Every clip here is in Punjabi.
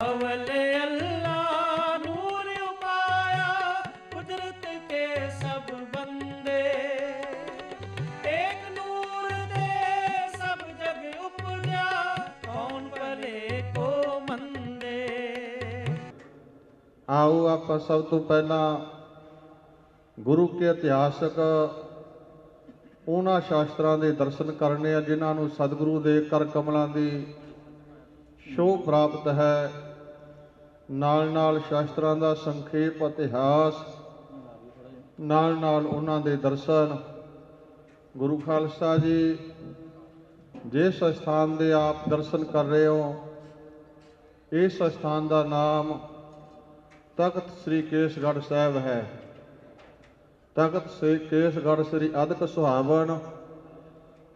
अवले अल्लाह नूर उपाया, कुदरत के सब बंदे। एक नूर दे सब जग उपजा, कौन भले को मंदे। आओ ਆਪਾਂ ਸਭ ਤੋਂ ਪਹਿਲਾਂ ਗੁਰੂ ਕੇ ਇਤਿਹਾਸਕ ਉਹਨਾਂ ਸ਼ਾਸਤਰਾਂ ਦੇ ਦਰਸ਼ਨ ਕਰਨੇ ਆ ਜਿਨ੍ਹਾਂ ਨੂੰ ਸਤਿਗੁਰੂ ਦੇ ਕਰ ਕਮਲਾਂ ਦੀ ਸ਼ੋਅ ਪ੍ਰਾਪਤ ਹੈ। ਨਾਲ ਨਾਲ ਸ਼ਾਸਤਰਾਂ ਦਾ ਸੰਖੇਪ ਇਤਿਹਾਸ, ਨਾਲ ਨਾਲ ਉਹਨਾਂ ਦੇ ਦਰਸ਼ਨ। ਗੁਰੂ ਖਾਲਸਾ ਜੀ, ਜਿਸ ਸਥਾਨ ਦੇ ਆਪ ਦਰਸ਼ਨ ਕਰ ਰਹੇ ਹੋ, ਇਸ ਸਥਾਨ ਦਾ ਨਾਮ ਤਖਤ ਸ੍ਰੀ ਕੇਸਗੜ੍ਹ ਸਾਹਿਬ ਹੈ। ਤਖਤ ਸ੍ਰੀ ਕੇਸਗੜ੍ਹ ਸ੍ਰੀ ਅਦਕ ਸੁਹਾਵਨ,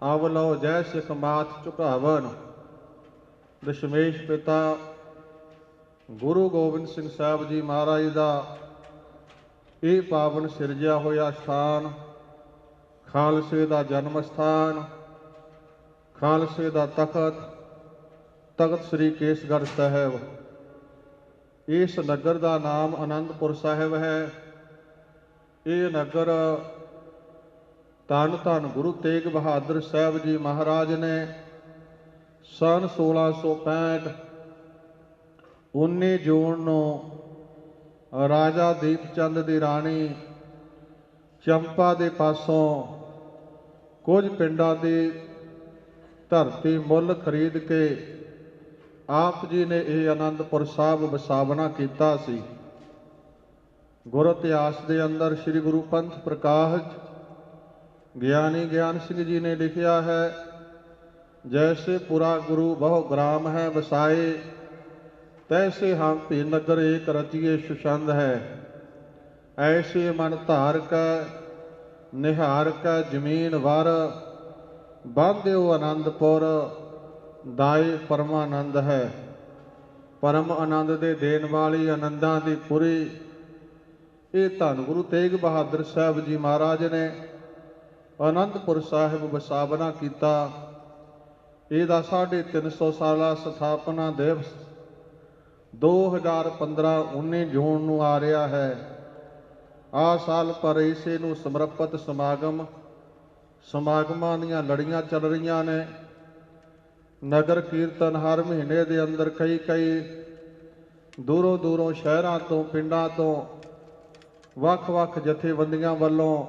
ਅਵ ਲਓ ਜੈ ਸਿੱਖ ਮਾਥ ਝੁਕਾਵਨ। ਦਸ਼ਮੇਸ਼ ਪਿਤਾ ਗੁਰੂ ਗੋਬਿੰਦ ਸਿੰਘ ਸਾਹਿਬ ਜੀ ਮਹਾਰਾਜ ਦਾ ਇਹ ਪਾਵਨ ਸਿਰਜਿਆ ਹੋਇਆ ਸਥਾਨ, ਖਾਲਸੇ ਦਾ ਜਨਮ ਸਥਾਨ, ਖਾਲਸੇ ਦਾ ਤਖਤ, ਤਖਤ ਸ੍ਰੀ ਕੇਸਗੜ੍ਹ ਸਾਹਿਬ। ਇਸ ਨਗਰ ਦਾ ਨਾਮ ਅਨੰਦਪੁਰ ਸਾਹਿਬ ਹੈ। ਇਹ ਨਗਰ ਧੰਨ ਧੰਨ ਗੁਰੂ ਤੇਗ ਬਹਾਦਰ ਸਾਹਿਬ ਜੀ ਮਹਾਰਾਜ ਨੇ ਸਨ 1665 19 ਜੂਨ ਨੂੰ ਰਾਜਾ ਦੀਪ ਚੰਦ ਦੀ ਰਾਣੀ ਚੰਪਾ ਦੇ ਪਾਸੋਂ ਕੁਝ ਪਿੰਡਾਂ ਦੀ ਧਰਤੀ ਮੁੱਲ ਖਰੀਦ ਕੇ ਆਪ ਜੀ ਨੇ ਇਹ ਅਨੰਦਪੁਰ ਸਾਹਿਬ ਵਸਾਵਣਾ ਕੀਤਾ ਸੀ। ਗੁਰ ਇਤਿਹਾਸ ਦੇ ਅੰਦਰ ਸ੍ਰੀ ਗੁਰੂ ਪੰਥ ਪ੍ਰਕਾਸ਼ ਗਿਆਨੀ ਗਿਆਨ ਸਿੰਘ ਜੀ ਨੇ ਲਿਖਿਆ ਹੈ, ਜੈਸੇ ਪੁਰਾ ਗੁਰੂ ਬਹੁ ਗ੍ਰਾਮ ਹੈ ਵਸਾਏ, ਤੈਸੇ ਹਮ ਭੀ ਨਗਰ ਏਕ ਰਚੀਏ ਸੁਛੰਦ ਹੈ। ਐਸੇ ਮਨ ਧਾਰ ਕੈ ਨਿਹਾਰ ਕੈ ਜ਼ਮੀਨ ਵਰ, ਬਾਂਧਿਓ ਆਨੰਦਪੁਰ ਦਾਏ ਪਰਮਾਨੰਦ ਹੈ। ਪਰਮ ਆਨੰਦ ਦੇ ਦੇਣ ਵਾਲੀ ਆਨੰਦਾਂ ਦੀ ਪੁਰੀ ਇਹ ਧੰਨ ਗੁਰੂ ਤੇਗ ਬਹਾਦਰ ਸਾਹਿਬ ਜੀ ਮਹਾਰਾਜ ਨੇ ਅਨੰਦਪੁਰ ਸਾਹਿਬ ਵਸਾਵਣਾ ਕੀਤਾ। ਇਹਦਾ 350 ਸਾਲਾ ਸਥਾਪਨਾ ਦਿਵਸ 2015 19 ਜੂਨ ਨੂੰ ਆ ਰਿਹਾ ਹੈ। ਆ ਸਾਲ ਪਰ ਇਸੇ ਨੂੰ ਸਮਰਪਿਤ ਸਮਾਗਮਾਂ ਦੀਆਂ ਲੜੀਆਂ ਚੱਲ ਰਹੀਆਂ ਨੇ। ਨਗਰ ਕੀਰਤਨ ਹਰ ਮਹੀਨੇ ਦੇ ਅੰਦਰ ਕਈ ਦੂਰੋਂ ਦੂਰੋਂ ਸ਼ਹਿਰਾਂ ਤੋਂ ਪਿੰਡਾਂ ਤੋਂ ਵੱਖ-ਵੱਖ ਜਥੇਬੰਦੀਆਂ ਵੱਲੋਂ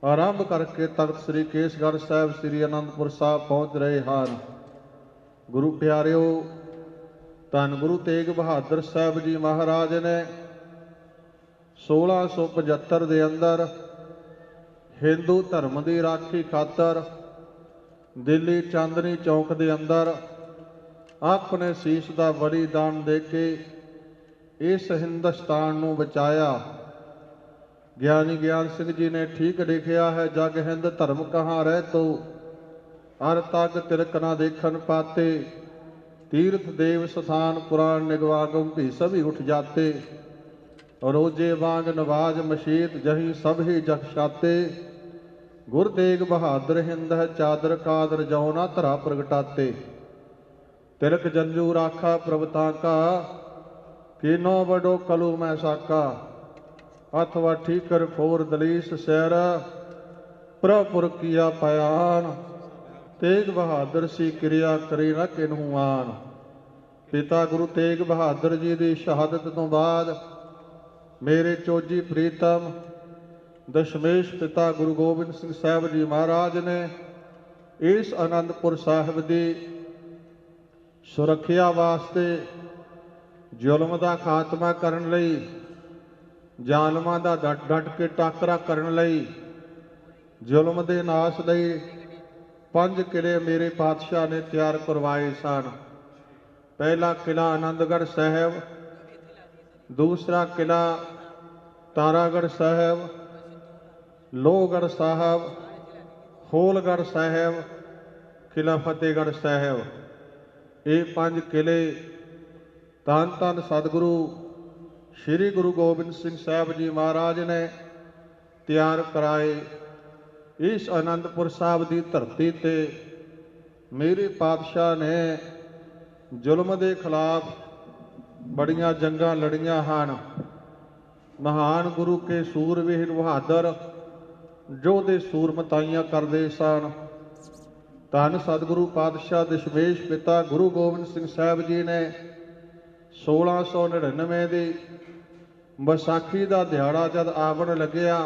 ਆਰੰਭ ਕਰਕੇ ਤਖਤ ਸ੍ਰੀ ਕੇਸਗੜ੍ਹ ਸਾਹਿਬ ਸ੍ਰੀ ਅਨੰਦਪੁਰ ਸਾਹਿਬ ਪਹੁੰਚ ਰਹੇ ਹਨ। ਗੁਰੂ ਪਿਆਰਿਓ, ਧੰਨ ਗੁਰੂ ਤੇਗ ਬਹਾਦਰ ਸਾਹਿਬ ਜੀ ਮਹਾਰਾਜ ਨੇ 1675 ਦੇ ਅੰਦਰ ਹਿੰਦੂ ਧਰਮ ਦੀ ਰਾਖੀ ਖਾਤਰ ਦਿੱਲੀ ਚਾਂਦਨੀ ਚੌਕ ਦੇ ਅੰਦਰ ਆਪਣੇ ਸੀਸ ਦਾ ਬਲੀਦਾਨ ਦੇ ਕੇ ਇਸ ਹਿੰਦੁਸਤਾਨ ਨੂੰ ਬਚਾਇਆ। ਗਿਆਨੀ ਗਿਆਨ ਸਿੰਘ ਜੀ ਨੇ ਠੀਕ ਲਿਖਿਆ ਹੈ, ਜਗ ਹਿੰਦ ਧਰਮ ਕਹਾਂ ਰਹਿ ਤੋ, ਅਰ ਤਗ ਤਿਲਕ ਨਾ ਦੇਖਣ ਪਾਤੇ, ਤੀਰਥ ਦੇਵ ਸਥਾਨ ਪੁਰਾਣ ਨਿਗਵਾਗਮ ਵੀ ਸਭੀ ਉਠ ਜਾਤੇ, ਰੋਜੇ ਵਾਂਗ ਨਵਾਜ ਮਸ਼ੀਤ ਜਹੀ ਸਭ ਹੀ ਜਗ ਛਾਤੇ, ਗੁਰ ਤੇਗ ਬਹਾਦਰ ਹਿੰਦ ਹੈ ਚਾਦਰ ਕਾਦਰ ਜਉ ਨਾ ਧਰਾ ਪ੍ਰਗਟਾਤੇ, ਤਿਲਕ ਜੰਜੂ ਰਾਖਾ ਪ੍ਰਭਤਾ ਕਾ, ਕੀਨੋ ਵਡੋ ਕਲੂ ਮੈਂ ਸਾਕਾ, ਅਥਵਾ ਠੀਕਰ ਫੋਰ ਦਲੀਸ ਸੈਰ, ਪ੍ਰਭੁਰ ਕੀਆ ਪਿਆਨ, ਤੇਗ ਬਹਾਦਰ ਸੀ ਕਿਰਿਆ ਕਰੀ ਨਾ ਕਿਨਹੂ ਆਨ। ਪਿਤਾ ਗੁਰੂ ਤੇਗ ਬਹਾਦਰ ਜੀ ਦੀ ਸ਼ਹਾਦਤ ਤੋਂ ਬਾਅਦ ਮੇਰੇ ਚੋਜੀ ਪ੍ਰੀਤਮ ਦਸ਼ਮੇਸ਼ ਪਿਤਾ ਗੁਰੂ ਗੋਬਿੰਦ ਸਿੰਘ ਸਾਹਿਬ ਜੀ ਮਹਾਰਾਜ ਨੇ ਇਸ ਅਨੰਦਪੁਰ ਸਾਹਿਬ ਦੀ ਸੁਰੱਖਿਆ ਵਾਸਤੇ, ਜ਼ੁਲਮ ਦਾ ਖਾਤਮਾ ਕਰਨ ਲਈ, ਜ਼ਾਲਮਾਂ ਦਾ ਡਟ ਕੇ ਟਾਕਰਾ ਕਰਨ ਲਈ, ਜ਼ੁਲਮ ਦੇ ਨਾਸ਼ ਲਈ 5 ਕਿਲੇ ਮੇਰੇ ਪਾਤਸ਼ਾਹ ਨੇ ਤਿਆਰ ਕਰਵਾਏ ਸਨ। ਪਹਿਲਾ ਕਿਲਾ ਆਨੰਦਗੜ੍ਹ ਸਾਹਿਬ, ਦੂਸਰਾ ਕਿਲਾ ਤਾਰਾਗੜ੍ਹ ਸਾਹਿਬ, ਲੋਹਗੜ੍ਹ ਸਾਹਿਬ, ਹੋਲਗੜ੍ਹ ਸਾਹਿਬ, ਕਿਲਾ ਫਤਿਹਗੜ੍ਹ ਸਾਹਿਬ। ਇਹ 5 ਕਿਲੇ ਧੰਨ ਧੰਨ ਸਤਿਗੁਰੂ ਸ਼੍ਰੀ ਗੁਰੂ ਗੋਬਿੰਦ ਸਿੰਘ ਸਾਹਿਬ ਜੀ ਮਹਾਰਾਜ ਨੇ ਤਿਆਰ ਕਰਾਏ। ਇਸ ਅਨੰਦਪੁਰ ਸਾਹਿਬ ਦੀ ਧਰਤੀ ਤੇ ਮੇਰੇ ਪਾਤਸ਼ਾਹ ਨੇ ਜ਼ੁਲਮ ਦੇ ਖਿਲਾਫ बड़ियां जंगां लड़ियां हन। महान गुरु के सूरवीर बहादुर योधे सूरमताइयां करदे सन। धन सतगुरु पातशाह दशमेश पिता गुरु गोबिंद सिंह साहब जी ने 1699 ਦੀ ਵਿਸਾਖੀ ਦਾ ਦਿਹਾੜਾ ਜਦ ਆਵਣ ਲੱਗਿਆ,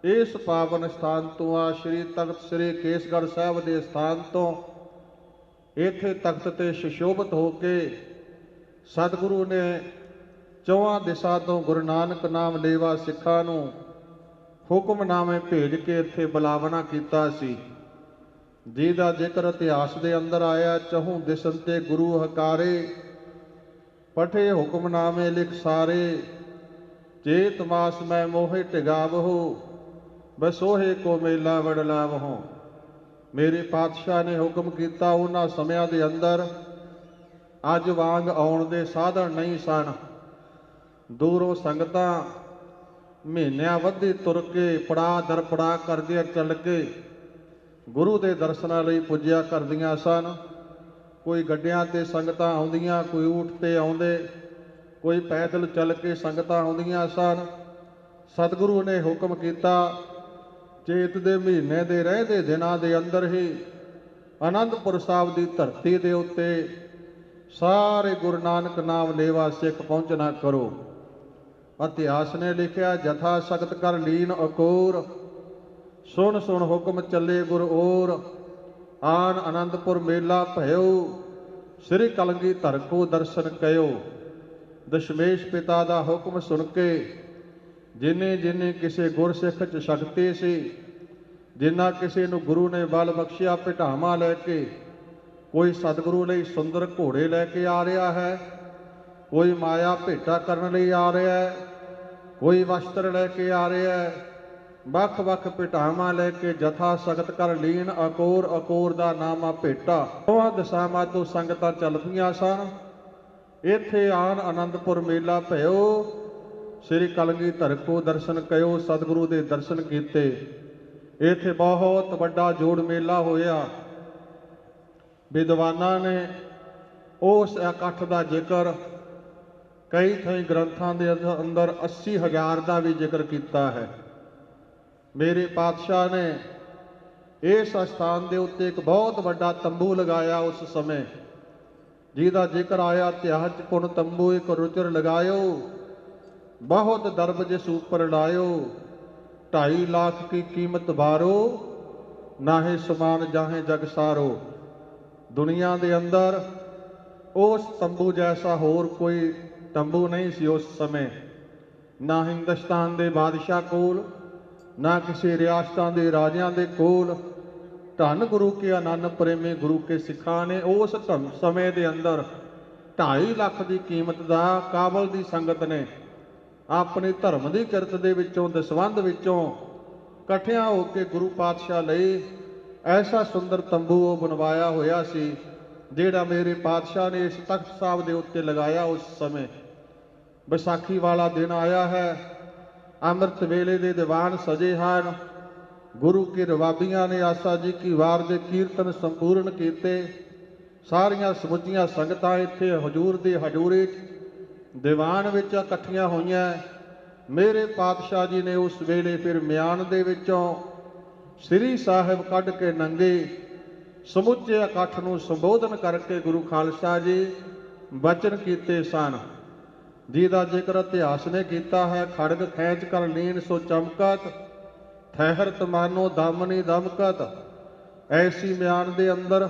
ਇਸ ਪਾਵਨ ਸਥਾਨ ਤੋਂ ਆ ਸ੍ਰੀ ਤਖਤ ਸ੍ਰੀ ਕੇਸਗੜ੍ਹ ਸਾਹਿਬ ਦੇ ਸਥਾਨ ਤੋਂ ਇੱਥੇ ਤਖਤ ਤੇ ਸੁਸ਼ੋਭਿਤ ਹੋ ਕੇ ਸਤਿਗੁਰੂ ਨੇ ਚੌਹਾਂ ਦਿਸ਼ਾ ਤੋਂ ਗੁਰੂ ਨਾਨਕ ਨਾਮ ਲੇਵਾ ਸਿੱਖਾਂ ਨੂੰ ਹੁਕਮਨਾਮੇ ਭੇਜ ਕੇ ਇੱਥੇ ਬੁਲਾਵਣਾ ਕੀਤਾ ਸੀ, ਜਿਹਦਾ ਜ਼ਿਕਰ ਇਤਿਹਾਸ ਦੇ ਅੰਦਰ ਆਇਆ। ਚਹੂੰ ਦਿਸਨ ਤੇ ਗੁਰੂ ਹਕਾਰੇ, ਪਠੇ ਹੁਕਮਨਾਮੇ ਲਿਖ ਸਾਰੇ, ਚੇਤ ਮਾਸ ਮੈਂ ਮੋਹਿ ਟਿਗਾਵਹੁ, ਬਸੋਹੇ ਕੋ ਮੇਲਾ ਵਡਲਾਵਹੁ। ਮੇਰੇ ਪਾਤਸ਼ਾਹ ਨੇ ਹੁਕਮ ਕੀਤਾ, ਉਹਨਾਂ ਸਮਿਆਂ ਦੇ ਅੰਦਰ ਅੱਜ ਵਾਂਗ ਆਉਣ ਦੇ ਸਾਧਨ ਨਹੀਂ ਸਨ। ਦੂਰੋਂ ਸੰਗਤਾਂ ਮਹੀਨਿਆਂ ਵੱਧੀ ਤੁਰ ਕੇ ਪੜਾ ਦਰ ਪੜਾ ਕਰਦਿਆਂ ਚੱਲ ਕੇ ਗੁਰੂ ਦੇ ਦਰਸ਼ਨਾਂ ਲਈ ਪੁੱਜਿਆ ਕਰਦੀਆਂ ਸਨ। ਕੋਈ ਗੱਡਿਆਂ ਤੇ ਸੰਗਤਾਂ ਆਉਂਦੀਆਂ, ਕੋਈ ਊਠ ਤੇ ਆਉਂਦੇ, ਕੋਈ ਪੈਦਲ ਚੱਲ ਕੇ ਸੰਗਤਾਂ ਆਉਂਦੀਆਂ ਸਨ। ਸਤਿਗੁਰੂ ਨੇ ਹੁਕਮ ਕੀਤਾ, ਚੇਤ ਦੇ ਮਹੀਨੇ ਦੇ ਰਹਿੰਦੇ ਦਿਨਾਂ ਦੇ ਅੰਦਰ ਹੀ ਅਨੰਦਪੁਰ ਸਾਹਿਬ ਦੀ ਧਰਤੀ ਦੇ ਉੱਤੇ ਸਾਰੇ ਗੁਰੂ ਨਾਨਕ ਨਾਮ ਲੇਵਾ ਸਿੱਖ ਪਹੁੰਚਣਾ ਕਰੋ। ਇਤਿਹਾਸ ਨੇ ਲਿਖਿਆ, ਜਥਾ ਸਖਤ ਕਰ ਲੀਨ ਅਕੋਰ, ਸੁਣ ਸੁਣ ਹੁਕਮ ਚੱਲੇ ਗੁਰ ਔਰ, ਆਨ ਅਨੰਦਪੁਰ ਮੇਲਾ ਭਇਓ, ਸ੍ਰੀ ਕਲਗੀਧਰ ਕੋ ਦਰਸ਼ਨ ਕਇਓ। ਦਸ਼ਮੇਸ਼ ਪਿਤਾ ਦਾ ਹੁਕਮ ਸੁਣ ਕੇ ਜਿਨੇ ਜਿਨੇ ਕਿਸੇ ਗੁਰਸਿੱਖ 'ਚ ਸ਼ਕਤੀ ਸੀ, ਜਿੰਨਾ ਕਿਸੇ ਨੂੰ ਗੁਰੂ ਨੇ ਬਲ ਬਖਸ਼ਿਆ, ਭਿਟਾਵਾਂ ਲੈ ਕੇ ਕੋਈ ਸਤਿਗੁਰੂ ਲਈ ਸੁੰਦਰ ਘੋੜੇ ਲੈ ਕੇ ਆ ਰਿਹਾ ਹੈ, ਕੋਈ ਮਾਇਆ ਭੇਟਾ ਕਰਨ ਲਈ ਆ ਰਿਹਾ ਹੈ, ਕੋਈ ਵਸਤਰ ਲੈ ਕੇ ਆ ਰਿਹਾ ਹੈ, ਵੱਖ ਵੱਖ ਭੇਟਾਵਾਂ ਲੈ ਕੇ ਜਥਾ ਸਖਤ ਕਰ ਲੀਨ ਅਕੋਰ, ਅਕੋਰ ਦਾ ਨਾਮ ਆ ਭੇਟਾ। ਦੋਹਾਂ ਦਿਸ਼ਾਵਾਂ ਤੋਂ ਸੰਗਤਾਂ ਚੱਲਦੀਆਂ ਸਨ। ਇੱਥੇ ਆਨ ਅਨੰਦਪੁਰ ਮੇਲਾ ਭਇਓ, ਸ੍ਰੀ ਕਲਗੀਧਰ ਕੋ ਦਰਸ਼ਨ ਕਇਓ। ਸਤਿਗੁਰੂ ਦੇ ਦਰਸ਼ਨ ਕੀਤੇ। ਇੱਥੇ ਬਹੁਤ ਵੱਡਾ ਜੋੜ ਮੇਲਾ ਹੋਇਆ। ਵਿਦਵਾਨਾਂ ਨੇ ਉਸ ਇਕੱਠ ਦਾ ਜ਼ਿਕਰ ਕਈ ਥਾਈਂ ਗ੍ਰੰਥਾਂ ਦੇ ਅੰਦਰ 80,000 ਦਾ ਵੀ ਜ਼ਿਕਰ ਕੀਤਾ ਹੈ। ਮੇਰੇ ਪਾਤਸ਼ਾਹ ਨੇ ਇਸ ਸਥਾਨ ਦੇ ਉੱਤੇ ਇੱਕ ਬਹੁਤ ਵੱਡਾ ਤੰਬੂ ਲਗਾਇਆ ਉਸ ਸਮੇਂ, ਜਿਹਦਾ ਜ਼ਿਕਰ ਆਇਆ, ਇਤਿਹਾਸ 'ਚ ਪੁਨ ਤੰਬੂ ਇੱਕ ਰੁਚਰ ਲਗਾਇਓ, ਬਹੁਤ ਦਰਬ ਜਿਸ ਉੱਪਰ ਲਾਇਓ, 2.5 ਲੱਖ ਕੀ ਕੀਮਤ ਬਾਰੋ, ਨਾਹੇ ਸਮਾਨ ਜਾਹੇ ਜਗ ਸਾਰੋ। ਦੁਨੀਆ ਦੇ ਅੰਦਰ ਉਸ ਤੰਬੂ ਜੈਸਾ ਹੋਰ ਕੋਈ ਤੰਬੂ ਨਹੀਂ ਸੀ ਉਸ ਸਮੇਂ। ਨਾ ਹਿੰਦੁਸਤਾਨ ਦੇ ਬਾਦਸ਼ਾਹ ਕੋਲ, ਨਾ ਕਿਸੇ ਰਿਆਸਤਾਂ ਦੇ ਰਾਜਿਆਂ ਦੇ ਕੋਲ। ਧੰਨ ਗੁਰੂ ਕੇ ਆਨੰਦ ਪ੍ਰੇਮੀ ਗੁਰੂ ਕੇ ਸਿੱਖਾਂ ਨੇ ਉਸ ਸਮੇਂ ਦੇ ਅੰਦਰ 2.5 ਲੱਖ ਦੀ ਕੀਮਤ ਦਾ ਕਾਬਲ ਦੀ ਸੰਗਤ ਨੇ ਆਪਣੀ ਧਰਮ ਦੀ ਕਿਰਤ ਦੇ ਵਿੱਚੋਂ, ਦਸਵੰਧ ਵਿੱਚੋਂ ਇਕੱਠਿਆਂ ਹੋ ਕੇ ਗੁਰੂ ਪਾਤਸ਼ਾਹ ਲਈ ਐਸਾ ਸੁੰਦਰ ਤੰਬੂ ਉਹ ਬਣਵਾਇਆ ਹੋਇਆ ਸੀ, ਜਿਹੜਾ ਮੇਰੇ ਪਾਤਸ਼ਾਹ ਨੇ ਇਸ ਤਖਤ ਸਾਹਿਬ ਦੇ ਉੱਤੇ ਲਗਾਇਆ। ਉਸ ਸਮੇਂ ਵਿਸਾਖੀ ਵਾਲਾ ਦਿਨ ਆਇਆ ਹੈ। ਅੰਮ੍ਰਿਤ ਵੇਲੇ ਦੇ ਦੀਵਾਨ ਸਜੇ ਹਨ। ਗੁਰੂ ਕੇ ਰਵਾਬੀਆਂ ਨੇ ਆਸਾ ਜੀ ਕੀ ਵਾਰ ਦੇ ਕੀਰਤਨ ਸੰਪੂਰਨ ਕੀਤੇ। ਸਾਰੀਆਂ ਸਮੁੱਚੀਆਂ ਸੰਗਤਾਂ ਇੱਥੇ ਹਜ਼ੂਰ ਦੀ ਹਜ਼ੂਰੀ 'ਚ ਦੀਵਾਨ ਵਿੱਚ ਇਕੱਠੀਆਂ ਹੋਈਆਂ। ਮੇਰੇ ਪਾਤਸ਼ਾਹ ਜੀ ਨੇ ਉਸ ਵੇਲੇ ਫਿਰ ਮਿਆਨ ਦੇ ਵਿੱਚੋਂ ਸ੍ਰੀ ਸਾਹਿਬ ਕੱਢ ਕੇ ਨੰਗੇ ਸਮੁੱਚੇ ਇਕੱਠ ਨੂੰ ਸੰਬੋਧਨ ਕਰਕੇ ਗੁਰੂ ਖਾਲਸਾ ਜੀ ਬਚਨ ਕੀਤੇ ਸਨ, ਜਿਹਦਾ ਜ਼ਿਕਰ ਇਤਿਹਾਸ ਨੇ ਕੀਤਾ ਹੈ। ਖੜਗ ਖੈਂਚ ਕਰ ਲੀਨ ਸੋ ਚਮਕਤ, ਠਹਿਰਤ ਮਾਨੋ ਦਮਨੀ ਦਮਕਤ। ਐਸੀ ਮਿਆਨ ਦੇ ਅੰਦਰ,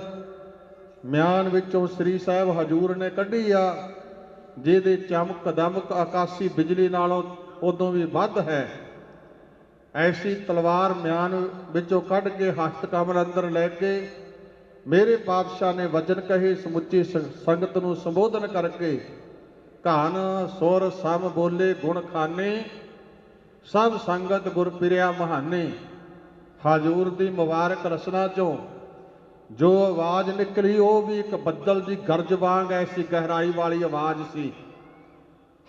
ਮਿਆਨ ਵਿੱਚੋਂ ਸ੍ਰੀ ਸਾਹਿਬ ਹਜ਼ੂਰ ਨੇ ਕੱਢੀ ਆ, ਜਿਹਦੇ ਚਮਕ ਦਮਕ ਆਕਾਸ਼ੀ ਬਿਜਲੀ ਨਾਲੋਂ ਉਦੋਂ ਵੀ ਵੱਧ ਹੈ। ਐਸੀ ਤਲਵਾਰ ਮਿਆਨ ਵਿੱਚੋਂ ਕੱਢ ਕੇ ਹਸਤ ਕਮਲ ਅੰਦਰ ਲੈ ਕੇ ਮੇਰੇ ਪਾਤਸ਼ਾਹ ਨੇ ਵਚਨ ਕਹੇ। ਸਮੁੱਚੀ ਸੰਗਤ ਨੂੰ ਸੰਬੋਧਨ ਕਰਕੇ ਘਨ ਸੁਰ ਸਮ ਬੋਲੇ ਗੁਣ ਖਾਨੇ, ਸਭ ਸੰਗਤ ਗੁਰ ਪਿਰਿਆ ਮਹਾਨੇ। ਹਜ਼ੂਰ ਦੀ ਮੁਬਾਰਕ ਰਸਨਾ ਚੋਂ ਜੋ ਆਵਾਜ਼ ਨਿਕਲੀ, ਉਹ ਵੀ ਇੱਕ ਬੱਦਲ ਦੀ ਗਰਜ ਵਾਂਗ ਐਸੀ ਗਹਿਰਾਈ ਵਾਲੀ ਆਵਾਜ਼ ਸੀ।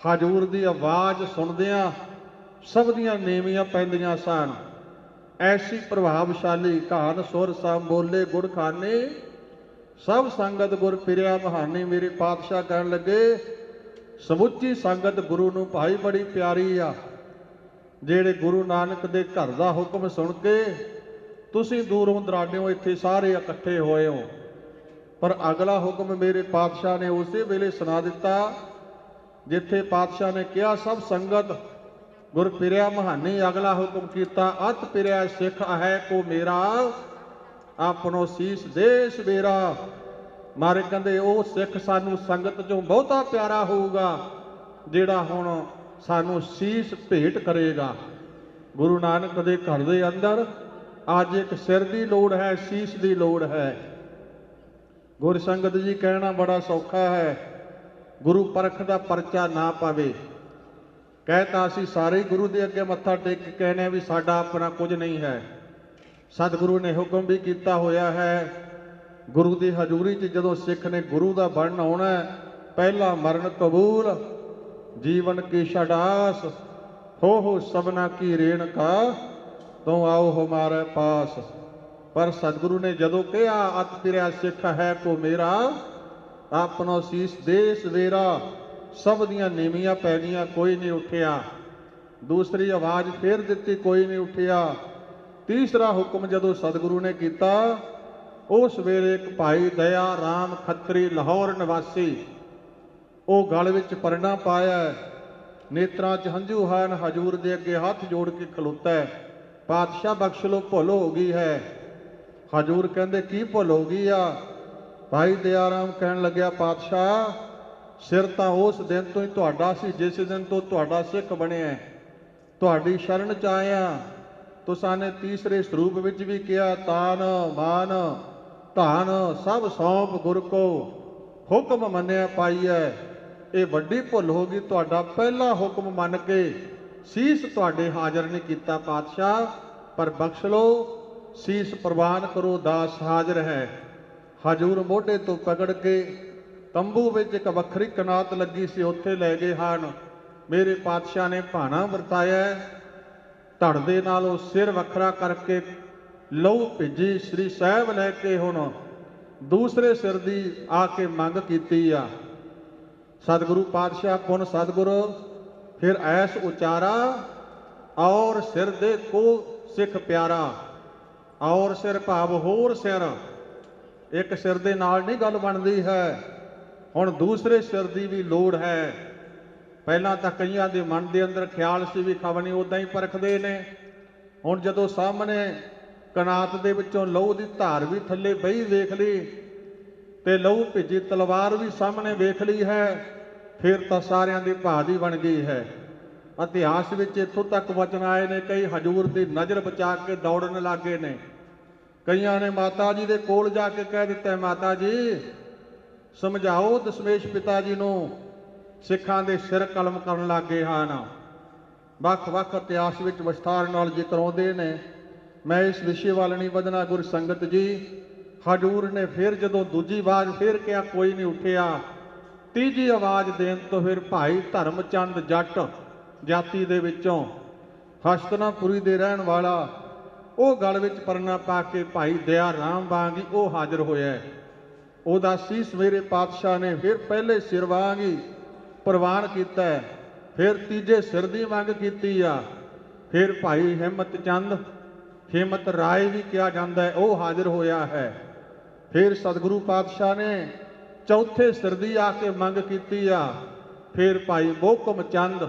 ਹਜ਼ੂਰ ਦੀ ਆਵਾਜ਼ ਸੁਣਦਿਆਂ ਸਭ ਦੀਆਂ ਨੀਵੀਆਂ ਪੈਂਦੀਆਂ ਸਨ। ਐਸੀ ਪ੍ਰਭਾਵਸ਼ਾਲੀ ਘਨ ਸੁਰ ਸਮ ਬੋਲੇ ਗੁਣ ਖਾਨੇ, ਸਭ ਸੰਗਤ ਗੁਰ ਪਿਰਿਆ ਮਹਾਨੇ। ਮੇਰੇ ਪਾਤਸ਼ਾਹ ਕਹਿਣ ਲੱਗੇ, ਸਮੁੱਚੀ ਸੰਗਤ ਗੁਰੂ ਨੂੰ ਭਾਈ ਬੜੀ ਪਿਆਰੀ ਆ। ਜਿਹੜੇ ਗੁਰੂ ਨਾਨਕ ਦੇ ਘਰ ਦਾ ਹੁਕਮ ਸੁਣ ਕੇ ਤੁਸੀਂ ਦੂਰੋਂ ਦਰਾਡਿਓਂ ਇੱਥੇ ਸਾਰੇ ਇਕੱਠੇ ਹੋਏ ਹੋ, ਪਰ ਅਗਲਾ ਹੁਕਮ ਮੇਰੇ ਪਾਤਸ਼ਾਹ ਨੇ ਉਸੇ ਵੇਲੇ ਸੁਣਾ ਦਿੱਤਾ ਜਿੱਥੇ ਪਾਤਸ਼ਾਹ ਨੇ ਕਿਹਾ ਸਭ ਸੰਗਤ ਗੁਰ ਪਿਰਿਆ ਮਹਾਨੀ। ਅਗਲਾ ਹੁਕਮ ਕੀਤਾ ਅਤ ਪਿਰਿਆ ਸਿੱਖ ਹੈ ਕੋ ਮੇਰਾ, ਆਪਣੋ ਸੀਸ ਦੇਸ ਮੇਰਾ। ਮਾਰੇ ਕਹਿੰਦੇ ਉਹ ਸਿੱਖ ਸਾਨੂੰ ਸੰਗਤ ਚੋਂ ਬਹੁਤਾ ਪਿਆਰਾ ਹੋਊਗਾ ਜਿਹੜਾ ਹੁਣ ਸਾਨੂੰ ਸੀਸ ਭੇਟ ਕਰੇਗਾ। ਗੁਰੂ ਨਾਨਕ ਦੇ ਘਰ ਦੇ ਅੰਦਰ ਅੱਜ ਇੱਕ ਸਿਰ ਦੀ ਲੋੜ ਹੈ, ਸੀਸ ਦੀ ਲੋੜ ਹੈ। ਗੁਰ ਸੰਗਤ ਜੀ ਕਹਿਣਾ ਬੜਾ ਸੌਖਾ ਹੈ, ਗੁਰੂ ਪਰਖ ਦਾ ਪਰਚਾ ਨਾ ਪਾਵੇ। ਕਹਿਤਾ ਅਸੀਂ ਸਾਰੇ ਗੁਰੂ ਦੇ ਅੱਗੇ ਮੱਥਾ ਟੇਕ ਕੇ ਕਹਿੰਦੇ ਵੀ ਸਾਡਾ ਆਪਣਾ ਕੁਝ ਨਹੀਂ ਹੈ। ਸਤਿਗੁਰੂ ਨੇ ਹੁਕਮ ਵੀ ਕੀਤਾ ਹੋਇਆ ਹੈ, ਗੁਰੂ ਦੀ ਹਜ਼ੂਰੀ 'ਚ ਜਦੋਂ ਸਿੱਖ ਨੇ ਗੁਰੂ ਦਾ ਬਣਨ ਆਉਣਾ, ਪਹਿਲਾ ਮਰਨ ਕਬੂਲ ਜੀਵਨ ਕੀ ਛਡਾਸ, ਹੋ ਸਭਨਾ ਕੀ ਰੇਣਕਾ ਤੂੰ ਆਓ ਹਮਾਰੇ ਪਾਸ। ਪਰ ਸਤਿਗੁਰੂ ਨੇ ਜਦੋਂ ਕਿਹਾ ਅਤ ਪਿਰਿਆ ਸਿੱਖ ਹੈ ਕੋ ਮੇਰਾ, ਆਪਣੋ ਸੀਸ ਦੇਸ ਵੇਰਾ, ਸਭ ਦੀਆਂ ਨੀਵੀਆਂ ਪੈ ਗਈਆਂ, ਕੋਈ ਨਹੀਂ ਉੱਠਿਆ। ਦੂਸਰੀ ਆਵਾਜ਼ ਫੇਰ ਦਿੱਤੀ, ਕੋਈ ਨਹੀਂ ਉੱਠਿਆ। ਤੀਸਰਾ ਹੁਕਮ ਜਦੋਂ ਸਤਿਗੁਰੂ ਨੇ ਕੀਤਾ, ਉਸ ਵੇਲੇ ਇੱਕ ਭਾਈ ਦਇਆ ਰਾਮ ਖੱਤਰੀ ਲਾਹੌਰ ਨਿਵਾਸੀ, ਉਹ ਗਲ ਵਿੱਚ ਪਰਨਾ ਪਾਇਆ, ਨੇਤਰਾਂ 'ਚ ਹੰਝੂ ਹਨ, ਹਜ਼ੂਰ ਦੇ ਅੱਗੇ ਹੱਥ ਜੋੜ ਕੇ ਖਲੋਤਾ ਹੈ, ਪਾਤਸ਼ਾਹ ਬਖਸ਼ ਲੋ, ਭੁੱਲ ਹੋ ਗਈ ਹੈ। ਹਜ਼ੂਰ ਕਹਿੰਦੇ ਕੀ ਭੁੱਲ ਹੋ ਗਈ ਆ? ਭਾਈ ਦਇਆ ਰਾਮ ਕਹਿਣ ਲੱਗਿਆ ਪਾਤਸ਼ਾਹ ਸਿਰ ਤਾਂ ਉਸ ਦਿਨ ਤੋਂ ਹੀ ਤੁਹਾਡਾ ਸੀ ਜਿਸ ਦਿਨ ਤੋਂ ਤੁਹਾਡਾ ਸਿੱਖ ਬਣਿਆ, ਤੁਹਾਡੀ ਸ਼ਰਨ 'ਚ ਆਇਆ। ਤੁਸਾਂ ਨੇ ਤੀਸਰੇ ਸਰੂਪ ਵਿੱਚ ਵੀ ਕਿਹਾ ਤਾਨ ਮਾਨ ਧਾਨ ਸਭ ਸੌਂਪ ਗੁਰ ਕੋ, ਹੁਕਮ ਮੰਨਿਆ ਪਾਈਐ। ਇਹ ਵੱਡੀ ਭੁੱਲ ਹੋ ਗਈ, ਤੁਹਾਡਾ ਪਹਿਲਾ ਹੁਕਮ ਮੰਨ ਕੇ ਸੀਸ ਤੁਹਾਡੇ ਹਾਜ਼ਰ ਨਹੀਂ ਕੀਤਾ ਪਾਤਸ਼ਾਹ, ਪਰ ਬਖਸ਼ ਲਓ, ਸੀਸ ਪ੍ਰਵਾਨ ਕਰੋ, ਦਾਸ ਹਾਜ਼ਰ ਹੈ। ਹਜ਼ੂਰ ਮੋਢੇ ਤੋਂ ਪਕੜ ਕੇ ਤੰਬੂ ਵਿੱਚ ਇੱਕ ਵੱਖਰੀ ਕਨਾਤ ਲੱਗੀ ਸੀ, ਉੱਥੇ ਲੈ ਗਏ ਹਨ। ਮੇਰੇ ਪਾਤਸ਼ਾਹ ਨੇ ਭਾਣਾ ਵਰਤਾਇਆ, ਧੜ ਦੇ ਨਾਲ ਉਹ ਸਿਰ ਵੱਖਰਾ ਕਰਕੇ ਲਹੂ ਭਿੱਜੀ ਸ੍ਰੀ ਸਾਹਿਬ ਲੈ ਕੇ ਹੁਣ ਦੂਸਰੇ ਸਿਰ ਦੀ ਆ ਕੇ ਮੰਗ ਕੀਤੀ ਆ। ਸਤਿਗੁਰੂ ਪਾਤਸ਼ਾਹ ਪੁਨ ਸਤਿਗੁਰੂ ਫਿਰ ਐਸ ਉਚਾਰਾ, ਔਰ ਸਿਰ ਦੇ ਕੋ ਸਿੱਖ ਪਿਆਰਾ। ਔਰ ਸਿਰ ਭਾਵ ਹੋਰ ਸਿਰ, ਇੱਕ ਸਿਰ ਦੇ ਨਾਲ ਨਹੀਂ ਗੱਲ ਬਣਦੀ ਹੈ, ਹੁਣ ਦੂਸਰੇ ਸਿਰ ਦੀ ਵੀ ਲੋੜ ਹੈ। ਪਹਿਲਾਂ ਤਾਂ ਕਈਆਂ ਦੇ ਮਨ ਦੇ ਅੰਦਰ ਖਿਆਲ ਸੀ ਵੀ ਖਵਣੀ ਉੱਦਾਂ ਹੀ ਪਰਖਦੇ ਨੇ, ਹੁਣ ਜਦੋਂ ਸਾਹਮਣੇ ਕਨਾਤ ਦੇ ਵਿੱਚੋਂ ਲਹੂ ਦੀ ਧਾਰ ਵੀ ਥੱਲੇ ਬਹੀ ਵੇਖ ਲਈ ਤੇ ਲਹੂ ਭਿੱਜੀ ਤਲਵਾਰ ਵੀ ਸਾਹਮਣੇ ਵੇਖ ਲਈ ਹੈ, ਫਿਰ ਤਾਂ ਸਾਰਿਆਂ ਦੀ ਭਾਦੀ ਬਣ ਗਈ ਹੈ। ਇਤਿਹਾਸ ਵਿੱਚ ਇੱਥੋਂ ਤੱਕ ਵਚਨ ਆਏ ਨੇ, ਕਈ ਹਜ਼ੂਰ ਦੀ ਨਜ਼ਰ ਬਚਾ ਕੇ ਦੌੜਨ ਲੱਗੇ ਨੇ। ਕਈਆਂ ਨੇ ਮਾਤਾ ਜੀ ਦੇ ਕੋਲ ਜਾ ਕੇ ਕਹਿ ਦਿੱਤਾ, ਮਾਤਾ ਜੀ ਸਮਝਾਓ ਦਸ਼ਮੇਸ਼ ਪਿਤਾ ਜੀ ਨੂੰ, ਸਿੱਖਾਂ ਦੇ ਸਿਰ ਕਲਮ ਕਰਨ ਲੱਗੇ ਹਨ। ਵੱਖ-ਵੱਖ ਇਤਿਹਾਸ ਵਿੱਚ ਵਿਸਥਾਰ ਨਾਲ ਜ਼ਿਕਰ ਆਉਂਦੇ ਨੇ, ਮੈਂ ਇਸ ਵਿਸ਼ੇ ਵੱਲ ਨਹੀਂ ਵਧਣਾ। ਗੁਰ ਸੰਗਤ ਜੀ ਹਜ਼ੂਰ ਨੇ ਫਿਰ ਜਦੋਂ ਦੂਜੀ ਆਵਾਜ਼ ਫਿਰ ਕਿਹਾ, ਕੋਈ ਨਹੀਂ ਉੱਠਿਆ। ਤੀਜੀ ਆਵਾਜ਼ ਦੇਣ ਤੋਂ ਫਿਰ ਭਾਈ ਧਰਮ ਚੰਦ ਜੱਟ ਜਾਤੀ ਦੇ ਵਿੱਚੋਂ ਹਸਤਨਾਪੁਰੀ ਦੇ ਰਹਿਣ ਵਾਲਾ, ਉਹ ਗਲ ਵਿੱਚ ਪਰਨਾ ਪਾ ਕੇ ਭਾਈ ਦਇਆ ਰਾਮ ਵਾਂਗ ਹੀ ਉਹ ਹਾਜ਼ਰ ਹੋਇਆ। ਉਹਦਾ ਸੀਸ ਮੇਰੇ ਪਾਤਸ਼ਾਹ ਨੇ ਫਿਰ ਪਹਿਲੇ ਸਿਰ ਵਾਂਗ ਹੀ ਪ੍ਰਵਾਨ ਕੀਤਾ, ਫਿਰ ਤੀਜੇ ਸਿਰ ਦੀ ਮੰਗ ਕੀਤੀ ਆ। ਫਿਰ ਭਾਈ ਹਿੰਮਤ ਚੰਦ, ਹਿੰਮਤ ਰਾਏ ਵੀ ਕਿਹਾ ਜਾਂਦਾ ਹੈ, ਉਹ ਹਾਜ਼ਰ ਹੋਇਆ ਹੈ। ਫਿਰ ਸਤਿਗੁਰੂ ਪਾਤਸ਼ਾਹ ਨੇ ਚੌਥੇ ਸਿਰ ਦੀ ਆ ਕੇ ਮੰਗ ਕੀਤੀ ਆ। ਫਿਰ ਭਾਈ ਮੋਹਕਮ ਚੰਦ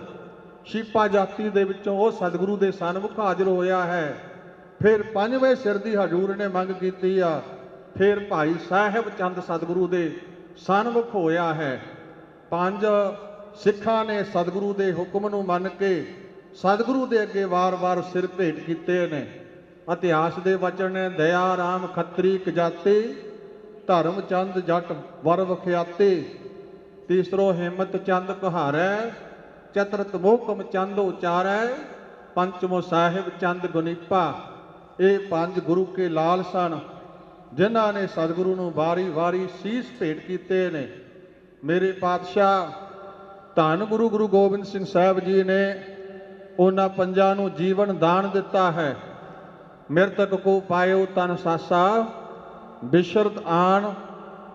ਸ਼ੀਪਾ ਜਾਤੀ ਦੇ ਵਿੱਚੋਂ ਉਹ ਸਤਿਗੁਰੂ ਦੇ ਸਨਮੁਖ ਹਾਜ਼ਰ ਹੋਇਆ ਹੈ। ਫਿਰ ਪੰਜਵੇਂ ਸਿਰ ਦੀ ਹਜ਼ੂਰ ਨੇ ਮੰਗ ਕੀਤੀ ਆ। ਫਿਰ ਭਾਈ ਸਾਹਿਬ ਚੰਦ ਸਤਿਗੁਰੂ ਦੇ ਸਨਮੁਖ ਹੋਇਆ ਹੈ। ਪੰਜ ਸਿੱਖਾਂ ਨੇ ਸਤਿਗੁਰੂ ਦੇ ਹੁਕਮ ਨੂੰ ਮੰਨ ਕੇ ਸਤਿਗੁਰੂ ਦੇ ਅੱਗੇ ਵਾਰ-ਵਾਰ ਸਿਰ ਭੇਟ ਕੀਤੇ ਨੇ। ਇਤਿਹਾਸ ਦੇ ਵਚਨ ਨੇ, ਦਇਆ ਰਾਮ ਖੱਤਰੀ ਕਜਾਤੇ, ਧਰਮ ਚੰਦ ਜੱਟ ਵਰ ਵਖਿਆਤੇ, ਤੀਸਰੋ ਹਿੰਮਤ ਚੰਦ ਕਹਾਰੈ, ਚਤਰਤ ਮੋਹਕਮ ਚੰਦ ਉਚਾਰੈ, ਪੰਚਮੋ ਸਾਹਿਬ ਚੰਦ ਗੁਨੀਪਾ। ਇਹ ਪੰਜ ਗੁਰੂ ਕੇ ਲਾਲ ਸਨ, ਜਿਨ੍ਹਾਂ ਨੇ ਸਤਿਗੁਰੂ ਨੂੰ ਵਾਰੀ-ਵਾਰੀ ਸੀਸ ਭੇਟ ਕੀਤੇ ਨੇ। ਮੇਰੇ ਪਾਤਸ਼ਾਹ ਧੰਨ ਗੁਰੂ ਗੋਬਿੰਦ ਸਿੰਘ ਸਾਹਿਬ ਜੀ ਨੇ ਉਹਨਾਂ ਪੰਜਾਂ ਨੂੰ ਜੀਵਨ ਦਾਨ ਦਿੱਤਾ ਹੈ। ਮਿਰਤਕ ਕੋ ਪਾਇਓ ਤਨ ਸਾਸਾ, ਬਿਸ਼ਰਤ ਆਣ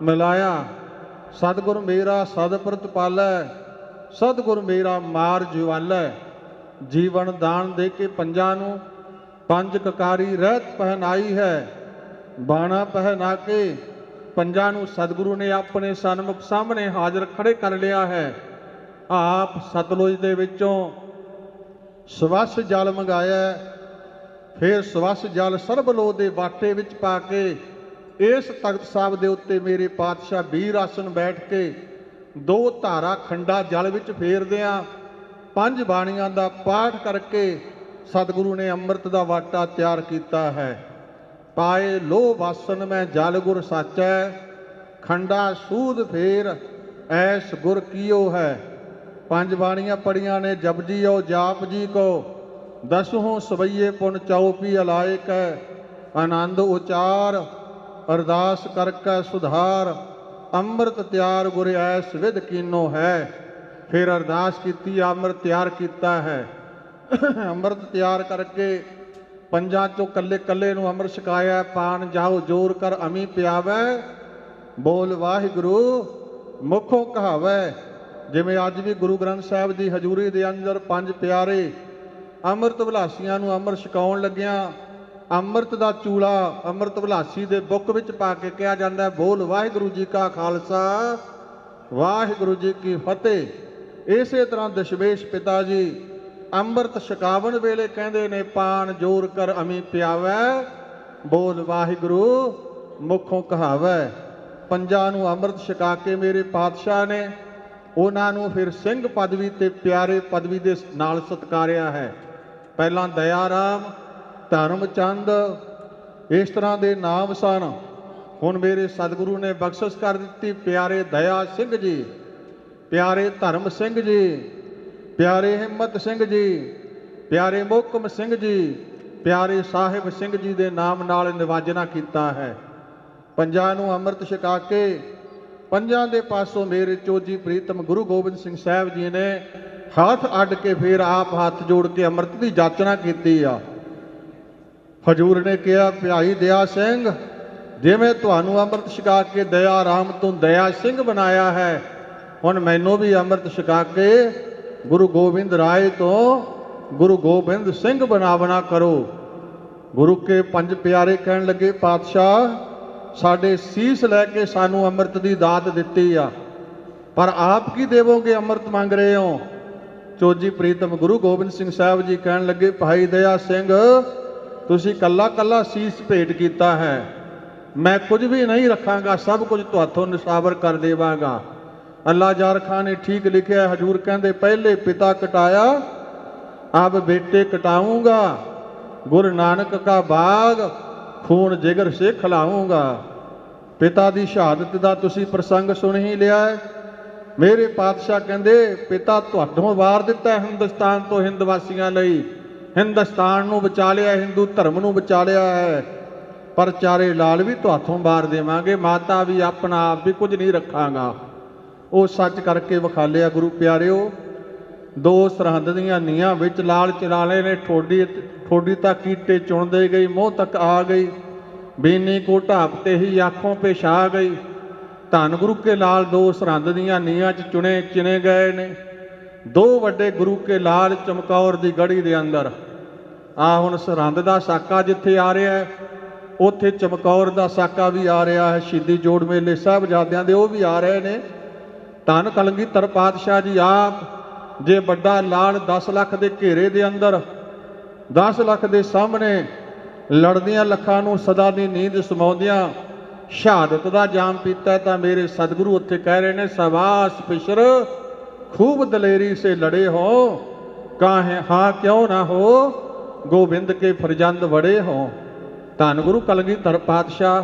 ਮਿਲਾਇਆ, ਸਤਿਗੁਰ ਮੇਰਾ ਸਦ ਪ੍ਰਤਪਾਲੈ, सतगुर मेरा मार ज्वालै। जीवन दान दे के पंजां नूं पंज ककारी रहत पहनाई है। बाणा पहना के पंजां नूं सतगुरु ने अपने सन्मुख सामने हाजिर खड़े कर लिया है। आप सतलुज दे विचों सवस जल मंगाया, फिर सवस जल सरबलोह दे बाटे विच पा के इस तख्त साहब दे उत्ते मेरे पातशाह वीर आसन बैठ के दो धारा खंडा जल विच फेरदियां पंज बाणियां दा पाठ करके सतगुरु ने अंमृत दा वाटा तैयार कीता है। पाए लोह वासन में जल गुर साचै, खंडा सूद फेर ऐस गुर कियो है। पंज बाणियां पढ़ियां ने जपजी ओ जाप जी को, दसहों सवैये पुन चौपी अलायक है। आनंद उचार अरदास करके सुधार, अंमृत त्यार गुर ऐस विद कीनो है। फिर अरदास की अमृत तैयार किया है। अंमृत तैयार करके पंजां चों कल्ले कल्ले नूं अमृत छकाया। पान जाओ जोर कर अमी पियावै, बोल वाहिगुरु मुखों कहावै। जिवें अज भी गुरु ग्रंथ साहिब की हजूरी दे अंदर पंज प्यारे अमृत विलासियां नूं अमृत छकाउण लग्गियां अमृत दा चूड़ा अमृत विलासी दे बुक विच पा के कहा जांदा है, बोल वाहिगुरु जी का खालसा वाहिगुरु जी की फतेह। इसे तरह दशमेश पिता जी अमृत छकावन वेले कहंदे ने, पान जोर कर अमी पियावै, बोल वाहिगुरु मुखों कहावै। पंजां नूं अमृत छका के मेरे पातशाह ने उन्हां नूं फिर सिंह पदवी ते प्यारे पदवी दे नाल सत्कारिया है। पहलां दया राम, धर्म चंद, इस तरह के नाम सन। हुण मेरे सतगुरु ने बख्शिश कर दी, प्यारे दया सिंह जी, प्यारे धर्म सिंह जी, प्यारे हिम्मत सिंह जी, प्यारे मोहकम सिंह जी, प्यारे साहिब सिंह जी के नाम नाल निवाजना किया है। पंजां नूं अमृत छका के पंजां दे पासों मेरे चोजी प्रीतम गुरु गोबिंद सिंह साहब जी ने हाथ अड्ड के फिर आप हाथ जोड़ के अमृत की जाचना की। हजूर ने कहा, भाई दया सिंह, जिवें तुहानूं अमृत छका के दया राम तो दया सिंह बनाया है, हुण मैनूं भी अमृत छका के गुरु गोबिंद राय तो गुरु गोबिंद सिंह बनावना करो। गुरु के पंज प्यारे कहन लगे, पातशाह साडे सीस लैके सानू अमृत की दात दिती आ, पर आप की देवोगे अमृत मांग रहे हो। चोजी प्रीतम गुरु गोबिंद सिंह साहब जी कहन लगे, भाई दया सिंह तुसी कला कला सीस भेंट किया है, मैं कुछ भी नहीं रखांगा, सब कुछ तुहाथों निसावर कर देवांगा। अल्लाह जार खां ने ठीक लिखा है। हजूर कहते, पहले पिता कटाया अब बेटे कटाऊंगा, गुरु नानक का बाग खून जिगर से खिलाऊंगा। पिता की शहादत का तुसी प्रसंग सुन ही लिया है। मेरे पातशाह कहते, पिता तुहाडों वार दिता है हिंदुस्तान तो हिंद वासियों लई, हिंदुस्तान नूं बचा लिया, हिंदू धर्म नूं बचा लिया है, पर चारे लाल भी तुहाथों वार देवांगे, माता भी अपना आप भी कुछ नहीं रखांगा। वो सच करके विखा लिया। गुरु प्यारिओ, दो सरहद दीआं नीआं विच लाल चलाले ने ठोडी तक कीटे चुनदे गई, मोह तक आ गई, बीनी को ढापते ही आँखों पे छा गई। धन गुरु के लाल दो सरहद दीआं नीआं च चिने गए ने। दो वड्डे गुरु के लाल चमकौर की गढ़ी के अंदर आ हुण सरहद का साका जिथे आ रहा है, उत्थे चमकौर का साका भी आ रहा है। शहीदी जोड़ मेले साहबजादियां दे वो भी आ रहे हैं। धन कलगीधर पातशाह जी आप जे बड़ा लाल 10 लाख के घेरे के अंदर 10 लाख के सामने लड़दियां लखां नूं सदा की नींद समाउंदियां शहादत का जाम पीता, तो मेरे सतगुरु उत्थे कह रहे हैं, सबास पिछर खूब दलेरी से लड़े हो, काहे हाँ क्यों ना हो, गोबिंद के फरजंद बड़े हो। धन गुरु कलगीधर पातशाह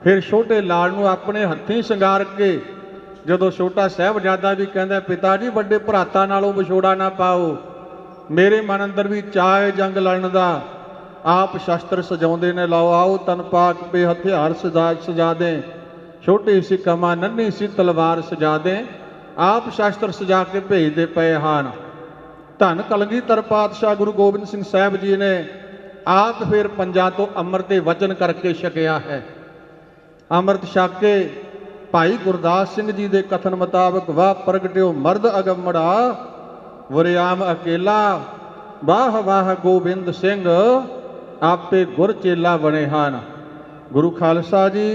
फिर छोटे लाल नूं अपने हत्थीं संगार के, जदों छोटा साहबजादा भी कहता, पिता जी बड़े भरातां नालों विछोड़ा ना पाओ, मेरे मन अंदर भी चाहे जंग लड़न का, आप शस्त्र सजाउंदे ने, लाओ आओ तन पाक पे हथियार सजा दें, छोटी सी कमा नन्ही सी तलवार सजा दें, आप शस्त्र सजा के भेजते पे हैं। धन कलगीधर पातशाह गुरु गोबिंद सिंह साहब जी ने आप फिर पंजां तो अमृत के वचन करके छकिया है। अमृत छक के ਭਾਈ ਗੁਰਦਾਸ ਸਿੰਘ ਜੀ ਦੇ ਕਥਨ ਮੁਤਾਬਕ ਵਾਹ ਪ੍ਰਗਟਿਓ ਮਰਦ ਅਗੰਮੜਾ ਵਰਿਆਮ ਅਕੇਲਾ ਵਾਹ ਵਾਹ ਗੋਬਿੰਦ ਸਿੰਘ ਆਪੇ ਗੁਰ ਚੇਲਾ ਬਣੇ ਹਨ। ਗੁਰੂ ਖਾਲਸਾ ਜੀ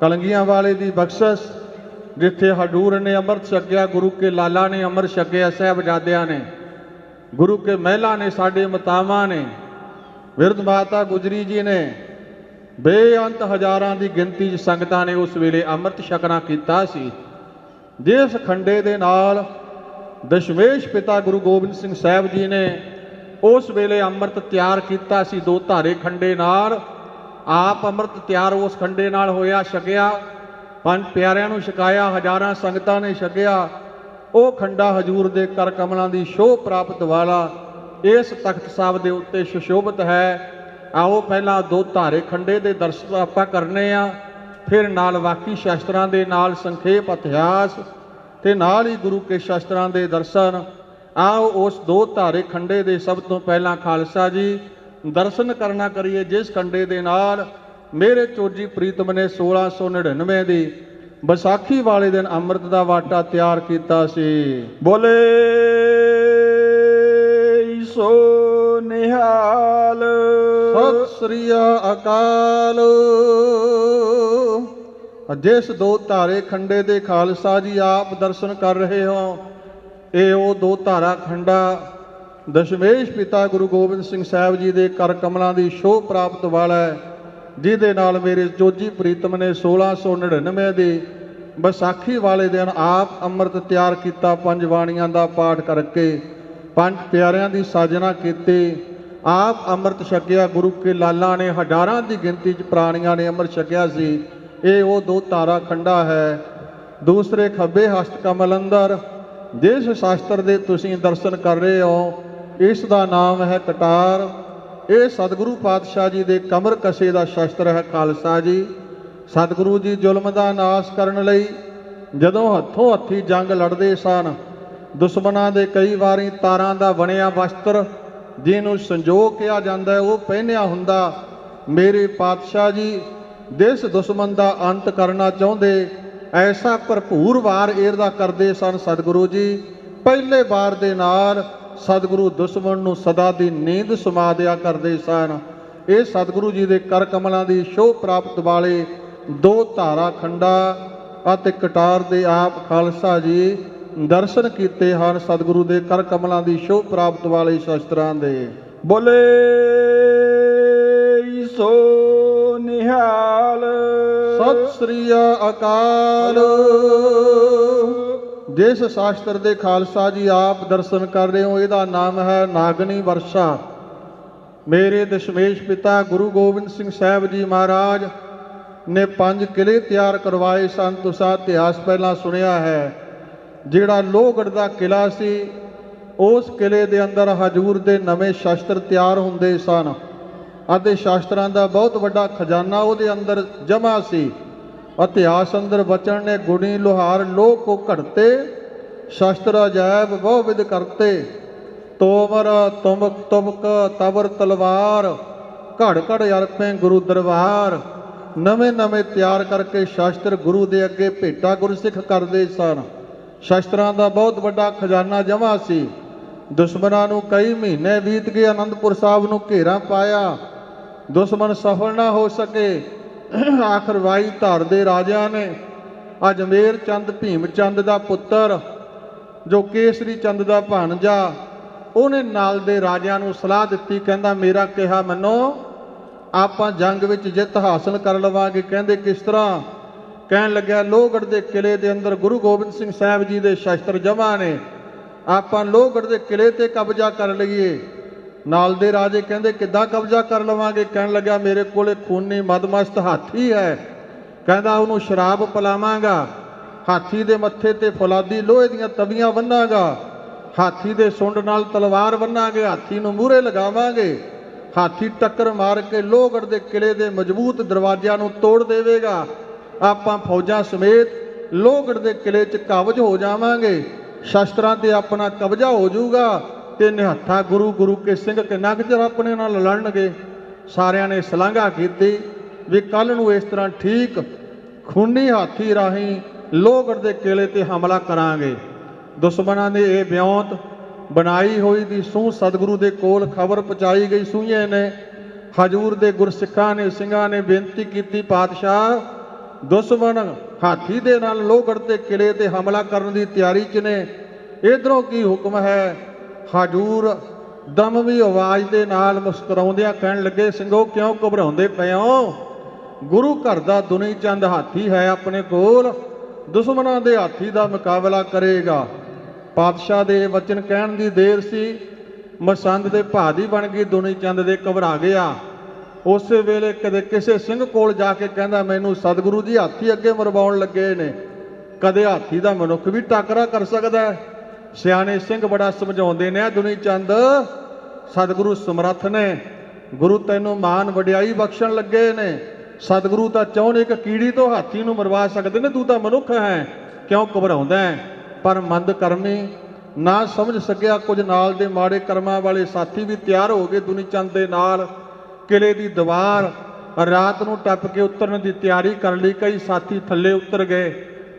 ਕਲੰਗੀਆਂ ਵਾਲੇ ਦੀ ਬਖਸ਼ਿਸ਼, ਜਿੱਥੇ ਹਡੂਰ ਨੇ ਅੰਮ੍ਰਿਤ ਛਕਿਆ, ਗੁਰੂ ਕੇ ਲਾਲਾ ਨੇ ਅੰਮ੍ਰਿਤ ਛਕਿਆ, ਸਾਹਿਬਜ਼ਾਦਿਆਂ ਨੇ, ਗੁਰੂ ਕੇ ਮਹਿਲਾ ਨੇ, ਸਾਡੇ ਮਾਤਾਵਾਂ ਨੇ, ਬਿਰਧ ਮਾਤਾ ਗੁਜਰੀ ਜੀ ਨੇ, ਬੇਅੰਤ ਹਜ਼ਾਰਾਂ ਦੀ ਗਿਣਤੀ 'ਚ ਸੰਗਤਾਂ ਨੇ ਉਸ ਵੇਲੇ ਅੰਮ੍ਰਿਤ ਛਕਣਾ ਕੀਤਾ ਸੀ। ਜਿਸ ਖੰਡੇ ਦੇ ਨਾਲ ਦਸ਼ਮੇਸ਼ ਪਿਤਾ ਗੁਰੂ ਗੋਬਿੰਦ ਸਿੰਘ ਸਾਹਿਬ ਜੀ ਨੇ ਉਸ ਵੇਲੇ ਅੰਮ੍ਰਿਤ ਤਿਆਰ ਕੀਤਾ ਸੀ, ਦੋ ਧਾਰੇ ਖੰਡੇ ਨਾਲ ਆਪ ਅੰਮ੍ਰਿਤ ਤਿਆਰ ਉਸ ਖੰਡੇ ਨਾਲ ਹੋਇਆ, ਛਕਿਆ, ਪੰਜ ਪਿਆਰਿਆਂ ਨੂੰ ਛਕਾਇਆ, ਹਜ਼ਾਰਾਂ ਸੰਗਤਾਂ ਨੇ ਛਕਿਆ। ਉਹ ਖੰਡਾ ਹਜੂਰ ਦੇ ਕਰ ਕਮਲਾਂ ਦੀ ਸ਼ੋਭ ਪ੍ਰਾਪਤ ਵਾਲਾ ਇਸ ਤਖਤ ਸਾਹਿਬ ਦੇ ਉੱਤੇ ਸੁਸ਼ੋਭਿਤ ਹੈ। ਆਓ ਪਹਿਲਾਂ ਦੋ ਧਾਰੇ ਖੰਡੇ ਦੇ ਦਰਸ਼ਨ ਆਪਾਂ ਕਰਨੇ ਆ, ਫਿਰ ਨਾਲ ਬਾਕੀ ਸ਼ਸਤਰਾਂ ਦੇ ਨਾਲ ਸੰਖੇਪ ਇਤਿਹਾਸ ਤੇ ਨਾਲ ਹੀ ਗੁਰੂ ਕੇ ਸ਼ਸਤਰਾਂ ਦੇ ਦਰਸ਼ਨ। ਆਓ ਉਸ ਦੋ ਧਾਰੇ ਖੰਡੇ ਦੇ ਸਭ ਤੋਂ ਪਹਿਲਾਂ ਖਾਲਸਾ ਜੀ ਦਰਸ਼ਨ ਕਰਨਾ ਕਰੀਏ, ਜਿਸ ਖੰਡੇ ਦੇ ਨਾਲ ਮੇਰੇ ਚੋਜੀ ਪ੍ਰੀਤਮ ਨੇ 1699 ਦੀ ਵਿਸਾਖੀ ਵਾਲੇ ਦਿਨ ਅੰਮ੍ਰਿਤ ਦਾ ਵਾਟਾ ਤਿਆਰ ਕੀਤਾ ਸੀ। ਬੋਲੇ ਸੋ ਨਿਹਾਲ। ਸਤਿ ਸ੍ਰੀ ਅਕਾਲ। ਜਿਸ ਦੋ ਧਾਰੇ ਖੰਡੇ ਦੇ ਖਾਲਸਾ ਜੀ ਆਪ ਦਰਸ਼ਨ ਕਰ ਰਹੇ ਹੋ, ਇਹ ਉਹ ਦੋ ਧਾਰਾ ਖੰਡਾ ਦਸ਼ਮੇਸ਼ ਪਿਤਾ ਗੁਰੂ ਗੋਬਿੰਦ ਸਿੰਘ ਸਾਹਿਬ ਜੀ ਦੇ ਕਰ ਕਮਲਾਂ ਦੀ ਸ਼ੋਭ ਪ੍ਰਾਪਤ ਵਾਲਾ ਹੈ, ਜਿਹਦੇ ਨਾਲ ਮੇਰੇ ਜੋਜੀ ਪ੍ਰੀਤਮ ਨੇ 1699 ਦੀ ਵਿਸਾਖੀ ਵਾਲੇ ਦਿਨ ਆਪ ਅੰਮ੍ਰਿਤ ਤਿਆਰ ਕੀਤਾ, ਪੰਜ ਬਾਣੀਆਂ ਦਾ ਪਾਠ ਕਰਕੇ, ਪੰਜ ਪਿਆਰਿਆਂ ਦੀ ਸਾਜਨਾ ਕੀਤੀ, ਆਪ ਅੰਮ੍ਰਿਤ ਛਕਿਆ। ਗੁਰੂ ਕੇ ਲਾਲਾ ਨੇ ਹਜ਼ਾਰਾਂ ਦੀ ਗਿਣਤੀ 'ਚ ਪ੍ਰਾਣੀਆਂ ਨੇ ਅੰਮ੍ਰਿਤ ਛਕਿਆ ਸੀ। ਇਹ ਉਹ ਦੋ ਧਾਰਾ ਖੰਡਾ ਹੈ। ਦੂਸਰੇ ਖੱਬੇ ਹਸਤ ਕਮਲ ਅੰਦਰ ਜਿਸ ਸ਼ਾਸਤਰ ਦੇ ਤੁਸੀਂ ਦਰਸ਼ਨ ਕਰ ਰਹੇ ਹੋ, ਇਸ ਦਾ ਨਾਮ ਹੈ ਕਟਾਰ। ਇਹ ਸਤਿਗੁਰੂ ਪਾਤਸ਼ਾਹ ਜੀ ਦੇ ਕਮਰ ਕਸੇ ਦਾ ਸ਼ਸਤਰ ਹੈ। ਖਾਲਸਾ ਜੀ ਸਤਿਗੁਰੂ ਜੀ ਜ਼ੁਲਮ ਦਾ ਨਾਸ਼ ਕਰਨ ਲਈ ਜਦੋਂ ਹੱਥੋਂ ਹੱਥੀ ਜੰਗ ਲੜਦੇ ਸਨ, ਦੁਸ਼ਮਣਾਂ ਦੇ ਕਈ ਵਾਰੀ ਤਾਰਾਂ ਦਾ ਬਣਿਆ ਵਸਤਰ, ਜਿਹਨੂੰ ਸੰਜੋਗ ਕਿਹਾ ਜਾਂਦਾ, ਉਹ ਪਹਿਨਿਆ ਹੁੰਦਾ। ਮੇਰੇ ਪਾਤਸ਼ਾਹ ਜੀ ਜਿਸ ਦੁਸ਼ਮਣ ਦਾ ਅੰਤ ਕਰਨਾ ਚਾਹੁੰਦੇ, ਐਸਾ ਭਰਪੂਰ ਵਾਰ ਇਹਦਾ ਕਰਦੇ ਸਨ ਸਤਿਗੁਰੂ ਜੀ। ਪਹਿਲੇ ਵਾਰ ਦੇ ਨਾਲ ਸਤਿਗੁਰੂ ਦੁਸ਼ਮਣ ਨੂੰ ਸਦਾ ਦੀ ਨੀਂਦ ਸਮਾ ਦਿਆ ਕਰਦੇ ਸਨ। ਇਹ ਸਤਿਗੁਰੂ ਜੀ ਦੇ ਕਰ ਕਮਲਾਂ ਦੀ ਸ਼ੋਭ ਪ੍ਰਾਪਤ ਵਾਲੇ ਦੋ ਧਾਰਾ ਖੰਡਾ ਅਤੇ ਕਟਾਰ ਦੇ ਆਪ ਖਾਲਸਾ ਜੀ ਦਰਸ਼ਨ ਕੀਤੇ ਹਨ, ਸਤਿਗੁਰੂ ਦੇ ਕਰ ਕਮਲਾਂ ਦੀ ਸ਼ੋਭ ਪ੍ਰਾਪਤ ਵਾਲੇ ਸ਼ਸਤਰਾਂ ਦੇ। ਬੋਲੇ ਸੋ ਨਿਹਾਲ। ਸਤਿ ਸ੍ਰੀ ਅਕਾਲ। ਜਿਸ ਸ਼ਾਸਤਰ ਦੇ ਖਾਲਸਾ ਜੀ ਆਪ ਦਰਸ਼ਨ ਕਰ ਰਹੇ ਹੋ, ਇਹਦਾ ਨਾਮ ਹੈ ਨਾਗਨੀ ਵਰਸ਼ਾ। ਮੇਰੇ ਦਸ਼ਮੇਸ਼ ਪਿਤਾ ਗੁਰੂ ਗੋਬਿੰਦ ਸਿੰਘ ਸਾਹਿਬ ਜੀ ਮਹਾਰਾਜ ਨੇ 5 ਕਿਲੇ ਤਿਆਰ ਕਰਵਾਏ ਸਨ। ਤੁਸੀਂ ਇਤਿਹਾਸ ਪਹਿਲਾਂ ਸੁਣਿਆ ਹੈ। ਜਿਹੜਾ ਲੋਹਗੜ੍ਹ ਦਾ ਕਿਲਾ ਸੀ, ਉਸ ਕਿਲੇ ਦੇ ਅੰਦਰ ਹਜੂਰ ਦੇ ਨਵੇਂ ਸ਼ਸਤਰ ਤਿਆਰ ਹੁੰਦੇ ਸਨ ਅਤੇ ਸ਼ਸਤਰਾਂ ਦਾ ਬਹੁਤ ਵੱਡਾ ਖਜ਼ਾਨਾ ਉਹਦੇ ਅੰਦਰ ਜਮ੍ਹਾਂ ਸੀ। ਇਤਿਹਾਸ ਅੰਦਰ ਬਚਨ ਨੇ ਗੁਣੀ ਲੋਹਾਰ ਲੋਹ ਕੋ ਘੜਤੇ, ਸ਼ਸਤਰ ਅਜਾਇਬ ਬਹੁ ਵਿਦ ਕਰਤੇ, ਤੋਮਰ ਤੁਮਕ ਤੁਮਕ ਤਬਰ ਤਲਵਾਰ, ਘੜ ਘੜ ਅਰਪੇ ਗੁਰੂ ਦਰਬਾਰ। ਨਵੇਂ ਨਵੇਂ ਤਿਆਰ ਕਰਕੇ ਸ਼ਸਤਰ ਗੁਰੂ ਦੇ ਅੱਗੇ ਭੇਟਾ ਗੁਰਸਿੱਖ ਕਰਦੇ ਸਨ। ਸ਼ਸਤਰਾਂ ਦਾ ਬਹੁਤ ਵੱਡਾ ਖਜ਼ਾਨਾ ਜਮ੍ਹਾਂ ਸੀ। ਦੁਸ਼ਮਣਾਂ ਨੂੰ ਕਈ ਮਹੀਨੇ ਬੀਤ ਗਏ, ਅਨੰਦਪੁਰ ਸਾਹਿਬ ਨੂੰ ਘੇਰਾ ਪਾਇਆ, ਦੁਸ਼ਮਣ ਸਫਲ ਨਾ ਹੋ ਸਕੇ। ਆਖਰ ਵਾਈ ਧਾਰ ਦੇ ਰਾਜਿਆਂ ਨੇ ਅਜਮੇਰ ਚੰਦ ਭੀਮ ਚੰਦ ਦਾ ਪੁੱਤਰ, ਜੋ ਕੇਸਰੀ ਚੰਦ ਦਾ ਭਾਣਜਾ, ਉਹਨੇ ਨਾਲ ਦੇ ਰਾਜਿਆਂ ਨੂੰ ਸਲਾਹ ਦਿੱਤੀ। ਕਹਿੰਦਾ ਮੇਰਾ ਕਿਹਾ ਮੰਨੋ, ਆਪਾਂ ਜੰਗ ਵਿੱਚ ਜਿੱਤ ਹਾਸਲ ਕਰ ਲਵਾਂਗੇ। ਕਹਿੰਦੇ ਕਿਸ ਤਰ੍ਹਾਂ? ਕਹਿਣ ਲੱਗਿਆ ਲੋਹਗੜ੍ਹ ਦੇ ਕਿਲੇ ਦੇ ਅੰਦਰ ਗੁਰੂ ਗੋਬਿੰਦ ਸਿੰਘ ਸਾਹਿਬ ਜੀ ਦੇ ਸ਼ਸਤਰ ਜਮ੍ਹਾਂ ਨੇ, ਆਪਾਂ ਲੋਹਗੜ੍ਹ ਦੇ ਕਿਲੇ ਤੇ ਕਬਜ਼ਾ ਕਰ ਲਈਏ। ਨਾਲ ਦੇ ਰਾਜੇ ਕਹਿੰਦੇ ਕਿੱਦਾਂ ਕਬਜ਼ਾ ਕਰ ਲਵਾਂਗੇ? ਕਹਿਣ ਲੱਗਾ ਮੇਰੇ ਕੋਲੇ ਖੂਨੀ ਮਦਮਸਤ ਹਾਥੀ ਹੈ। ਕਹਿੰਦਾ ਉਹਨੂੰ ਸ਼ਰਾਬ ਪਿਲਾਵਾਂਗਾ, ਹਾਥੀ ਦੇ ਮੱਥੇ ਤੇ ਫੌਲਾਦੀ ਲੋਹੇ ਦੀਆਂ ਤਵੀਆਂ ਬੰਨਾਂਗਾ, ਹਾਥੀ ਦੇ ਸੁੰਡ ਨਾਲ ਤਲਵਾਰ ਬੰਨਾਂਗੇ, ਹਾਥੀ ਨੂੰ ਮੂਹਰੇ ਲਗਾਵਾਂਗੇ, ਹਾਥੀ ਟੱਕਰ ਮਾਰ ਕੇ ਲੋਹਗੜ੍ਹ ਦੇ ਕਿਲੇ ਦੇ ਮਜ਼ਬੂਤ ਦਰਵਾਜ਼ਿਆਂ ਨੂੰ ਤੋੜ ਦੇਵੇਗਾ। ਆਪਾਂ ਫੌਜਾਂ ਸਮੇਤ ਲੋਹਗੜ੍ਹ ਦੇ ਕਿਲੇ 'ਚ ਕਬਜ਼ ਹੋ ਜਾਵਾਂਗੇ, ਸ਼ਸਤਰਾਂ ਤੇ ਆਪਣਾ ਕਬਜ਼ਾ ਹੋ ਜਾਊਗਾ ਤੇ ਨਿਹੱਥਾ ਗੁਰੂ ਗੁਰੂ ਕੇ ਸਿੰਘ ਕੇ ਨੱਕ 'ਚ ਆਪਣੇ ਨਾਲ ਲੜਨਗੇ। ਸਾਰਿਆਂ ਨੇ ਸਲਾਘਾ ਕੀਤੀ ਵੀ ਕੱਲ ਨੂੰ ਇਸ ਤਰ੍ਹਾਂ ਠੀਕ ਖੂਨੀ ਹਾਥੀ ਰਾਹੀਂ ਲੋਹਗੜ੍ਹ ਦੇ ਕਿਲੇ ਤੇ ਹਮਲਾ ਕਰਾਂਗੇ। ਦੁਸ਼ਮਣਾਂ ਨੇ ਇਹ ਵਿਉਂਤ ਬਣਾਈ ਹੋਈ ਦੀ ਸੂਹ ਸਤਿਗੁਰੂ ਦੇ ਕੋਲ ਖਬਰ ਪਹੁੰਚਾਈ ਗਈ। ਸੂਹੀਏ ਨੇ ਹਜੂਰ ਦੇ ਗੁਰਸਿੱਖਾਂ ਨੇ ਸਿੰਘਾਂ ਨੇ ਬੇਨਤੀ ਕੀਤੀ, ਪਾਤਸ਼ਾਹ ਦੁਸ਼ਮਣ ਹਾਥੀ ਦੇ ਨਾਲ ਲੋਹਗੜ੍ਹ ਦੇ ਕਿਲੇ ਤੇ ਹਮਲਾ ਕਰਨ ਦੀ ਤਿਆਰੀ 'ਚ ਨੇ, ਇਧਰੋਂ ਕੀ ਹੁਕਮ ਹੈ? ਹਜੂਰ ਦਮਵੀ ਆਵਾਜ਼ ਦੇ ਨਾਲ ਮੁਸਕਰਾਉਂਦਿਆਂ ਕਹਿਣ ਲੱਗੇ, ਸਿੰਘੋ ਕਿਉਂ ਘਬਰਾਉਂਦੇ ਪਏ ਹੋ? ਗੁਰੂ ਘਰ ਦਾ ਦੁਨੀ ਚੰਦ ਹਾਥੀ ਹੈ ਆਪਣੇ ਕੋਲ, ਦੁਸ਼ਮਣਾਂ ਦੇ ਹਾਥੀ ਦਾ ਮੁਕਾਬਲਾ ਕਰੇਗਾ। ਪਾਤਸ਼ਾਹ ਦੇ ਵਚਨ ਕਹਿਣ ਦੀ ਦੇਰ ਸੀ, ਮਸੰਦ ਦੇ ਭਾਦੀ ਬਣ ਗਈ। ਦੁਨੀ ਚੰਦ ਦੇ ਘਬਰਾ ਗਿਆ। ਉਸੇ ਵੇਲੇ ਕਦੇ ਕਿਸੇ ਸਿੰਘ ਕੋਲ ਜਾ ਕੇ ਕਹਿੰਦਾ, ਮੈਨੂੰ ਸਤਿਗੁਰੂ ਜੀ ਹਾਥੀ ਅੱਗੇ ਮਰਵਾਉਣ ਲੱਗੇ ਨੇ, ਕਦੇ ਹਾਥੀ ਦਾ ਮਨੁੱਖ ਵੀ ਟਾਕਰਾ ਕਰ ਸਕਦਾ ਹੈ। ਸਿਆਣੇ ਸਿੰਘ ਬੜਾ ਸਮਝਾਉਂਦੇ ਨੇ, ਦੁਨੀ ਚੰਦ ਸਤਿਗੁਰੂ ਸਮਰੱਥ ਨੇ, ਗੁਰੂ ਤੈਨੂੰ ਮਾਨ ਵਡਿਆਈ ਬਖਸ਼ਣ ਲੱਗੇ ਨੇ। ਸਤਿਗੁਰੂ ਤਾਂ ਚਾਹੁੰਦੇ ਇੱਕ ਕੀੜੀ ਤੋਂ ਹਾਥੀ ਨੂੰ ਮਰਵਾ ਸਕਦੇ ਨੇ, ਤੂੰ ਤਾਂ ਮਨੁੱਖ ਹੈ, ਕਿਉਂ ਘਬਰਾਉਂਦਾ ਹੈ? ਪਰ ਮੰਦ ਕਰਮੀ ਨਾ ਸਮਝ ਸਕਿਆ। ਕੁਝ ਨਾਲ ਦੇ ਮਾੜੇ ਕਰਮਾਂ ਵਾਲੇ ਸਾਥੀ ਵੀ ਤਿਆਰ ਹੋ ਗਏ ਦੁਨੀ ਚੰਦ ਦੇ ਨਾਲ। ਕਿਲੇ ਦੀ ਦੀਵਾਰ ਰਾਤ ਨੂੰ ਟੱਪ ਕੇ ਉਤਰਨ ਦੀ ਤਿਆਰੀ ਕਰ ਲਈ। ਕਈ ਸਾਥੀ ਥੱਲੇ ਉਤਰ ਗਏ।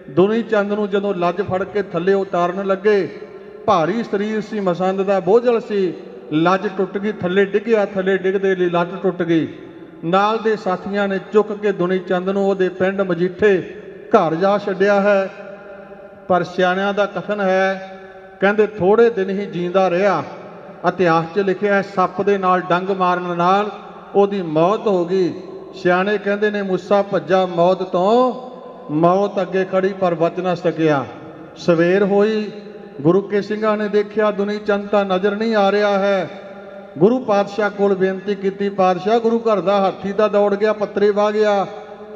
ਦੁਨੀ ਚੰਦ ਨੂੰ ਜਦੋਂ ਲੱਜ ਫੜ ਕੇ ਥੱਲੇ ਉਤਾਰਨ ਲੱਗੇ, ਭਾਰੀ ਸਰੀਰ ਸੀ, ਮਸੰਦ ਦਾ ਬੋਝਲ ਸੀ, ਲੱਜ ਟੁੱਟ ਗਈ, ਥੱਲੇ ਡਿੱਗਿਆ। ਥੱਲੇ ਡਿੱਗਦੇ ਲਈ ਲੱਜ ਟੁੱਟ ਗਈ। ਨਾਲ ਦੇ ਸਾਥੀਆਂ ਨੇ ਚੁੱਕ ਕੇ ਦੁਨੀ ਚੰਦ ਨੂੰ ਉਹਦੇ ਪਿੰਡ ਮਜੀਠੇ ਘਰ ਜਾ ਛੱਡਿਆ ਹੈ। ਪਰ ਸਿਆਣਿਆਂ ਦਾ ਕਥਨ ਹੈ, ਕਹਿੰਦੇ ਥੋੜੇ ਦਿਨ ਹੀ ਜੀਂਦਾ ਰਿਹਾ। ਇਤਿਹਾਸ 'ਚ ਲਿਖਿਆ, ਸੱਪ ਦੇ ਨਾਲ ਡੰਗ ਮਾਰਨ ਨਾਲ ਉਹਦੀ ਮੌਤ ਹੋ ਗਈ। ਸਿਆਣੇ ਕਹਿੰਦੇ ਨੇ, ਮੂਸਾ ਭੱਜਾ ਮੌਤ ਤੋਂ, ਮੌਤ ਅੱਗੇ ਖੜੀ ਪਰ ਬਚ ਨਾ ਸਕਿਆ। ਸਵੇਰ ਹੋਈ, ਗੁਰੂ ਕੇ ਸਿੰਘਾਂ ਨੇ ਦੇਖਿਆ ਦੁਨੀ ਚੰਦ ਤਾਂ ਨਜ਼ਰ ਨਹੀਂ ਆ ਰਿਹਾ ਹੈ। ਗੁਰੂ ਪਾਤਸ਼ਾਹ ਕੋਲ ਬੇਨਤੀ ਕੀਤੀ, ਪਾਤਸ਼ਾਹ ਗੁਰੂ ਘਰ ਦਾ ਹਾਥੀ ਤਾਂ ਦੌੜ ਗਿਆ, ਪੱਤਰੇ ਵਾਹ ਗਿਆ,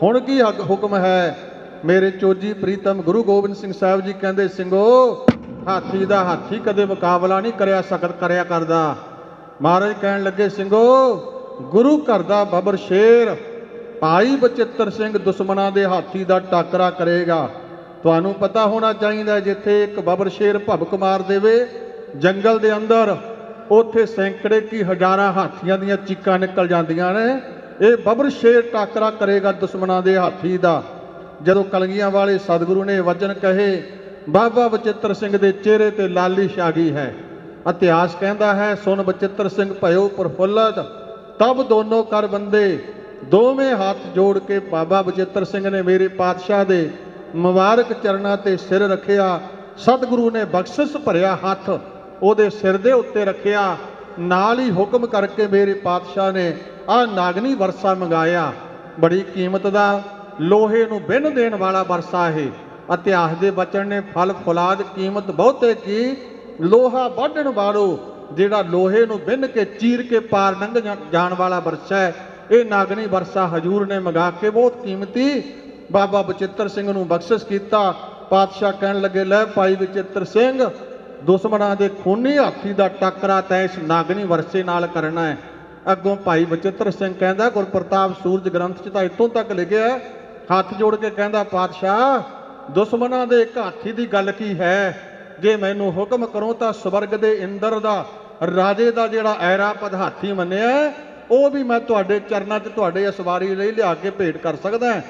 ਹੁਣ ਕੀ ਹੁਕਮ ਹੈ? ਮੇਰੇ ਚੋਜੀ ਪ੍ਰੀਤਮ ਗੁਰੂ ਗੋਬਿੰਦ ਸਿੰਘ ਸਾਹਿਬ ਜੀ ਕਹਿੰਦੇ, ਸਿੰਘੋ ਹਾਥੀ ਦਾ ਹਾਥੀ ਕਦੇ ਮੁਕਾਬਲਾ ਨਹੀਂ ਕਰਿਆ ਕਰਦਾ। ਮਹਾਰਾਜ ਕਹਿਣ ਲੱਗੇ, ਸਿੰਘੋ ਗੁਰੂ ਘਰ ਦਾ ਬਬਰ ਸ਼ੇਰ ਭਾਈ ਬਚਿੱਤਰ ਸਿੰਘ ਦੁਸ਼ਮਣਾਂ ਦੇ ਹਾਥੀ ਦਾ ਟਾਕਰਾ ਕਰੇਗਾ। ਤੁਹਾਨੂੰ ਪਤਾ ਹੋਣਾ ਚਾਹੀਦਾ, ਜਿੱਥੇ ਇੱਕ ਬਬਰ ਸ਼ੇਰ ਭਬਕ ਮਾਰ ਦੇਵੇ ਜੰਗਲ ਦੇ ਅੰਦਰ, ਉੱਥੇ ਸੈਂਕੜੇ ਕੀ ਹਜ਼ਾਰਾਂ ਹਾਥੀਆਂ ਦੀਆਂ ਚੀਕਾਂ ਨਿਕਲ ਜਾਂਦੀਆਂ ਨੇ। ਇਹ ਬਬਰ ਸ਼ੇਰ ਟਾਕਰਾ ਕਰੇਗਾ ਦੁਸ਼ਮਣਾਂ ਦੇ ਹਾਥੀ ਦਾ। ਜਦੋਂ ਕਲਗੀਆਂ ਵਾਲੇ ਸਤਿਗੁਰੂ ਨੇ ਵਚਨ ਕਹੇ, ਬਾਬਾ ਬਚਿੱਤਰ ਸਿੰਘ ਦੇ ਚਿਹਰੇ ਤੇ ਲਾਲੀ ਛਾ ਗਈ ਹੈ। ਇਤਿਹਾਸ ਕਹਿੰਦਾ ਹੈ, ਸੁਣ ਬਚਿੱਤਰ ਸਿੰਘ ਭਇਓ ਪ੍ਰਫੁੱਲਤ, ਤਬ ਦੋਨੋਂ ਕਰ ਬੰਦੇ। ਦੋਵੇਂ ਹੱਥ ਜੋੜ ਕੇ ਬਾਬਾ ਬਚਿੱਤਰ ਸਿੰਘ ਨੇ ਮੇਰੇ ਪਾਤਸ਼ਾਹ ਦੇ ਮੁਬਾਰਕ ਚਰਨਾਂ ਤੇ ਸਿਰ ਰੱਖਿਆ। ਸਤਿਗੁਰੂ ਨੇ ਬਖਸ਼ਿਸ਼ ਭਰਿਆ ਹੱਥ ਉਹਦੇ ਸਿਰ ਦੇ ਉੱਤੇ ਰੱਖਿਆ। ਨਾਲ ਹੀ ਹੁਕਮ ਕਰਕੇ ਮੇਰੇ ਪਾਤਸ਼ਾਹ ਨੇ ਆਹ ਨਾਗਨੀ ਵਰਸਾ ਮੰਗਾਇਆ। ਬੜੀ ਕੀਮਤ ਦਾ, ਲੋਹੇ ਨੂੰ ਬਿੰਨ ਦੇਣ ਵਾਲਾ ਵਰਸਾ ਇਹ। ਇਤਿਹਾਸ ਦੇ ਬਚਨ ਨੇ, ਫਲ ਫੁਲਾਦ ਕੀਮਤ ਬਹੁਤੇ ਕੀ, ਲੋਹਾ ਵੱਢਣ ਵਾਲੋ, ਜਿਹੜਾ ਲੋਹੇ ਨੂੰ ਬਿੰਨ ਕੇ ਚੀਰ ਕੇ ਪਾਰ ਲੰਘ ਜਾਣ ਵਾਲਾ ਵਰਸਾ ਹੈ। ਇਹ ਨਾਗਨੀ ਵਰਸਾ ਹਜੂਰ ਨੇ ਮੰਗਾ ਕੇ ਬਹੁਤ ਕੀਮਤੀ ਬਾਬਾ ਬਚਿੱਤਰ ਸਿੰਘ ਨੂੰ ਬਖਸ਼ਿਸ਼ ਕੀਤਾ। ਪਾਤਸ਼ਾਹ ਕਹਿਣ ਲੱਗੇ, ਲੈ ਭਾਈ ਬਚਿੱਤਰ ਸਿੰਘ, ਦੁਸ਼ਮਣਾਂ ਦੇ ਖੂਨੀ ਹਾਥੀ ਦਾ ਟਾਕਰਾ ਤੈਂ ਇਸ ਨਾਗਨੀ ਵਰਸੇ ਨਾਲ ਕਰਨਾ ਹੈ। ਅੱਗੋਂ ਭਾਈ ਬਚਿੱਤਰ ਸਿੰਘ ਕਹਿੰਦਾ, ਗੁਰਪ੍ਰਤਾਪ ਸੂਰਜ ਗ੍ਰੰਥ 'ਚ ਤਾਂ ਇੱਥੋਂ ਤੱਕ ਲਿਖਿਆ, ਹੱਥ ਜੋੜ ਕੇ ਕਹਿੰਦਾ, ਪਾਤਸ਼ਾਹ ਦੁਸ਼ਮਣਾਂ ਦੇ ਇੱਕ ਹਾਥੀ ਦੀ ਗੱਲ ਕੀ ਹੈ? ਜੇ ਮੈਨੂੰ ਹੁਕਮ ਕਰੋ ਤਾਂ ਸਵਰਗ ਦੇ ਇੰਦਰ ਦਾ, ਰਾਜੇ ਦਾ ਜਿਹੜਾ ਐਰਾਪਦ ਹਾਥੀ ਮੰਨਿਆ, ਉਹ ਵੀ ਮੈਂ ਤੁਹਾਡੇ ਚਰਨਾਂ 'ਚ ਤੁਹਾਡੇ ਅਸਵਾਰੀ ਲਈ ਲਿਆ ਕੇ ਭੇਟ ਕਰ ਸਕਦਾ।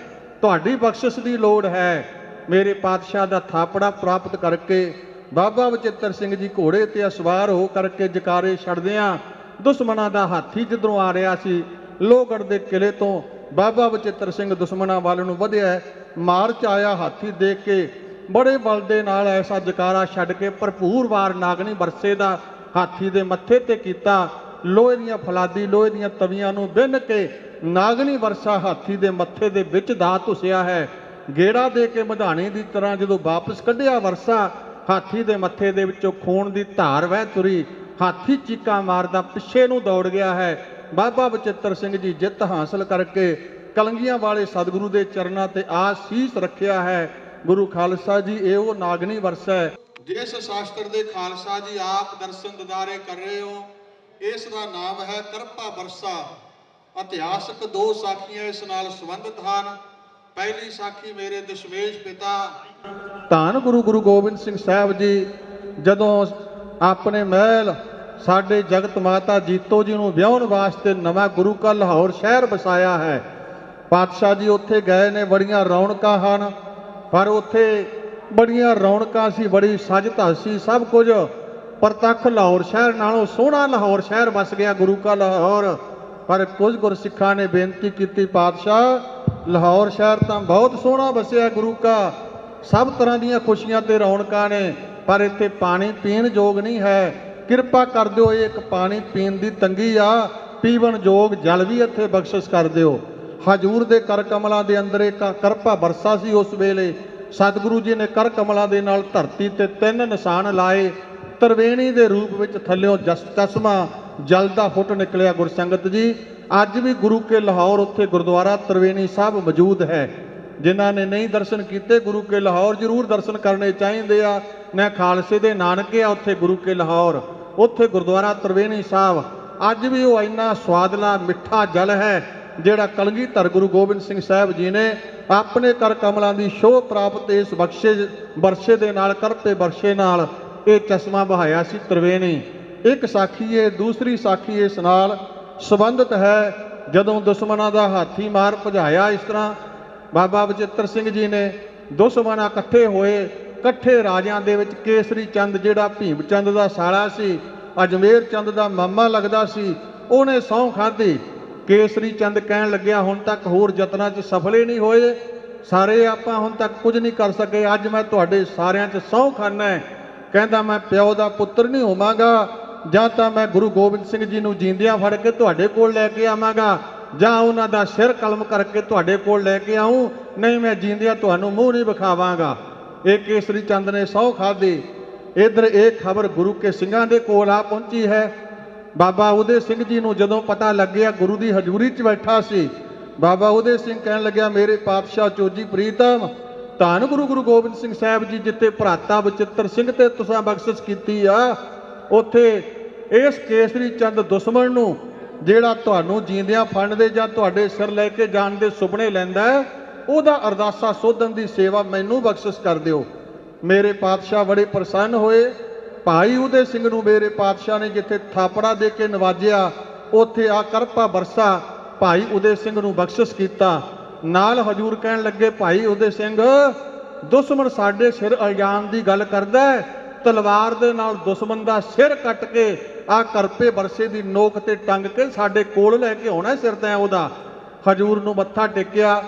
ਤੁਹਾਡੀ ਬਖਸ਼ਿਸ਼ ਦੀ ਲੋੜ ਹੈ। ਮੇਰੇ ਪਾਤਸ਼ਾਹ ਦਾ ਥਾਪੜਾ ਪ੍ਰਾਪਤ ਕਰਕੇ ਬਾਬਾ ਬਚਿੱਤਰ ਸਿੰਘ ਜੀ ਘੋੜੇ ਤੇ ਅਸਵਾਰ ਹੋ ਕਰਕੇ ਜਕਾਰੇ ਛੱਡਦਿਆਂ ਦੁਸ਼ਮਣਾਂ ਦਾ ਹਾਥੀ ਜਿੱਧਰੋਂ ਆ ਰਿਹਾ ਸੀ, ਲੋਹਗੜ੍ਹ ਦੇ ਕਿਲੇ ਤੋਂ ਬਾਬਾ ਬਚਿੱਤਰ ਸਿੰਘ ਦੁਸ਼ਮਣਾਂ ਵੱਲ ਨੂੰ ਵਧਿਆ। ਮਾਰ 'ਚ ਆਇਆ ਹਾਥੀ ਦੇਖ ਕੇ ਬੜੇ ਬਲ ਦੇ ਨਾਲ ਐਸਾ ਜਕਾਰਾ ਛੱਡ ਕੇ ਭਰਪੂਰ ਵਾਰ ਨਾਗਨੀ ਵਰਸੇ ਦਾ ਹਾਥੀ ਦੇ ਮੱਥੇ ਤੇ ਕੀਤਾ। ਲੋਹੇ ਦੀਆਂ ਫਲਾਦੀ, ਲੋਹੇ ਦੀਆਂ ਤਵੀਆਂ ਨੂੰ ਬਿੰਨ ਕੇ ਨਾਗਨੀ ਵਰਸਾ ਹਾਥੀ ਦੇ ਮੱਥੇ ਦੇ ਵਿੱਚ ਦਾ ਧੁਸਿਆ ਹੈ। ਗੇੜਾ ਦੇ ਕੇ ਮਧਾਣੀ ਦੀ ਤਰ੍ਹਾਂ ਜਦੋਂ ਵਾਪਸ ਕੱਢਿਆ ਵਰਸਾ, ਹਾਥੀ ਦੇ ਮੱਥੇ ਦੇ ਵਿੱਚੋਂ ਖੂਨ ਦੀ ਧਾਰ ਵਹਿ ਤੁਰੀ। ਹਾਥੀ ਚੀਕਾਂ ਮਾਰਦਾ ਪਿੱਛੇ ਨੂੰ ਦੌੜ ਗਿਆ ਹੈ। ਬਾਬਾ ਬਚਿੱਤਰ ਸਿੰਘ ਜੀ ਜਿੱਤ ਹਾਸਲ ਕਰਕੇ ਕਲੰਗੀਆਂ ਵਾਲੇ ਸਤਿਗੁਰੂ ਦੇ ਚਰਨਾਂ ਤੇ ਆਸੀਸ ਰੱਖਿਆ ਹੈ। ਗੁਰੂ ਖਾਲਸਾ ਜੀ, ਇਹ ਉਹ ਨਾਗਨੀ ਵਰਸਾ ਹੈ ਜਿਸ ਸ਼ਾਸਤਰ ਦੇ ਖਾਲਸਾ ਜੀ ਆਪ ਦਰਸ਼ਨ ਦਿਦਾਰੇ ਕਰ ਰਹੇ ਹੋ। ਇਸ ਦਾ ਨਾਮ ਹੈ ਕਰਪਾ ਵਰਸਾ। ਇਤਿਹਾਸਕ ਦੋ ਸਾਖੀਆਂ ਇਸ ਨਾਲ ਸੰਬੰਧਿਤ ਹਨ। ਪਹਿਲੀ ਸਾਖੀ ਮੇਰੇ ਦਸ਼ਮੇਸ਼ ਪਿਤਾ ਧੰਨ ਗੁਰੂ ਗੋਬਿੰਦ ਸਿੰਘ ਸਾਹਿਬ ਜੀ ਜਦੋਂ ਆਪਣੇ ਮਹਿਲ ਸਾਡੇ ਜਗਤ ਮਾਤਾ ਜੀਤੋ ਜੀ ਨੂੰ ਵਿਆਹਣ ਵਾਸਤੇ ਨਵਾਂ ਗੁਰੂ ਕਾ ਲਾਹੌਰ ਸ਼ਹਿਰ ਵਸਾਇਆ ਹੈ, ਪਾਤਸ਼ਾਹ ਜੀ ਉੱਥੇ ਗਏ ਨੇ, ਬੜੀਆਂ ਰੌਣਕਾਂ ਹਨ, ਪਰ ਉੱਥੇ ਬੜੀਆਂ ਰੌਣਕਾਂ ਸੀ, ਬੜੀ ਸਜ ਧਜ ਸੀ, ਸਭ ਕੁਝ ਪ੍ਰਤੱਖ ਲਾਹੌਰ ਸ਼ਹਿਰ ਨਾਲੋਂ ਸੋਹਣਾ ਲਾਹੌਰ ਸ਼ਹਿਰ ਵਸ ਗਿਆ, ਗੁਰੂ ਕਾ ਲਾਹੌਰ। ਪਰ ਕੁਝ ਗੁਰਸਿੱਖਾਂ ਨੇ ਬੇਨਤੀ ਕੀਤੀ, ਪਾਤਸ਼ਾਹ ਲਾਹੌਰ ਸ਼ਹਿਰ ਤਾਂ ਬਹੁਤ ਸੋਹਣਾ ਵਸਿਆ ਗੁਰੂ ਕਾ, ਸਭ ਤਰ੍ਹਾਂ ਦੀਆਂ ਖੁਸ਼ੀਆਂ ਤੇ ਰੌਣਕਾਂ ਨੇ, ਪਰ ਇੱਥੇ ਪਾਣੀ ਪੀਣ ਯੋਗ ਨਹੀਂ ਹੈ, ਕਿਰਪਾ ਕਰ ਦਿਓ, ਇਹ ਇੱਕ ਪਾਣੀ ਪੀਣ ਦੀ ਤੰਗੀ ਆ, ਪੀਵਣ ਯੋਗ ਜਲ ਵੀ ਇੱਥੇ ਬਖਸ਼ਿਸ਼ ਕਰ ਦਿਓ। ਹਜੂਰ ਦੇ ਕਰ ਕਮਲਾਂ ਦੇ ਅੰਦਰ ਇੱਕ ਕਰਪਾ ਵਰਸਾ ਸੀ। ਉਸ ਵੇਲੇ ਸਤਿਗੁਰੂ ਜੀ ਨੇ ਕਰ ਕਮਲਾਂ ਦੇ ਨਾਲ ਧਰਤੀ ਤੇ 3 ਨਿਸ਼ਾਨ ਲਾਏ, ਤਰਵੇਣੀ ਦੇ ਰੂਪ ਵਿੱਚ ਥੱਲਿਓਂ ਚਸ਼ਮਾ ਜਲ ਦਾ ਫੁੱਟ ਨਿਕਲਿਆ। ਗੁਰਸੰਗਤ ਜੀ, ਅੱਜ ਵੀ ਗੁਰੂ ਕੇ ਲਾਹੌਰ ਉੱਥੇ ਗੁਰਦੁਆਰਾ ਤਰਵੇਣੀ ਸਾਹਿਬ ਮੌਜੂਦ ਹੈ। ਜਿਨ੍ਹਾਂ ਨੇ ਨਹੀਂ ਦਰਸ਼ਨ ਕੀਤੇ, ਗੁਰੂ ਕੇ ਲਾਹੌਰ ਜ਼ਰੂਰ ਦਰਸ਼ਨ ਕਰਨੇ ਚਾਹੀਦੇ ਆ। ਮੈਂ ਖਾਲਸੇ ਦੇ ਨਾਨਕੇ ਆ ਉੱਥੇ ਗੁਰੂ ਕੇ ਲਾਹੌਰ, ਉੱਥੇ ਗੁਰਦੁਆਰਾ ਤਰਵੇਣੀ ਸਾਹਿਬ। ਅੱਜ ਵੀ ਉਹ ਇੰਨਾ ਸਵਾਦਲਾ ਮਿੱਠਾ ਜਲ ਹੈ ਜਿਹੜਾ ਕਲਗੀਧਰ ਗੁਰੂ ਗੋਬਿੰਦ ਸਿੰਘ ਸਾਹਿਬ ਜੀ ਨੇ ਆਪਣੇ ਕਰ ਕਮਲਾਂ ਦੀ ਸ਼ੋਅ ਪ੍ਰਾਪਤ ਇਸ ਬਰਸ਼ੇ ਦੇ ਨਾਲ, ਕਰਤੇ ਬਰਸ਼ੇ ਨਾਲ ਇਹ ਚਸ਼ਮਾ ਬਹਾਇਆ ਸੀ ਤਰਵੇਣੀ। ਇੱਕ ਸਾਖੀ ਹੈ, ਦੂਸਰੀ ਸਾਖੀ ਇਸ ਨਾਲ ਸੰਬੰਧਿਤ ਹੈ। ਜਦੋਂ ਦੁਸ਼ਮਣਾਂ ਦਾ ਹਾਥੀ ਮਾਰ ਭਜਾਇਆ, ਇਸ ਤਰ੍ਹਾਂ ਬਾਬਾ ਬਚਿੱਤਰ ਸਿੰਘ ਜੀ ਨੇ ਦੁਸ਼ਮਣ ਇਕੱਠੇ ਹੋਏ, ਇਕੱਠੇ ਰਾਜਿਆਂ ਦੇ ਵਿੱਚ ਕੇਸਰੀ ਚੰਦ ਜਿਹੜਾ ਭੀਮ ਚੰਦ ਦਾ ਸਾਲਾ ਸੀ, ਅਜਮੇਰ ਚੰਦ ਦਾ ਮਾਮਾ ਲੱਗਦਾ ਸੀ, ਉਹਨੇ ਸਹੁੰ ਖਾਧੀ। ਕੇਸਰੀ ਚੰਦ ਕਹਿਣ ਲੱਗਿਆ, ਹੁਣ ਤੱਕ ਹੋਰ ਯਤਨਾਂ 'ਚ ਸਫਲ ਹੀ ਨਹੀਂ ਹੋਏ, ਸਾਰੇ ਆਪਾਂ ਹੁਣ ਤੱਕ ਕੁਝ ਨਹੀਂ ਕਰ ਸਕੇ, ਅੱਜ ਮੈਂ ਤੁਹਾਡੇ ਸਾਰਿਆਂ 'ਚ ਸਹੁੰ ਖਾਨਾ ਹੈ। ਕਹਿੰਦਾ, ਮੈਂ ਪਿਓ ਦਾ ਪੁੱਤਰ ਨਹੀਂ ਹੋਵਾਂਗਾ, ਜਾਂ ਤਾਂ ਮੈਂ ਗੁਰੂ ਗੋਬਿੰਦ ਸਿੰਘ ਜੀ ਨੂੰ ਜੀਂਦਿਆਂ ਫੜ ਕੇ ਤੁਹਾਡੇ ਕੋਲ ਲੈ ਕੇ ਆਵਾਂਗਾ, ਜਾਂ ਉਹਨਾਂ ਦਾ ਸਿਰ ਕਲਮ ਕਰਕੇ ਤੁਹਾਡੇ ਕੋਲ ਲੈ ਕੇ ਆऊं, ਨਹੀਂ ਮੈਂ ਜੀਂਦਿਆਂ ਤੁਹਾਨੂੰ ਮੂੰਹ ਨਹੀਂ ਵਿਖਾਵਾਂਗਾ। ਇਹ ਕੇਸਰੀ ਚੰਦ ਨੇ ਸਹੁੰ ਖਾਧੀ। ਇੱਧਰ ਇਹ ਖਬਰ ਗੁਰੂ ਕੇ ਸਿੰਘਾਂ ਦੇ ਕੋਲ ਆ ਪਹੁੰਚੀ ਹੈ। ਬਾਬਾ ਉਦੇ ਸਿੰਘ ਜੀ ਨੂੰ ਜਦੋਂ ਪਤਾ ਲੱਗਿਆ, ਗੁਰੂ ਦੀ ਹਜ਼ੂਰੀ 'ਚ ਬੈਠਾ ਸੀ, ਬਾਬਾ ਉਦੇ ਸਿੰਘ ਕਹਿਣ ਲੱਗਿਆ, ਮੇਰੇ ਪਾਤਸ਼ਾਹ ਚੋਜੀ ਪ੍ਰੀਤਮ, ਧੰਨ ਗੁਰੂ ਗੋਬਿੰਦ ਸਿੰਘ ਸਾਹਿਬ ਜੀ, ਜਿੱਥੇ ਭਰਾਤਾ ਬਚਿੱਤਰ ਸਿੰਘ ਤੇ ਤੁਸਾਂ ਬਖਸ਼ਿਸ਼ ਕੀਤੀ ਆ, ਉੱਥੇ ਇਸ ਕੇਸਰੀ ਚੰਦ ਦੁਸ਼ਮਣ ਨੂੰ ਜਿਹੜਾ ਤੁਹਾਨੂੰ ਜੀਂਦਿਆਂ ਫੜਨ ਦੇ ਜਾਂ ਤੁਹਾਡੇ ਸਿਰ ਲੈ ਕੇ ਜਾਣ ਦੇ ਸੁਪਨੇ ਲੈਂਦਾ, ਉਹਦਾ ਅਰਦਾਸਾ ਸੋਧਣ ਦੀ ਸੇਵਾ ਮੈਨੂੰ ਬਖਸ਼ਿਸ਼ ਕਰ ਦਿਓ। ਮੇਰੇ ਪਾਤਸ਼ਾਹ ਬੜੇ ਪ੍ਰਸੰਨ ਹੋਏ। ਭਾਈ ਉਦੇ ਸਿੰਘ ਨੂੰ ਮੇਰੇ ਪਾਤਸ਼ਾਹ ਨੇ ਜਿੱਥੇ ਥਾਪੜਾ ਦੇ ਕੇ ਨਵਾਜਿਆ, ਉੱਥੇ ਆ ਕਰਪਾ ਵਰਸਾ ਭਾਈ ਉਦੇ ਸਿੰਘ ਨੂੰ ਬਖਸ਼ਿਸ਼ ਕੀਤਾ। ਨਾਲ ਹਜੂਰ ਕਹਿਣ ਲੱਗੇ, ਭਾਈ ਉਦੇ ਸਿੰਘ, ਦੁਸ਼ਮਣ ਸਾਡੇ ਸਿਰ ਇਲਜ਼ਾਮ ਦੀ ਗੱਲ ਕਰਦਾ ਹੈ, ਤਲਵਾਰ ਦੇ ਨਾਲ ਦੁਸ਼ਮਣ ਦਾ ਸਿਰ ਕੱਟ ਕੇ ਆ ਕਰਪੇ ਵਰਸੇ ਦੀ ਨੋਕ ਤੇ ਟੰਗ ਕੇ ਸਾਡੇ ਕੋਲ ਲੈ ਕੇ ਆਉਣਾ ਸਿਰ ਤੈਂ ਉਹਦਾ। ਹਜੂਰ ਨੂੰ ਮੱਥਾ ਟੇਕਿਆ,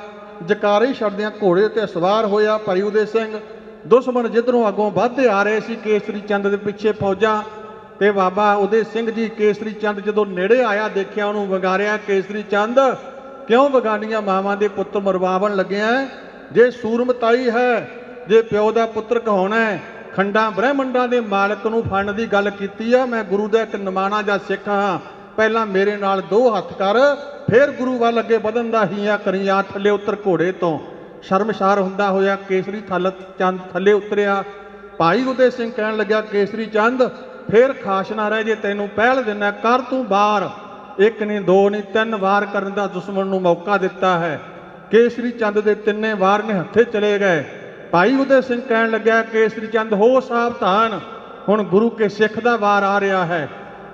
ਜਕਾਰੇ ਛੱਡਦਿਆਂ ਘੋੜੇ ਤੇ ਸਵਾਰ ਹੋਇਆ ਭਾਈ ਉਦੇ ਸਿੰਘ। ਦੁਸ਼ਮਣ ਜਿੱਧਰੋਂ ਅੱਗੋਂ ਵੱਧਦੇ ਆ ਰਹੇ ਸੀ, ਕੇਸਰੀ ਚੰਦ ਦੇ ਪਿੱਛੇ ਫੌਜਾਂ, ਤੇ ਬਾਬਾ ਉਦੇ ਸਿੰਘ ਜੀ ਕੇਸਰੀ ਚੰਦ ਜਦੋਂ ਨੇੜੇ ਆਇਆ, ਦੇਖਿਆ, ਉਹਨੂੰ ਵਗਾਰਿਆ, ਕੇਸਰੀ ਚੰਦ, ਕਿਉਂ ਵਗਾਨੀਆਂ ਮਾਵਾਂ ਦੇ ਪੁੱਤ ਮਰਵਾਵਣ ਲੱਗਿਆ? ਜੇ ਸੂਰਮਤਾਈ ਹੈ, ਜੇ ਪਿਓ ਦਾ ਪੁੱਤਰ ਕਹਾਉਣਾ ਹੈ, ਖੰਡਾਂ ਬ੍ਰਹਿਮੰਡਾਂ ਦੇ ਮਾਲਕ ਨੂੰ ਫੜਨ ਦੀ ਗੱਲ ਕੀਤੀ ਆ। ਮੈਂ ਗੁਰੂ ਦਾ ਇੱਕ ਨਿਮਾਣਾ ਜਾਂ ਸਿੱਖ ਹਾਂ, ਪਹਿਲਾਂ ਮੇਰੇ ਨਾਲ 2 ਹੱਥ ਕਰ, ਫਿਰ ਗੁਰੂ ਵੱਲ ਅੱਗੇ ਵਧਣ ਦਾ ਹੀਆਂ ਕਰੀਆਂ। ਥੱਲੇ ਉਤਰ ਘੋੜੇ ਤੋਂ। ਸ਼ਰਮਸ਼ਾਰ ਹੁੰਦਾ ਹੋਇਆ ਕੇਸਰੀ ਚੰਦ ਥੱਲੇ ਉਤਰਿਆ। ਭਾਈ ਉਦੇ ਸਿੰਘ ਕਹਿਣ ਲੱਗਿਆ, ਕੇਸਰੀ ਚੰਦ, ਫਿਰ ਖਾਸ਼ ਨਾ ਰਹਿ ਜੇ, ਤੈਨੂੰ ਪਹਿਲ ਦਿੰਦਾ, ਕਰ ਤੂੰ ਵਾਰ। 1 ਨਹੀਂ 2 ਨਹੀਂ 3 ਵਾਰ ਕਰਨ ਦਾ ਦੁਸ਼ਮਣ ਨੂੰ ਮੌਕਾ ਦਿੱਤਾ ਹੈ। ਕੇਸਰੀ ਚੰਦ ਦੇ 3 ਵਾਰ ਨੇ ਹੱਥੇ ਚਲੇ ਗਏ। ਭਾਈ ਉਦੇ ਸਿੰਘ ਕਹਿਣ ਲੱਗਿਆ, ਕੇਸਰੀ ਚੰਦ ਹੋ ਸਾਵਧਾਨ, ਹੁਣ ਗੁਰੂ ਕੇ ਸਿੱਖ ਦਾ ਵਾਰ ਆ ਰਿਹਾ ਹੈ।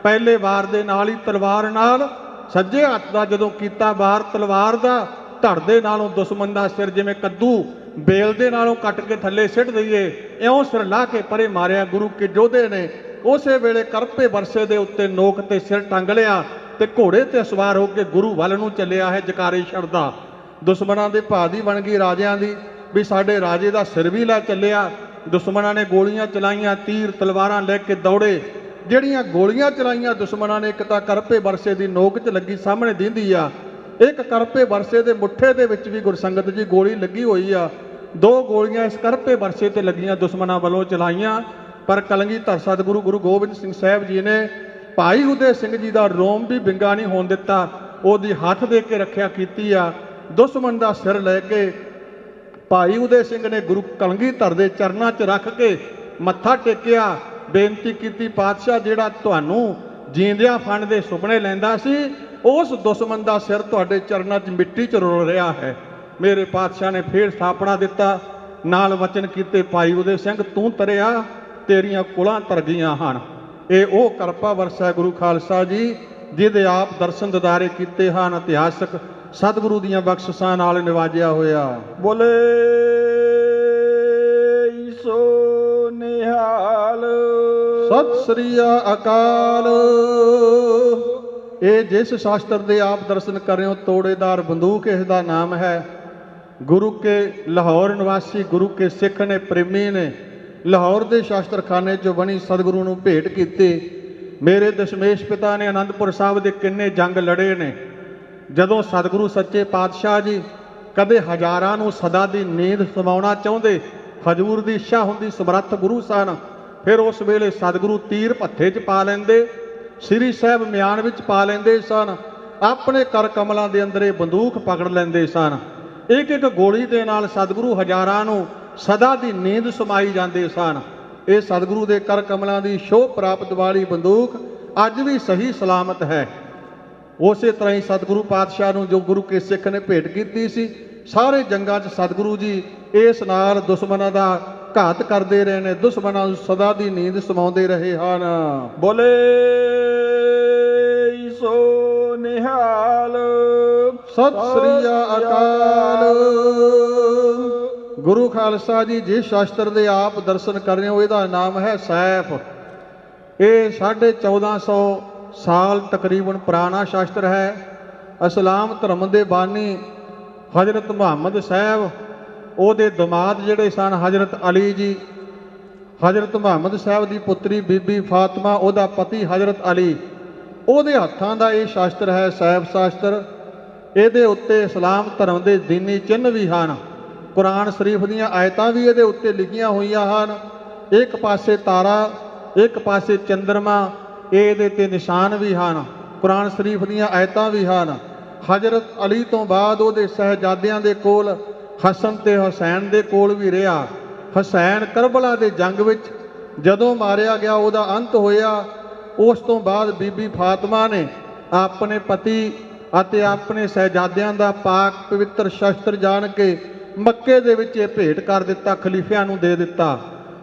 ਪਹਿਲੇ ਵਾਰ ਦੇ ਨਾਲ ਹੀ ਤਲਵਾਰ ਨਾਲ ਸੱਜੇ ਹੱਥ ਦਾ ਜਦੋਂ ਕੀਤਾ ਵਾਰ ਤਲਵਾਰ ਦਾ, ਧੜ ਦੇ ਨਾਲੋਂ ਦੁਸ਼ਮਣ ਦਾ ਸਿਰ ਜਿਵੇਂ ਕੱਦੂ ਬੇਲ ਦੇ ਨਾਲੋਂ ਕੱਟ ਕੇ ਥੱਲੇ ਸਿੱਟ ਦਈਏ, ਇਉਂ ਸਿਰ ਲਾ ਕੇ ਪਰੇ ਮਾਰਿਆ। ਗੁਰੂ ਕੇ ਯੋਧੇ ਨੇ ਉਸੇ ਵੇਲੇ ਕਰਪੇ ਵਰਸੇ ਦੇ ਉੱਤੇ ਨੋਕ ਤੇ ਸਿਰ ਟੰਗ ਲਿਆ ਤੇ ਘੋੜੇ ਤੇ ਸਵਾਰ ਹੋ ਕੇ ਗੁਰੂ ਵੱਲ ਨੂੰ ਚੱਲਿਆ ਹੈ, ਜਕਾਰੇ ਛੱਡਦਾ। ਦੁਸ਼ਮਣਾਂ ਦੇ ਭਾਅ ਦੀ ਬਣ ਗਈ ਰਾਜਿਆਂ ਦੀ, ਵੀ ਸਾਡੇ ਰਾਜੇ ਦਾ ਸਿਰ ਵੀ ਲੈ ਚੱਲਿਆ। ਦੁਸ਼ਮਣਾਂ ਨੇ ਗੋਲੀਆਂ ਚਲਾਈਆਂ, ਤੀਰ ਤਲਵਾਰਾਂ ਲੈ ਕੇ ਦੌੜੇ। ਜਿਹੜੀਆਂ ਗੋਲੀਆਂ ਚਲਾਈਆਂ ਦੁਸ਼ਮਣਾਂ ਨੇ, ਇੱਕ ਤਾਂ ਕਰਪੇ ਵਰਸੇ ਦੀ ਨੋਕ 'ਚ ਲੱਗੀ, ਸਾਹਮਣੇ ਦਿੰਦੀ ਆ, ਇੱਕ ਕਰਪੇ ਵਰਸੇ ਦੇ ਮੁੱਠੇ ਦੇ ਵਿੱਚ ਵੀ ਗੁਰਸੰਗਤ ਜੀ ਗੋਲੀ ਲੱਗੀ ਹੋਈ ਆ। 2 ਗੋਲੀਆਂ ਇਸ ਕਰਪੇ ਵਰਸੇ ਤੇ ਲੱਗੀਆਂ, ਦੁਸ਼ਮਣਾਂ ਵੱਲੋਂ ਚਲਾਈਆਂ। ਪਰ ਕਲਗੀਧਰ ਸਤਿਗੁਰੂ ਗੁਰੂ ਗੋਬਿੰਦ ਸਿੰਘ ਸਾਹਿਬ ਜੀ ਨੇ ਭਾਈ ਉਦੇ ਸਿੰਘ ਜੀ ਦਾ ਰੋਮ ਵੀ ਵਿੰਗਾ ਨਹੀਂ ਹੋਣ ਦਿੱਤਾ, ਉਹਦੀ ਹੱਥ ਦੇ ਕੇ ਰੱਖਿਆ ਕੀਤੀ ਆ। ਦੁਸ਼ਮਣ ਦਾ ਸਿਰ ਲੈ ਕੇ ਭਾਈ ਉਦੇ ਸਿੰਘ ਨੇ ਗੁਰੂ ਕਲਗੀਧਰ ਦੇ ਚਰਨਾਂ 'ਚ ਰੱਖ ਕੇ ਮੱਥਾ ਟੇਕਿਆ, ਬੇਨਤੀ ਕੀਤੀ, ਪਾਤਸ਼ਾਹ, ਜਿਹੜਾ ਤੁਹਾਨੂੰ ਜੀਂਦਿਆਂ ਫੜਨ ਦੇ ਸੁਪਨੇ ਲੈਂਦਾ ਸੀ, ਉਸ ਦੁਸ਼ਮਣ ਦਾ ਸਿਰ ਤੁਹਾਡੇ ਚਰਨਾਂ 'ਚ ਮਿੱਟੀ 'ਚ ਰੁਲ ਰਿਹਾ ਹੈ। ਮੇਰੇ ਪਾਤਸ਼ਾਹ ਨੇ ਫੇਰ ਥਾਪੜਾ ਦਿੱਤਾ, ਨਾਲ ਵਚਨ ਕੀਤੇ, ਭਾਈ ਉਦੇ ਸਿੰਘ, ਤੂੰ ਤਰਿਆ, ਤੇਰੀਆਂ ਕੁਲਾਂ ਤਰ ਗਈਆਂ ਹਨ। ਇਹ ਉਹ ਕਰਪਾ ਵਰਸਾ ਗੁਰੂ ਖਾਲਸਾ ਜੀ ਜਿਹਦੇ ਆਪ ਦਰਸ਼ਨ ਦਿਦਾਰੇ ਕੀਤੇ ਹਨ। ਇਤਿਹਾਸਕ ਸਤਿਗੁਰੂ ਦੀਆਂ ਬਖਸ਼ਿਸ਼ਾਂ ਨਾਲ ਨਿਵਾਜਿਆ ਹੋਇਆ। ਬੋਲੇ ਸੋ ਨਿਹਾਲ। ਸਤਿ ਸ੍ਰੀ ਅਕਾਲ। ਇਹ ਜਿਸ ਸ਼ਾਸਤਰ ਦੇ ਆਪ ਦਰਸ਼ਨ ਕਰ ਰਹੇ ਹੋ, ਤੋੜੇਦਾਰ ਬੰਦੂਕ ਇਸ ਦਾ ਨਾਮ ਹੈ। ਗੁਰੂ ਕੇ ਲਾਹੌਰ ਨਿਵਾਸੀ ਗੁਰੂ ਕੇ ਸਿੱਖ ਨੇ, ਪ੍ਰੇਮੀ ਨੇ, ਲਾਹੌਰ ਦੇ ਸ਼ਾਸਤਰਖਾਨੇ 'ਚੋਂ ਬਣੀ ਸਤਿਗੁਰੂ ਨੂੰ ਭੇਟ ਕੀਤੀ। ਮੇਰੇ ਦਸ਼ਮੇਸ਼ ਪਿਤਾ ਨੇ ਅਨੰਦਪੁਰ ਸਾਹਿਬ ਦੇ ਕਿੰਨੇ ਜੰਗ ਲੜੇ ਨੇ। ਜਦੋਂ ਸਤਿਗੁਰੂ ਸੱਚੇ ਪਾਤਸ਼ਾਹ ਜੀ ਕਦੇ ਹਜ਼ਾਰਾਂ ਨੂੰ ਸਦਾ ਦੀ ਨੀਂਦ ਸਮਾਉਣਾ ਚਾਹੁੰਦੇ, ਹਜ਼ੂਰ ਦੀ ਇੱਛਾ ਹੁੰਦੀ, ਸਮਰੱਥ ਗੁਰੂ ਸਨ, ਫਿਰ ਉਸ ਵੇਲੇ ਸਤਿਗੁਰੂ ਤੀਰ ਭੱਥੇ 'ਚ ਪਾ ਲੈਂਦੇ, ਸ੍ਰੀ ਸਾਹਿਬ ਮਿਆਨ ਵਿੱਚ ਪਾ ਲੈਂਦੇ ਸਨ। ਆਪਣੇ ਕਰ ਕਮਲਾਂ ਦੇ ਅੰਦਰ ਇਹ ਬੰਦੂਕ ਪਕੜ ਲੈਂਦੇ ਸਨ। ਇੱਕ ਇੱਕ ਗੋਲੀ ਦੇ ਨਾਲ ਸਤਿਗੁਰੂ ਹਜ਼ਾਰਾਂ ਨੂੰ ਸਦਾ ਦੀ ਨੀਂਦ ਸਮਾਈ ਜਾਂਦੇ ਸਨ। ਇਹ ਸਤਿਗੁਰੂ ਦੇ ਕਰ ਕਮਲਾਂ ਦੀ ਸ਼ੋਭ ਪ੍ਰਾਪਤ ਵਾਲੀ ਬੰਦੂਕ ਅੱਜ ਵੀ ਸਹੀ ਸਲਾਮਤ ਹੈ। ਉਸੇ ਤਰ੍ਹਾਂ ਹੀ ਸਤਿਗੁਰੂ ਪਾਤਸ਼ਾਹ ਨੂੰ ਜੋ ਗੁਰੂ ਕੇ ਸਿੱਖ ਨੇ ਭੇਟ ਕੀਤੀ ਸੀ, ਸਾਰੇ ਜੰਗਾਂ 'ਚ ਸਤਿਗੁਰੂ ਜੀ ਇਸ ਨਾਲ ਦੁਸ਼ਮਣਾਂ ਦਾ ਘਾਤ ਕਰਦੇ ਰਹੇ ਨੇ, ਦੁਸ਼ਮਣਾਂ ਨੂੰ ਸਦਾ ਦੀ ਨੀਂਦ ਸਮਾਉਂਦੇ ਰਹੇ ਹਨ। ਬੋਲੇ ਸੋ ਨਿਹਾਲ। ਸਤਿ ਸ੍ਰੀ ਅਕਾਲ। ਗੁਰੂ ਖਾਲਸਾ ਜੀ ਜਿਸ ਸ਼ਾਸਤਰ ਦੇ ਆਪ ਦਰਸ਼ਨ ਕਰ ਰਹੇ ਹੋ, ਇਹਦਾ ਨਾਮ ਹੈ ਸੈਫ। ਇਹ 1450 ਸਾਲ ਤਕਰੀਬਨ ਪੁਰਾਣਾ ਸ਼ਾਸਤਰ ਹੈ। ਇਸਲਾਮ ਧਰਮ ਦੇ ਬਾਨੀ ਹਜ਼ਰਤ ਮੁਹੰਮਦ ਸਾਹਿਬ, ਉਹਦੇ ਦਮਾਦ ਜਿਹੜੇ ਸਨ ਹਜ਼ਰਤ ਅਲੀ ਜੀ, ਹਜ਼ਰਤ ਮੁਹੰਮਦ ਸਾਹਿਬ ਦੀ ਪੁੱਤਰੀ ਬੀਬੀ ਫਾਤਮਾ, ਉਹਦਾ ਪਤੀ ਹਜ਼ਰਤ ਅਲੀ, ਉਹਦੇ ਹੱਥਾਂ ਦਾ ਇਹ ਸ਼ਾਸਤਰ ਹੈ ਸੈਫ ਸ਼ਾਸਤਰ। ਇਹਦੇ ਉੱਤੇ ਇਸਲਾਮ ਧਰਮ ਦੇ ਦੀਨੀ ਚਿੰਨ੍ਹ ਵੀ ਹਨ। ਕੁਰਾਨ ਸ਼ਰੀਫ ਦੀਆਂ ਆਇਤਾਂ ਵੀ ਇਹਦੇ ਉੱਤੇ ਲਿਖੀਆਂ ਹੋਈਆਂ ਹਨ। ਇੱਕ ਪਾਸੇ ਤਾਰਾ, ਇੱਕ ਪਾਸੇ ਚੰਦਰਮਾ, ਇਹਦੇ ਤੇ ਨਿਸ਼ਾਨ ਵੀ ਹਨ। ਕੁਰਾਨ ਸ਼ਰੀਫ ਦੀਆਂ ਆਇਤਾਂ ਵੀ ਹਨ। ਹਜ਼ਰਤ ਅਲੀ ਤੋਂ ਬਾਅਦ ਉਹਦੇ ਸਹਿਜਾਦਿਆਂ ਦੇ ਕੋਲ ਹਸਨ ਤੇ ਹੁਸੈਨ ਦੇ ਕੋਲ ਵੀ ਰਿਹਾ। ਹੁਸੈਨ ਕਰਬਲਾ ਦੇ ਜੰਗ ਵਿੱਚ ਜਦੋਂ ਮਾਰਿਆ ਗਿਆ, ਉਹਦਾ ਅੰਤ ਹੋਇਆ। ਉਸ ਤੋਂ ਬਾਅਦ ਬੀਬੀ ਫਾਤਮਾ ਨੇ ਆਪਣੇ ਪਤੀ ਅਤੇ ਆਪਣੇ ਸਹਿਜਾਦਿਆਂ ਦਾ ਪਾਕ ਪਵਿੱਤਰ ਸ਼ਸਤਰ ਜਾਣ ਕੇ ਮੱਕੇ ਦੇ ਵਿੱਚ ਇਹ ਭੇਟ ਕਰ ਦਿੱਤਾ, ਖਲੀਫਿਆਂ ਨੂੰ ਦੇ ਦਿੱਤਾ।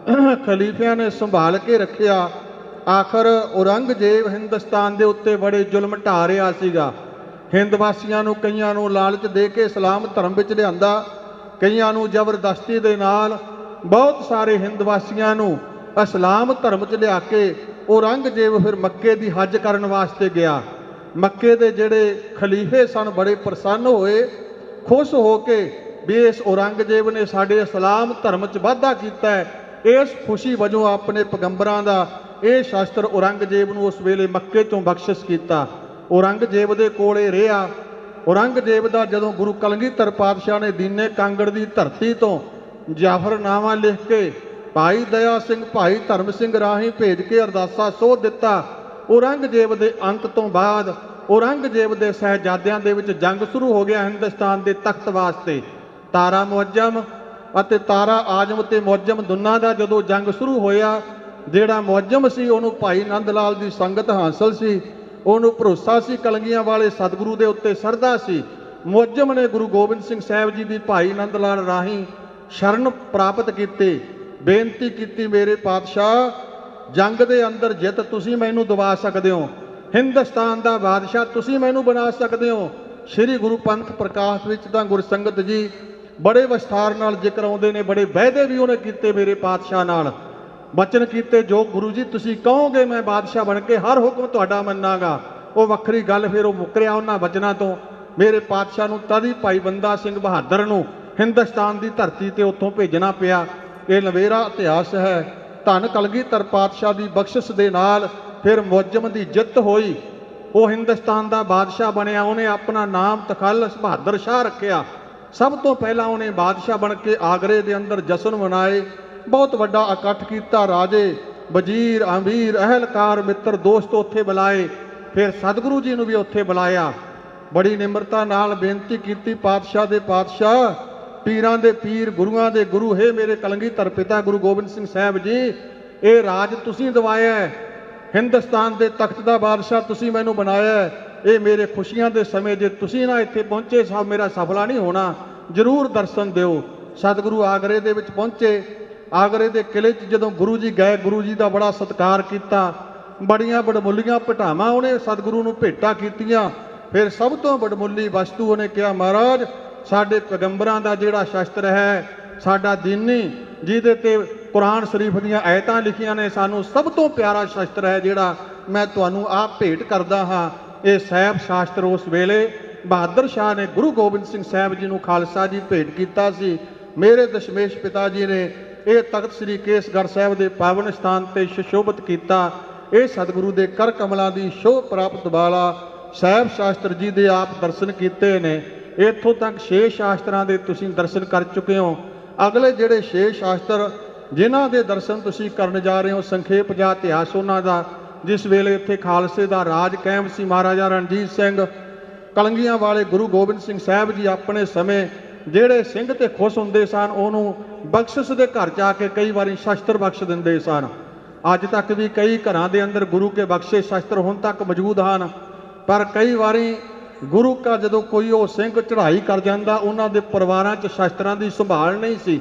ਖਲੀਫਿਆਂ ਨੇ ਸੰਭਾਲ ਕੇ ਰੱਖਿਆ। ਆਖਰ ਔਰੰਗਜ਼ੇਬ ਹਿੰਦੁਸਤਾਨ ਦੇ ਉੱਤੇ ਬੜੇ ਜ਼ੁਲਮ ਢਾ ਰਿਹਾ ਸੀਗਾ। ਹਿੰਦ ਵਾਸੀਆਂ ਨੂੰ ਕਈਆਂ ਨੂੰ ਲਾਲਚ ਦੇ ਕੇ ਇਸਲਾਮ ਧਰਮ ਵਿੱਚ ਲਿਆਂਦਾ, ਕਈਆਂ ਨੂੰ ਜ਼ਬਰਦਸਤੀ ਦੇ ਨਾਲ, ਬਹੁਤ ਸਾਰੇ ਹਿੰਦ ਵਾਸੀਆਂ ਨੂੰ ਇਸਲਾਮ ਧਰਮ 'ਚ ਲਿਆ ਕੇ ਔਰੰਗਜ਼ੇਬ ਫਿਰ ਮੱਕੇ ਦੀ ਹੱਜ ਕਰਨ ਵਾਸਤੇ ਗਿਆ। ਮੱਕੇ ਦੇ ਜਿਹੜੇ ਖਲੀਫੇ ਸਨ ਬੜੇ ਪ੍ਰਸੰਨ ਹੋਏ, ਖੁਸ਼ ਹੋ ਕੇ ਵੀ ਇਸ ਔਰੰਗਜ਼ੇਬ ਨੇ ਸਾਡੇ ਇਸਲਾਮ ਧਰਮ 'ਚ ਵਾਧਾ ਕੀਤਾ ਹੈ। ਇਸ ਖੁਸ਼ੀ ਵਜੋਂ ਆਪਣੇ ਪੈਗੰਬਰਾਂ ਦਾ ਇਹ ਸ਼ਾਸਤਰ ਔਰੰਗਜ਼ੇਬ ਨੂੰ ਉਸ ਵੇਲੇ ਮੱਕੇ 'ਚੋਂ ਬਖਸ਼ਿਸ਼ ਕੀਤਾ। ਔਰੰਗਜ਼ੇਬ ਦੇ ਕੋਲ ਇਹ ਰਿਹਾ। ਔਰੰਗਜ਼ੇਬ ਦਾ ਜਦੋਂ ਗੁਰੂ ਕਲਗੀਧਰ ਪਾਤਸ਼ਾਹ ਨੇ ਦੀਨੇ ਕਾਂਗੜ ਦੀ ਧਰਤੀ ਤੋਂ ਜਾਫਰਨਾਮਾ ਲਿਖ ਕੇ ਭਾਈ ਦਇਆ ਸਿੰਘ, ਭਾਈ ਧਰਮ ਸਿੰਘ ਰਾਹੀਂ ਭੇਜ ਕੇ ਅਰਦਾਸਾ ਸੋਧ ਦਿੱਤਾ, ਔਰੰਗਜ਼ੇਬ ਦੇ ਅੰਤ ਤੋਂ ਬਾਅਦ ਔਰੰਗਜ਼ੇਬ ਦੇ ਸਹਿਜਾਦਿਆਂ ਦੇ ਵਿੱਚ ਜੰਗ ਸ਼ੁਰੂ ਹੋ ਗਿਆ ਹਿੰਦੁਸਤਾਨ ਦੇ ਤਖਤ ਵਾਸਤੇ। ਤਾਰਾ ਮੁਅੱਜਮ ਅਤੇ ਤਾਰਾ ਆਜਮ ਤੇ ਮੁਅੱਜਮ ਦੋਨਾਂ ਦਾ ਜਦੋਂ ਜੰਗ ਸ਼ੁਰੂ ਹੋਇਆ, ਜਿਹੜਾ ਮੁਅੱਜਮ ਸੀ ਉਹਨੂੰ ਭਾਈ ਨੰਦ ਲਾਲ ਦੀ ਸੰਗਤ ਹਾਸਲ ਸੀ, ਉਹਨੂੰ ਭਰੋਸਾ ਸੀ ਕਲਗੀਆਂ ਵਾਲੇ ਸਤਿਗੁਰੂ ਦੇ ਉੱਤੇ ਸਰਦਾ ਸੀ। ਮੁਅੱਜਮ ਨੇ ਗੁਰੂ ਗੋਬਿੰਦ ਸਿੰਘ ਸਾਹਿਬ ਜੀ ਦੀ ਭਾਈ ਨੰਦ ਲਾਲ ਰਾਹੀਂ ਸ਼ਰਨ ਪ੍ਰਾਪਤ ਕੀਤੀ, ਬੇਨਤੀ ਕੀਤੀ, ਮੇਰੇ ਪਾਤਸ਼ਾਹ ਜੰਗ ਦੇ ਅੰਦਰ ਜਿੱਤ ਤੁਸੀਂ ਮੈਨੂੰ ਦਿਵਾ ਸਕਦੇ ਹੋ, ਹਿੰਦੁਸਤਾਨ ਦਾ ਬਾਦਸ਼ਾਹ ਤੁਸੀਂ ਮੈਨੂੰ ਬਣਾ ਸਕਦੇ ਹੋ। ਸ੍ਰੀ ਗੁਰੂ ਪੰਥ ਪ੍ਰਕਾਸ਼ ਵਿੱਚ ਤਾਂ ਗੁਰਸੰਗਤ ਜੀ ਬੜੇ ਵਿਸਥਾਰ ਨਾਲ ਜ਼ਿਕਰ ਆਉਂਦੇ ਨੇ, ਬੜੇ ਵਾਅਦੇ ਵੀ ਉਹਨੇ ਕੀਤੇ ਮੇਰੇ ਪਾਤਸ਼ਾਹ ਨਾਲ, ਬਚਨ ਕੀਤੇ, ਜੋ ਗੁਰੂ ਜੀ ਤੁਸੀਂ ਕਹੋਗੇ ਮੈਂ ਬਾਦਸ਼ਾਹ ਬਣ ਕੇ ਹਰ ਹੁਕਮ ਤੁਹਾਡਾ ਮੰਨਾਂਗਾ। ਉਹ ਵੱਖਰੀ ਗੱਲ, ਫਿਰ ਉਹ ਮੁੱਕਰਿਆ ਉਹਨਾਂ ਬਚਨਾਂ ਤੋਂ। ਮੇਰੇ ਪਾਤਸ਼ਾਹ ਨੂੰ ਤਦ ਹੀ ਭਾਈ ਬੰਦਾ ਸਿੰਘ ਬਹਾਦਰ ਨੂੰ ਹਿੰਦੁਸਤਾਨ ਦੀ ਧਰਤੀ ਤੇ ਉੱਥੋਂ ਭੇਜਣਾ ਪਿਆ। ਇਹ ਨਵੇਰਾ ਇਤਿਹਾਸ ਹੈ। ਧੰਨ ਕਲਗੀਧਰ ਪਾਤਸ਼ਾਹ ਦੀ ਬਖਸ਼ਿਸ਼ ਦੇ ਨਾਲ ਫਿਰ ਮੁਅੱਜਮ ਦੀ ਜਿੱਤ ਹੋਈ, ਉਹ ਹਿੰਦੁਸਤਾਨ ਦਾ ਬਾਦਸ਼ਾਹ ਬਣਿਆ। ਉਹਨੇ ਆਪਣਾ ਨਾਮ ਤਖੱਲਸ ਬਹਾਦਰ ਸ਼ਾਹ ਰੱਖਿਆ। ਸਭ ਤੋਂ ਪਹਿਲਾਂ ਉਹਨੇ ਬਾਦਸ਼ਾਹ ਬਣ ਕੇ ਆਗਰੇ ਦੇ ਅੰਦਰ ਜਸ਼ਨ ਮਨਾਏ, ਬਹੁਤ ਵੱਡਾ ਇਕੱਠ ਕੀਤਾ, ਰਾਜੇ, ਵਜ਼ੀਰ, ਅਮੀਰ, ਅਹਿਲਕਾਰ, ਮਿੱਤਰ, ਦੋਸਤ ਉੱਥੇ ਬੁਲਾਏ। ਫਿਰ ਸਤਿਗੁਰੂ ਜੀ ਨੂੰ ਵੀ ਉੱਥੇ ਬੁਲਾਇਆ। ਬੜੀ ਨਿਮਰਤਾ ਨਾਲ ਬੇਨਤੀ ਕੀਤੀ, ਪਾਤਸ਼ਾਹ ਦੇ ਪਾਤਸ਼ਾਹ, ਪੀਰਾਂ ਦੇ ਪੀਰ, ਗੁਰੂਆਂ ਦੇ ਗੁਰੂ, ਹੈ ਮੇਰੇ ਕਲਗੀਧਰ ਪਿਤਾ ਗੁਰੂ ਗੋਬਿੰਦ ਸਿੰਘ ਸਾਹਿਬ ਜੀ, ਇਹ ਰਾਜ ਤੁਸੀਂ ਦਿਵਾਇਆ, ਹਿੰਦੁਸਤਾਨ ਦੇ ਤਖਤ ਦਾ ਬਾਦਸ਼ਾਹ ਤੁਸੀਂ ਮੈਨੂੰ ਬਣਾਇਆ। ਇਹ ਮੇਰੇ ਖੁਸ਼ੀਆਂ ਦੇ ਸਮੇਂ ਜੇ ਤੁਸੀਂ ਨਾ ਇੱਥੇ ਪਹੁੰਚੇ ਸਭ ਮੇਰਾ ਸਫਲਾ ਨਹੀਂ ਹੋਣਾ, ਜ਼ਰੂਰ ਦਰਸ਼ਨ ਦਿਓ। ਸਤਿਗੁਰੂ ਆਗਰੇ ਦੇ ਵਿੱਚ ਪਹੁੰਚੇ। ਆਗਰੇ ਦੇ ਕਿਲੇ 'ਚ ਜਦੋਂ ਗੁਰੂ ਜੀ ਗਏ, ਗੁਰੂ ਜੀ ਦਾ ਬੜਾ ਸਤਿਕਾਰ ਕੀਤਾ, ਬੜੀਆਂ ਬੜਮੁੱਲੀਆਂ ਭਟਾਵਾਂ ਉਹਨੇ ਸਤਿਗੁਰੂ ਨੂੰ ਭੇਟਾਂ ਕੀਤੀਆਂ। ਫਿਰ ਸਭ ਤੋਂ ਵਡਮੁੱਲੀ ਵਸਤੂ ਉਹਨੇ ਕਿਹਾ, ਮਹਾਰਾਜ ਸਾਡੇ ਪੈਗੰਬਰਾਂ ਦਾ ਜਿਹੜਾ ਸ਼ਸਤਰ ਹੈ, ਸਾਡਾ ਦੀਨੀ ਜਿਹਦੇ ਤੇ ਕੁਰਾਨ ਸ਼ਰੀਫ ਦੀਆਂ ਆਇਤਾਂ ਲਿਖੀਆਂ ਨੇ, ਸਾਨੂੰ ਸਭ ਤੋਂ ਪਿਆਰਾ ਸ਼ਸਤਰ ਹੈ ਜਿਹੜਾ ਮੈਂ ਤੁਹਾਨੂੰ ਆਪ ਭੇਟ ਕਰਦਾ ਹਾਂ। ਇਹ ਸਾਹਿਬ ਸ਼ਾਸਤਰ ਉਸ ਵੇਲੇ ਬਹਾਦਰ ਸ਼ਾਹ ਨੇ ਗੁਰੂ ਗੋਬਿੰਦ ਸਿੰਘ ਸਾਹਿਬ ਜੀ ਨੂੰ ਖਾਲਸਾ ਜੀ ਭੇਟ ਕੀਤਾ ਸੀ। ਮੇਰੇ ਦਸ਼ਮੇਸ਼ ਪਿਤਾ ਜੀ ਨੇ ਇਹ ਤਖਤ ਸ੍ਰੀ ਕੇਸਗੜ੍ਹ ਸਾਹਿਬ ਦੇ ਪਾਵਨ ਸਥਾਨ ਤੇ ਸੁਸ਼ੋਭਿਤ ਕੀਤਾ। ਇਹ ਸਤਿਗੁਰੂ ਦੇ ਕਰ ਕਮਲਾਂ ਦੀ ਸ਼ੋਭ ਪ੍ਰਾਪਤ ਵਾਲਾ ਸਾਹਿਬ ਸ਼ਾਸਤਰ ਜੀ ਦੇ ਆਪ ਦਰਸ਼ਨ ਕੀਤੇ ਨੇ। ਇੱਥੋਂ ਤੱਕ 6 ਸ਼ਾਸਤਰਾਂ ਦੇ ਤੁਸੀਂ ਦਰਸ਼ਨ ਕਰ ਚੁੱਕੇ ਹੋ। ਅਗਲੇ ਜਿਹੜੇ 6 ਸ਼ਾਸਤਰ ਜਿਨ੍ਹਾਂ ਦੇ ਦਰਸ਼ਨ ਤੁਸੀਂ ਕਰਨ ਜਾ ਰਹੇ ਹੋ, ਸੰਖੇਪ ਜਿਹਾ ਇਤਿਹਾਸ ਉਹਨਾਂ ਦਾ। ਜਿਸ ਵੇਲੇ ਇੱਥੇ ਖਾਲਸੇ ਦਾ ਰਾਜ ਕਾਇਮ ਸੀ, ਮਹਾਰਾਜਾ ਰਣਜੀਤ ਸਿੰਘ ਕਲੰਗੀਆਂ ਵਾਲੇ ਗੁਰੂ ਗੋਬਿੰਦ ਸਿੰਘ ਸਾਹਿਬ ਜੀ ਆਪਣੇ ਸਮੇਂ ਜਿਹੜੇ ਸਿੰਘ ਤੇ ਖੁਸ਼ ਹੁੰਦੇ ਸਨ, ਉਹਨੂੰ ਬਖਸ਼ਿਸ਼ ਦੇ ਘਰ ਜਾ ਕੇ ਕਈ ਵਾਰੀ ਸ਼ਸਤਰ ਬਖਸ਼ ਦਿੰਦੇ ਸਨ। ਅੱਜ ਤੱਕ ਵੀ ਕਈ ਘਰਾਂ ਦੇ ਅੰਦਰ ਗੁਰੂ ਕੇ ਬਖਸ਼ੇ ਸ਼ਸਤਰ ਹੁਣ ਤੱਕ ਮੌਜੂਦ ਹਨ। ਪਰ ਕਈ ਵਾਰੀ ਗੁਰੂ ਕਾ ਜਦੋਂ ਕੋਈ ਉਹ ਸਿੰਘ ਚੜ੍ਹਾਈ ਕਰ ਜਾਂਦਾ, ਉਹਨਾਂ ਦੇ ਪਰਿਵਾਰਾਂ 'ਚ ਸ਼ਸਤਰਾਂ ਦੀ ਸੰਭਾਲ ਨਹੀਂ ਸੀ।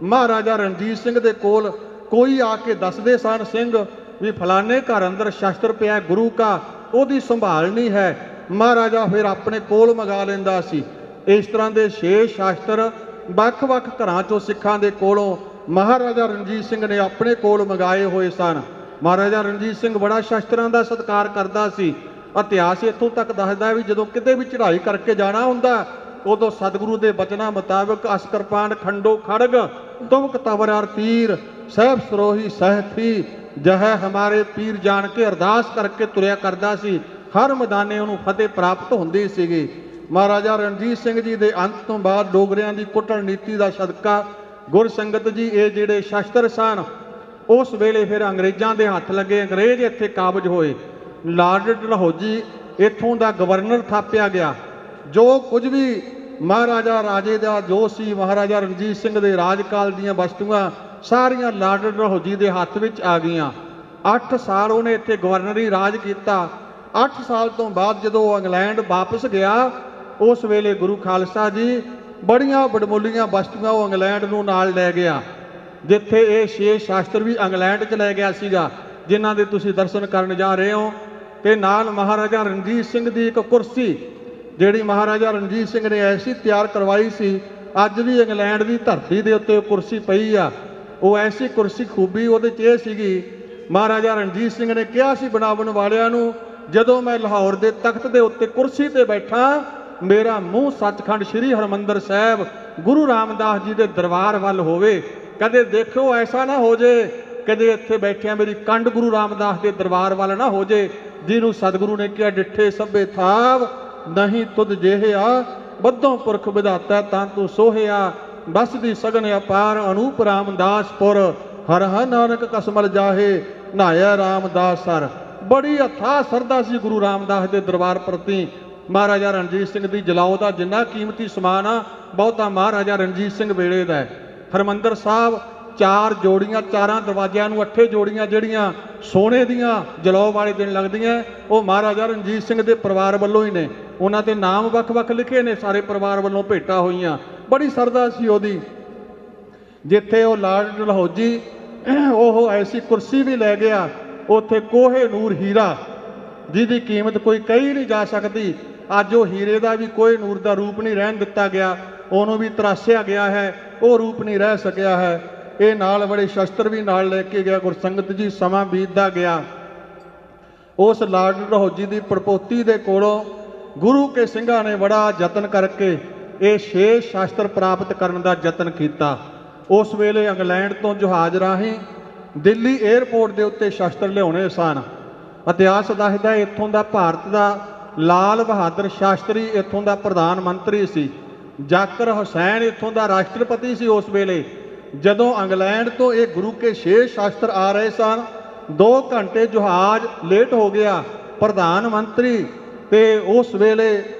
ਮਹਾਰਾਜਾ ਰਣਜੀਤ ਸਿੰਘ ਦੇ ਕੋਲ ਕੋਈ ਆ ਕੇ ਦੱਸਦੇ ਸਨ ਸਿੰਘ ਵੀ ਫਲਾਣੇ ਘਰ ਅੰਦਰ ਸ਼ਸਤਰ ਪਿਆ ਗੁਰੂ ਕਾ, ਉਹਦੀ ਸੰਭਾਲ ਨਹੀਂ ਹੈ। ਮਹਾਰਾਜਾ ਫਿਰ ਆਪਣੇ ਕੋਲ ਮੰਗਾ ਲੈਂਦਾ ਸੀ। ਇਸ ਤਰ੍ਹਾਂ ਦੇ 6 ਸ਼ਾਸਤਰ ਵੱਖ-ਵੱਖ ਘਰਾਂ 'ਚੋਂ ਸਿੱਖਾਂ ਦੇ ਕੋਲੋਂ ਮਹਾਰਾਜਾ ਰਣਜੀਤ ਸਿੰਘ ਨੇ ਆਪਣੇ ਕੋਲ ਮੰਗਾਏ ਹੋਏ ਸਨ। ਮਹਾਰਾਜਾ ਰਣਜੀਤ ਸਿੰਘ ਬੜਾ ਸ਼ਾਸਤਰਾਂ ਦਾ ਸਤਿਕਾਰ ਕਰਦਾ ਸੀ। ਇਤਿਹਾਸ ਇੱਥੋਂ ਤੱਕ ਦੱਸਦਾ ਵੀ ਜਦੋਂ ਕਿਤੇ ਵੀ ਚੜ੍ਹਾਈ ਕਰਕੇ ਜਾਣਾ ਹੁੰਦਾ, ਉਦੋਂ ਸਤਿਗੁਰੂ ਦੇ ਬਚਨਾਂ ਮੁਤਾਬਕ ਅਸਕਰਪਾਨ ਖੰਡੋ ਖੜਗ ਤੁਮਕ ਤਵਰ ਤੀਰ ਸਾਹਿਬ ਸਰੋਹੀ ਸਹਿਥੀ ਜਹੈ ਹਮਾਰੇ ਪੀਰ ਜਾਣ ਕੇ ਅਰਦਾਸ ਕਰਕੇ ਤੁਰਿਆ ਕਰਦਾ ਸੀ। ਹਰ ਮੈਦਾਨੇ ਉਹਨੂੰ ਫਤਿਹ ਪ੍ਰਾਪਤ ਹੁੰਦੀ ਸੀਗੀ। ਮਹਾਰਾਜਾ ਰਣਜੀਤ ਸਿੰਘ ਜੀ ਦੇ ਅੰਤ ਤੋਂ ਬਾਅਦ ਡੋਗਰਿਆਂ ਦੀ ਕੁੱਟਣ ਨੀਤੀ ਦਾ ਸਦਕਾ ਗੁਰਸੰਗਤ ਜੀ ਇਹ ਜਿਹੜੇ ਸ਼ਸਤਰ ਸਨ, ਉਸ ਵੇਲੇ ਫਿਰ ਅੰਗਰੇਜ਼ਾਂ ਦੇ ਹੱਥ ਲੱਗੇ। ਅੰਗਰੇਜ਼ ਇੱਥੇ ਕਾਬਜ ਹੋਏ। ਲਾਰਡ ਡਲਹੌਜੀ ਇੱਥੋਂ ਦਾ ਗਵਰਨਰ ਥਾਪਿਆ ਗਿਆ। ਜੋ ਕੁਝ ਵੀ ਮਹਾਰਾਜਾ ਰਾਜੇ ਦਾ ਜੋ ਸੀ, ਮਹਾਰਾਜਾ ਰਣਜੀਤ ਸਿੰਘ ਦੇ ਰਾਜਕਾਲ ਦੀਆਂ ਵਸਤੂਆਂ ਸਾਰੀਆਂ ਲਾਰਡ ਡਲਹੌਜੀ ਦੇ ਹੱਥ ਵਿੱਚ ਆ ਗਈਆਂ। 8 ਸਾਲ ਉਹਨੇ ਇੱਥੇ ਗਵਰਨਰੀ ਰਾਜ ਕੀਤਾ। 8 ਸਾਲ ਤੋਂ ਬਾਅਦ ਜਦੋਂ ਉਹ ਇੰਗਲੈਂਡ ਵਾਪਸ ਗਿਆ, ਉਸ ਵੇਲੇ ਗੁਰੂ ਖਾਲਸਾ ਜੀ ਬੜੀਆਂ ਵਡਮੁੱਲੀਆਂ ਵਸਤੂਆਂ ਉਹ ਇੰਗਲੈਂਡ ਨੂੰ ਨਾਲ ਲੈ ਗਿਆ, ਜਿੱਥੇ ਇਹ 6 ਸ਼ਾਸਤਰ ਵੀ ਇੰਗਲੈਂਡ 'ਚ ਲੈ ਗਿਆ ਸੀਗਾ, ਜਿਨ੍ਹਾਂ ਦੇ ਤੁਸੀਂ ਦਰਸ਼ਨ ਕਰਨ ਜਾ ਰਹੇ ਹੋ। ਤੇ ਨਾਲ ਮਹਾਰਾਜਾ ਰਣਜੀਤ ਸਿੰਘ ਦੀ ਇੱਕ ਕੁਰਸੀ ਜਿਹੜੀ ਮਹਾਰਾਜਾ ਰਣਜੀਤ ਸਿੰਘ ਨੇ ਐਸੀ ਤਿਆਰ ਕਰਵਾਈ ਸੀ, ਅੱਜ ਵੀ ਇੰਗਲੈਂਡ ਦੀ ਧਰਤੀ ਦੇ ਉੱਤੇ ਉਹ ਕੁਰਸੀ ਪਈ ਆ। ਉਹ ਐਸੀ ਕੁਰਸੀ ਖੂਬੀ ਉਹਦੇ 'ਚ ਇਹ ਸੀਗੀ, ਮਹਾਰਾਜਾ ਰਣਜੀਤ ਸਿੰਘ ਨੇ ਕਿਹਾ ਸੀ ਬਣਾਉਣ ਵਾਲਿਆਂ ਨੂੰ, ਜਦੋਂ ਮੈਂ ਲਾਹੌਰ ਦੇ ਤਖਤ ਦੇ ਉੱਤੇ ਕੁਰਸੀ ਤੇ ਬੈਠਾ, ਮੇਰਾ ਮੂੰਹ ਸੱਚਖੰਡ ਸ੍ਰੀ ਹਰਿਮੰਦਰ ਸਾਹਿਬ ਗੁਰੂ ਰਾਮਦਾਸ ਜੀ ਦੇ ਦਰਬਾਰ ਵੱਲ ਹੋਵੇ। ਕਦੇ ਦੇਖਿਓ ਐਸਾ ਨਾ ਹੋ ਜੇ ਕਦੇ ਇੱਥੇ ਬੈਠਿਆਂ ਮੇਰੀ ਕੰਡ ਗੁਰੂ ਰਾਮਦਾਸ ਦੇ ਦਰਬਾਰ ਵੱਲ ਨਾ ਹੋ ਜੇ, ਜਿਹਨੂੰ ਸਤਿਗੁਰੂ ਨੇ ਕਿਹਾ ਡਿੱਠੇ ਸਭੇ ਥਾਵ ਨਹੀਂ ਤੁਧ ਜਿਹਿਆ ਬੱਧੋਂ ਪੁਰਖ ਵਿਧਾਤਾ ਤਾਂ ਤੂੰ ਸੋਹਿਆ ਬਸ ਦੀ ਸਗਨ ਅਪਾਰ ਅਨੂਪ ਰਾਮਦਾਸਪੁਰ ਹਰ ਹਰ ਨਾਨਕ ਕਸਮਲ ਜਾਹੇ ਨਹਾਇਆ ਰਾਮਦਾਸ ਸਰ। ਬੜੀ ਅਥਾਹ ਸਰਦਾ ਸੀ ਗੁਰੂ ਰਾਮਦਾਸ ਦੇ ਦਰਬਾਰ ਪ੍ਰਤੀ। ਮਹਾਰਾਜਾ ਰਣਜੀਤ ਸਿੰਘ ਦੀ ਜਲਾਓ ਦਾ ਜਿੰਨਾ ਕੀਮਤੀ ਸਮਾਨ ਆ, ਬਹੁਤਾ ਮਹਾਰਾਜਾ ਰਣਜੀਤ ਸਿੰਘ ਵੇਲੇ ਦਾ ਹੈ। ਹਰਿਮੰਦਰ ਸਾਹਿਬ 4 ਜੋੜੀਆਂ, 4 ਦਰਵਾਜ਼ਿਆਂ ਨੂੰ 8 ਜੋੜੀਆਂ ਜਿਹੜੀਆਂ ਸੋਨੇ ਦੀਆਂ ਜਲਾਓ ਵਾਲੇ ਦਿਨ ਲੱਗਦੀਆਂ, ਉਹ ਮਹਾਰਾਜਾ ਰਣਜੀਤ ਸਿੰਘ ਦੇ ਪਰਿਵਾਰ ਵੱਲੋਂ ਹੀ ਨੇ। ਉਹਨਾਂ ਦੇ ਨਾਮ ਵੱਖ-ਵੱਖ ਲਿਖੇ ਨੇ, ਸਾਰੇ ਪਰਿਵਾਰ ਵੱਲੋਂ ਭੇਟਾਂ ਹੋਈਆਂ। ਬੜੀ ਸਰਦਾ ਸੀ ਉਹਦੀ। ਜਿੱਥੇ ਉਹ ਲਾਰਡ ਡਲਹੌਜੀ ਉਹ ਐਸੀ ਕੁਰਸੀ ਵੀ ਲੈ ਗਿਆ, ਉੱਥੇ ਕੋਹੇ ਨੂਰ ਹੀਰਾ ਜਿਹਦੀ ਕੀਮਤ ਕੋਈ ਕਹੀ ਨਹੀਂ ਜਾ ਸਕਦੀ। ਅੱਜ ਉਹ ਹੀਰੇ ਦਾ ਵੀ ਕੋਹੇ ਨੂਰ ਦਾ ਰੂਪ ਨਹੀਂ ਰਹਿਣ ਦਿੱਤਾ ਗਿਆ, ਉਹਨੂੰ ਵੀ ਤਰਾਸ਼ਿਆ ਗਿਆ ਹੈ, ਉਹ ਰੂਪ ਨਹੀਂ ਰਹਿ ਸਕਿਆ ਹੈ। ਇਹ ਨਾਲ ਬੜੇ ਸ਼ਸਤਰ ਵੀ ਨਾਲ ਲੈ ਕੇ ਗਿਆ ਗੁਰਸੰਗਤ ਜੀ। ਸਮਾਂ ਬੀਤਦਾ ਗਿਆ। ਉਸ ਲਾਰਡ ਡਲਹੌਜੀ ਦੀ ਪੜਪੋਤੀ ਦੇ ਕੋਲੋਂ ਗੁਰੂ ਕੇ ਸਿੰਘਾਂ ਨੇ ਬੜਾ ਯਤਨ ਕਰਕੇ ਇਹ 6 ਸ਼ਸਤਰ ਪ੍ਰਾਪਤ ਕਰਨ ਦਾ ਯਤਨ ਕੀਤਾ। ਉਸ ਵੇਲੇ ਇੰਗਲੈਂਡ ਤੋਂ ਜਹਾਜ਼ ਰਾਹੀਂ ਦਿੱਲੀ ਏਅਰਪੋਰਟ ਦੇ ਉੱਤੇ ਸ਼ਸਤਰ ਲਿਆਉਣੇ ਸਨ। ਇਤਿਹਾਸ ਦੱਸਦਾ ਇੱਥੋਂ ਦਾ ਭਾਰਤ ਦਾ ਲਾਲ ਬਹਾਦਰ ਸ਼ਾਸਤਰੀ ਇੱਥੋਂ ਦਾ ਪ੍ਰਧਾਨ ਮੰਤਰੀ ਸੀ। ਜ਼ਾਕਿਰ ਹੁਸੈਨ ਇੱਥੋਂ ਦਾ ਰਾਸ਼ਟਰਪਤੀ ਸੀ ਉਸ ਵੇਲੇ। ਜਦੋਂ ਇੰਗਲੈਂਡ ਤੋਂ ਇਹ ਗੁਰੂ ਕੇ 6 ਸ਼ਾਸਤਰ ਆ ਰਹੇ ਸਨ, 2 ਘੰਟੇ ਜਹਾਜ਼ ਲੇਟ ਹੋ ਗਿਆ। ਪ੍ਰਧਾਨ ਮੰਤਰੀ ਤੇ ਉਸ ਵੇਲੇ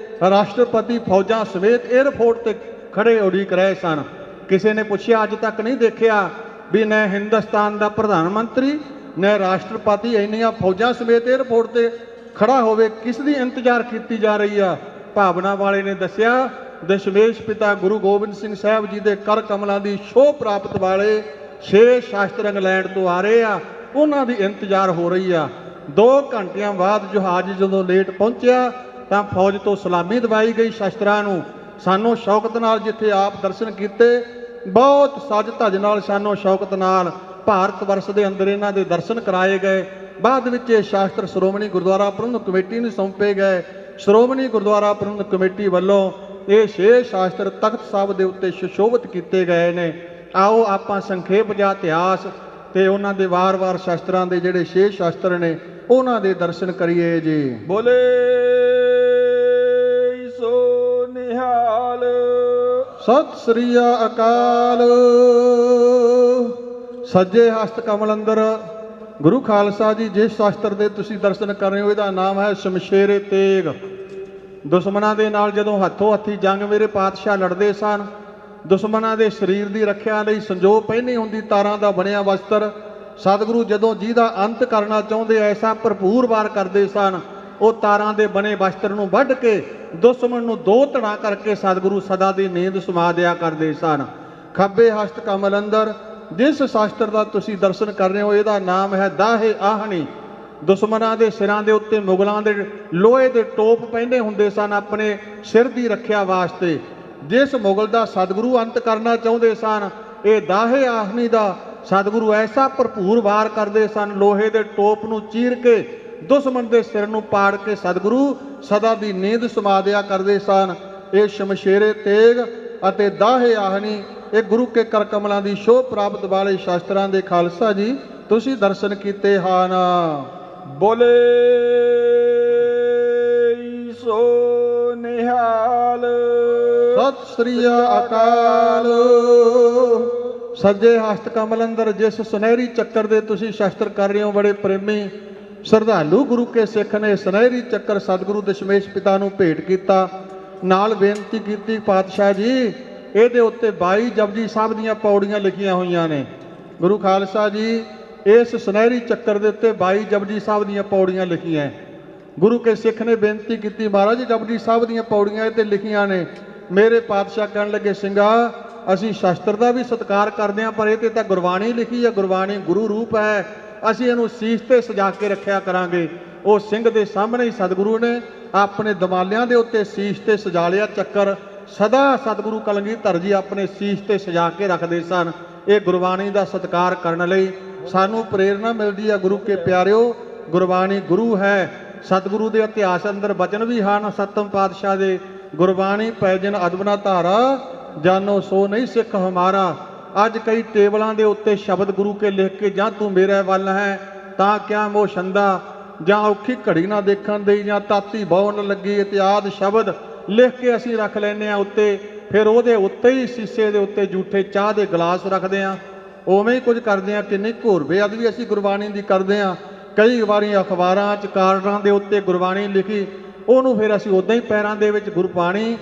ਰਾਸ਼ਟਰਪਤੀ ਫੌਜਾਂ ਸਮੇਤ ਏਅਰਪੋਰਟ ਤੇ ਖੜੇ ਉਡੀਕ ਰਹੇ ਸਨ। ਕਿਸੇ ਨੇ ਪੁੱਛਿਆ, ਅੱਜ ਤੱਕ ਨਹੀਂ ਦੇਖਿਆ ਵੀ ਨਾ ਹਿੰਦੁਸਤਾਨ ਦਾ ਪ੍ਰਧਾਨ ਮੰਤਰੀ ਨਾ ਰਾਸ਼ਟਰਪਤੀ ਇੰਨੀਆਂ ਫੌਜਾਂ ਸਮੇਤ ਏਅਰਪੋਰਟ ਤੇ ਖੜਾ ਹੋਵੇ, ਕਿਸ ਦੀ ਇੰਤਜ਼ਾਰ ਕੀਤੀ ਜਾ ਰਹੀ ਆ। ਭਾਵਨਾ ਵਾਲੇ ਨੇ ਦੱਸਿਆ, ਦਸ਼ਮੇਸ਼ ਪਿਤਾ ਗੁਰੂ ਗੋਬਿੰਦ ਸਿੰਘ ਸਾਹਿਬ ਜੀ ਦੇ ਕਰ ਕਮਲਾਂ ਦੀ ਸ਼ੋਭ ਪ੍ਰਾਪਤ ਵਾਲੇ 6 ਸ਼ਾਸਤਰ ਇੰਗਲੈਂਡ ਤੋਂ ਆ ਰਹੇ ਆ, ਉਹਨਾਂ ਦੀ ਇੰਤਜ਼ਾਰ ਹੋ ਰਹੀ ਆ। 2 ਘੰਟਿਆਂ ਬਾਅਦ ਜਹਾਜ਼ ਜਦੋਂ ਲੇਟ ਪਹੁੰਚਿਆ ਤਾਂ ਫੌਜ ਤੋਂ ਸਲਾਮੀ ਦਵਾਈ ਗਈ ਸ਼ਸਤਰਾਂ ਨੂੰ। ਸਾਨੂੰ ਸ਼ੌਕਤ ਨਾਲ ਜਿੱਥੇ ਆਪ ਦਰਸ਼ਨ ਕੀਤੇ, ਬਹੁਤ ਸਜ ਧਜ ਨਾਲ ਸਾਨੂੰ ਸ਼ੌਕਤ ਨਾਲ ਭਾਰਤ ਵਰਸ਼ ਦੇ ਅੰਦਰ ਇਹਨਾਂ ਦੇ ਦਰਸ਼ਨ ਕਰਾਏ ਗਏ। ਬਾਅਦ ਵਿੱਚ ਇਹ ਸ਼ਾਸਤਰ ਸ਼੍ਰੋਮਣੀ ਗੁਰਦੁਆਰਾ ਪ੍ਰਬੰਧਕ ਕਮੇਟੀ ਨੂੰ ਸੌਂਪੇ ਗਏ। ਸ਼੍ਰੋਮਣੀ ਗੁਰਦੁਆਰਾ ਪ੍ਰਬੰਧਕ ਕਮੇਟੀ ਵੱਲੋਂ ਇਹ 6 ਸ਼ਾਸਤਰ ਤਖਤ ਸਾਹਿਬ ਦੇ ਉੱਤੇ ਸੁਸ਼ੋਭਿਤ ਕੀਤੇ ਗਏ ਨੇ। ਆਓ ਆਪਾਂ ਸੰਖੇਪ ਜਿਹਾ ਇਤਿਹਾਸ ਤੇ ਉਹਨਾਂ ਦੇ ਵਾਰ-ਵਾਰ ਸ਼ਾਸਤਰਾਂ ਦੇ ਜਿਹੜੇ 6 ਸ਼ਾਸਤਰ ਨੇ ਉਹਨਾਂ ਦੇ ਦਰਸ਼ਨ ਕਰੀਏ ਜੀ। ਬੋਲੇ ਸੋ ਨਿਹਾਲ। ਸਤਿ ਸ੍ਰੀ ਅਕਾਲ। ਸੱਜੇ ਹਸਤ ਕਮਲ ਅੰਦਰ ਗੁਰੂ ਖਾਲਸਾ ਜੀ ਜਿਸ ਸ਼ਾਸਤਰ ਦੇ ਤੁਸੀਂ ਦਰਸ਼ਨ ਕਰ ਰਹੇ ਹੋ ਇਹਦਾ ਨਾਮ ਹੈ ਸ਼ਮਸ਼ੇਰੇ ਤੇਗ। ਦੁਸ਼ਮਣਾਂ ਦੇ ਨਾਲ ਜਦੋਂ ਹੱਥੋਂ ਹੱਥੀ ਜੰਗ ਮੇਰੇ ਪਾਤਸ਼ਾਹ ਲੜਦੇ ਸਨ, ਦੁਸ਼ਮਣਾਂ ਦੇ ਸਰੀਰ ਦੀ ਰੱਖਿਆ ਲਈ ਸੰਜੋਗ ਪਹਿਨੀ ਹੁੰਦੀ ਤਾਰਾਂ ਦਾ ਬਣਿਆ ਵਸਤਰ। ਸਤਿਗੁਰੂ ਜਦੋਂ ਜਿਹਦਾ ਅੰਤ ਕਰਨਾ ਚਾਹੁੰਦੇ ਐਸਾ ਭਰਪੂਰ ਵਾਰ ਕਰਦੇ ਸਨ, ਉਹ ਤਾਰਾਂ ਦੇ ਬਣੇ ਵਸਤਰ ਨੂੰ ਵੱਢ ਕੇ ਦੁਸ਼ਮਣ ਨੂੰ 2 ਧੜਾ ਕਰਕੇ ਸਤਿਗੁਰੂ ਸਦਾ ਦੀ ਨੀਂਦ ਸਮਾ ਦਿਆ ਕਰਦੇ ਸਨ। ਖੱਬੇ ਹਸਤ ਕਮਲ ਅੰਦਰ ਜਿਸ ਸ਼ਾਸਤਰ ਦਾ ਤੁਸੀਂ ਦਰਸ਼ਨ ਕਰ ਰਹੇ ਹੋ ਇਹਦਾ ਨਾਮ ਹੈ ਦਾਹੇ ਆਹਣੀ। ਦੁਸ਼ਮਣਾਂ ਦੇ ਸਿਰਾਂ ਦੇ ਉੱਤੇ ਮੁਗਲਾਂ ਦੇ ਲੋਹੇ ਦੇ ਟੋਪ ਪਹਿਨੇ ਹੁੰਦੇ ਸਨ ਆਪਣੇ ਸਿਰ ਦੀ ਰੱਖਿਆ ਵਾਸਤੇ। ਜਿਸ ਮੁਗਲ ਦਾ ਸਤਿਗੁਰੂ ਅੰਤ ਕਰਨਾ ਚਾਹੁੰਦੇ ਸਨ, ਇਹ ਦਾਹੇ ਆਹਣੀ ਦਾ ਸਤਿਗੁਰੂ ਐਸਾ ਭਰਪੂਰ ਵਾਰ ਕਰਦੇ ਸਨ, ਲੋਹੇ ਦੇ ਟੋਪ ਨੂੰ ਚੀਰ ਕੇ ਦੁਸ਼ਮਣ ਦੇ ਸਿਰ ਨੂੰ ਪਾੜ ਕੇ ਸਤਿਗੁਰੂ ਸਦਾ ਦੀ ਨੀਂਦ ਸਮਾ ਦਿਆ ਕਰਦੇ ਸਨ। ਇਹ ਸ਼ਮਸ਼ੇਰੇ ਤੇਗ ਅਤੇ ਦਾਹੇ ਆਹਣੀ ਇਹ ਗੁਰੂ ਕੇ ਕਰ ਕਮਲਾਂ ਦੀ ਸ਼ੋਭ ਪ੍ਰਾਪਤ ਵਾਲੇ ਸ਼ਾਸਤਰਾਂ ਦੇ ਖਾਲਸਾ ਜੀ ਤੁਸੀਂ ਦਰਸ਼ਨ ਕੀਤੇ ਹਨ। ਬੋਲੇ ਸੋ ਨਿਹਾਲ। ਸਤਿ ਸ੍ਰੀ ਅਕਾਲ। ਸੱਜੇ ਹਸਤ ਕਮਲ ਅੰਦਰ ਜਿਸ ਸੁਨਹਿਰੀ ਚੱਕਰ ਦੇ ਤੁਸੀਂ ਸ਼ਸਤਰ ਕਰ ਰਹੇ ਹੋ, ਬੜੇ ਪ੍ਰੇਮੀ ਸ਼ਰਧਾਲੂ ਗੁਰੂ ਕੇ ਸਿੱਖ ਨੇ ਸੁਨਹਿਰੀ ਚੱਕਰ ਸਤਿਗੁਰੂ ਦਸ਼ਮੇਸ਼ ਪਿਤਾ ਨੂੰ ਭੇਟ ਕੀਤਾ। ਨਾਲ ਬੇਨਤੀ ਕੀਤੀ, ਪਾਤਸ਼ਾਹ ਜੀ ਇਹਦੇ ਉੱਤੇ 22 ਜਪਜੀ ਸਾਹਿਬ ਦੀਆਂ ਪੌੜੀਆਂ ਲਿਖੀਆਂ ਹੋਈਆਂ ਨੇ। ਗੁਰੂ ਖਾਲਸਾ ਜੀ ਇਸ ਸੁਨਹਿਰੀ ਚੱਕਰ ਦੇ ਉੱਤੇ 22 ਜਪਜੀ ਸਾਹਿਬ ਦੀਆਂ ਪੌੜੀਆਂ ਲਿਖੀਆਂ। ਗੁਰੂ ਕੇ ਸਿੱਖ ਨੇ ਬੇਨਤੀ ਕੀਤੀ, ਮਹਾਰਾਜ ਜਪਜੀ ਸਾਹਿਬ ਦੀਆਂ ਪੌੜੀਆਂ ਇਹ 'ਤੇ ਲਿਖੀਆਂ ਨੇ। ਮੇਰੇ ਪਾਤਸ਼ਾਹ ਕਹਿਣ ਲੱਗੇ, ਸਿੰਘਾ ਅਸੀਂ ਸ਼ਸਤਰ ਦਾ ਵੀ ਸਤਿਕਾਰ ਕਰਦੇ ਹਾਂ, ਪਰ ਇਹ 'ਤੇ ਤਾਂ ਗੁਰਬਾਣੀ ਲਿਖੀ ਹੈ, ਗੁਰਬਾਣੀ ਗੁਰੂ ਰੂਪ ਹੈ, ਅਸੀਂ ਇਹਨੂੰ ਸੀਸ 'ਤੇ ਸਜਾ ਕੇ ਰੱਖਿਆ ਕਰਾਂਗੇ। ਉਹ ਸਿੰਘ ਦੇ ਸਾਹਮਣੇ ਹੀ ਸਤਿਗੁਰੂ ਨੇ ਆਪਣੇ ਦਮਾਲਿਆਂ ਦੇ ਉੱਤੇ ਸੀਸ 'ਤੇ ਸਜਾ ਲਿਆ ਚੱਕਰ। ਸਦਾ ਸਤਿਗੁਰੂ ਕਲਗੀਧਰ ਜੀ ਆਪਣੇ ਸੀਸ 'ਤੇ ਸਜਾ ਕੇ ਰੱਖਦੇ ਸਨ। ਇਹ ਗੁਰਬਾਣੀ ਦਾ ਸਤਿਕਾਰ ਕਰਨ ਲਈ ਸਾਨੂੰ ਪ੍ਰੇਰਨਾ ਮਿਲਦੀ ਹੈ। ਗੁਰੂ ਕੇ ਪਿਆਰਿਓ, ਗੁਰਬਾਣੀ ਗੁਰੂ ਹੈ। ਸਤਿਗੁਰੂ ਦੇ ਇਤਿਹਾਸ ਅੰਦਰ ਬਚਨ ਵੀ ਹਨ ਸਤਮ ਪਾਤਸ਼ਾਹ ਦੇ, ਗੁਰਬਾਣੀ ਪੈਜਨ ਅਦਬਨਾ ਧਾਰਾ, ਜਾਨੋ ਸੋ ਨਹੀਂ ਸਿੱਖ ਹਮਾਰਾ। ਅੱਜ ਕਈ ਟੇਬਲਾਂ ਦੇ ਉੱਤੇ ਸ਼ਬਦ ਗੁਰੂ ਕੇ ਲਿਖ ਕੇ, ਜਾਂ ਤੂੰ ਮੇਰੇ ਵੱਲ ਹੈ ਤਾਂ ਕਿਆ ਮੋਹ ਛੰਦਾ, ਜਾਂ ਔਖੀ ਘੜੀ ਨਾ ਦੇਖਣ ਦੇਈ, ਜਾਂ ਤਾਤੀ ਬਹੁ ਨ ਲੱਗੀ, ਇਤਿਆਦ ਸ਼ਬਦ ਲਿਖ ਕੇ ਅਸੀਂ ਰੱਖ ਲੈਂਦੇ ਹਾਂ ਉੱਤੇ। ਫਿਰ ਉਹਦੇ ਉੱਤੇ ਹੀ ਸ਼ੀਸ਼ੇ ਦੇ ਉੱਤੇ ਜੂਠੇ ਚਾਹ ਦੇ ਗਲਾਸ ਰੱਖਦੇ ਹਾਂ। ਉਵੇਂ ਹੀ ਕੁਝ ਕਰਦੇ ਹਾਂ। ਕਿੰਨੀ ਘੋਰ ਬੇਅਦਬੀ ਅਸੀਂ ਗੁਰਬਾਣੀ ਦੀ ਕਰਦੇ ਹਾਂ। ਕਈ ਵਾਰੀ ਅਖਬਾਰਾਂ 'ਚ ਕਾਰਡਾਂ ਦੇ ਉੱਤੇ ਗੁਰਬਾਣੀ ਲਿਖੀ, ਉਹਨੂੰ ਫਿਰ ਅਸੀਂ ਉੱਦਾਂ ਹੀ ਪੈਰਾਂ ਦੇ ਵਿੱਚ ਗੁਰਬਾਣੀ,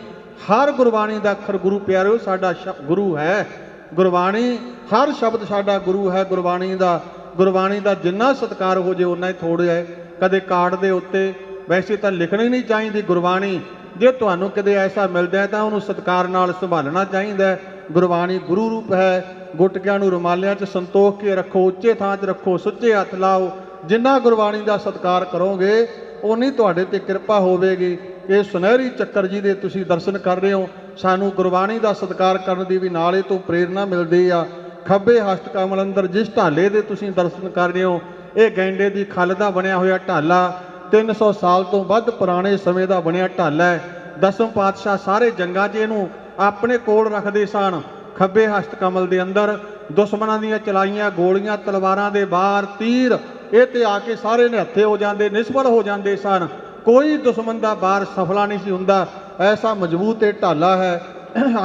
ਹਰ ਗੁਰਬਾਣੀ ਦਾ ਅੱਖਰ ਗੁਰੂ ਪਿਆਰਿਓ ਸਾਡਾ ਗੁਰੂ ਹੈ। ਗੁਰਬਾਣੀ ਹਰ ਸ਼ਬਦ ਸਾਡਾ ਗੁਰੂ ਹੈ। ਗੁਰਬਾਣੀ ਦਾ ਜਿੰਨਾ ਸਤਿਕਾਰ ਹੋ ਜੇ ਉਨਾ ਹੀ ਥੋੜ੍ਹਾ ਹੈ। ਕਦੇ ਕਾਰਡ ਦੇ ਉੱਤੇ ਵੈਸੇ ਤਾਂ ਲਿਖਣੀ ਨਹੀਂ ਚਾਹੀਦੀ ਗੁਰਬਾਣੀ। ਜੇ ਤੁਹਾਨੂੰ ਕਦੇ ਐਸਾ ਮਿਲਦਾ ਹੈ ਤਾਂ ਉਹਨੂੰ ਸਤਿਕਾਰ ਨਾਲ ਸੰਭਾਲਣਾ ਚਾਹੀਦਾ। ਗੁਰਬਾਣੀ ਗੁਰੂ ਰੂਪ ਹੈ। ਗੁਟਕਿਆਂ ਨੂੰ ਰੁਮਾਲਿਆਂ 'ਚ ਸੰਤੋਖ ਕੇ ਰੱਖੋ, ਉੱਚੇ ਥਾਂ 'ਚ ਰੱਖੋ, ਸੁੱਚੇ ਹੱਥ ਲਾਓ। ਜਿੰਨਾ ਗੁਰਬਾਣੀ ਦਾ ਸਤਿਕਾਰ ਕਰੋਗੇ ਉਨੀ ਤੁਹਾਡੇ 'ਤੇ ਕਿਰਪਾ ਹੋਵੇਗੀ। ਇਹ ਸੁਨਹਿਰੀ ਚੱਕਰ ਜੀ ਦੇ ਤੁਸੀਂ ਦਰਸ਼ਨ ਕਰ ਰਹੇ ਹੋ, ਸਾਨੂੰ ਗੁਰਬਾਣੀ ਦਾ ਸਤਿਕਾਰ ਕਰਨ ਦੀ ਵੀ ਨਾਲੇ ਤੋਂ ਪ੍ਰੇਰਨਾ ਮਿਲਦੀ ਆ। ਖੱਬੇ ਹਸਤ ਕਮਲ ਅੰਦਰ ਜਿਸ ਢਾਲੇ ਦੇ ਤੁਸੀਂ ਦਰਸ਼ਨ ਕਰ ਰਹੇ ਹੋ, ਇਹ ਗੈਂਡੇ ਦੀ ਖੱਲ ਦਾ ਬਣਿਆ ਹੋਇਆ ਢਾਲਾ 300 ਸਾਲ ਤੋਂ ਵੱਧ ਪੁਰਾਣੇ ਸਮੇਂ ਦਾ ਬਣਿਆ ਢਾਲਾ ਹੈ। ਦਸਮ ਪਾਤਸ਼ਾਹ ਸਾਰੇ ਜੰਗਾਂ 'ਚ ਇਹਨੂੰ ਆਪਣੇ ਕੋਲ ਰੱਖਦੇ ਸਨ। ਖੱਬੇ ਹਸਤ ਕਮਲ ਦੇ ਅੰਦਰ ਦੁਸ਼ਮਣਾਂ ਦੀਆਂ ਚਲਾਈਆਂ ਗੋਲੀਆਂ, ਤਲਵਾਰਾਂ ਦੇ ਵਾਰ, ਤੀਰ ਇਹ 'ਤੇ ਆ ਕੇ ਸਾਰੇ ਨਿਹੱਥੇ ਹੋ ਜਾਂਦੇ, ਨਿਸਫਲ ਹੋ ਜਾਂਦੇ ਸਨ। ਕੋਈ ਦੁਸ਼ਮਣ ਦਾ ਵਾਰ ਸਫਲਾ ਨਹੀਂ ਸੀ ਹੁੰਦਾ। ਐਸਾ ਮਜ਼ਬੂਤ ਇਹ ਢਾਲਾ ਹੈ।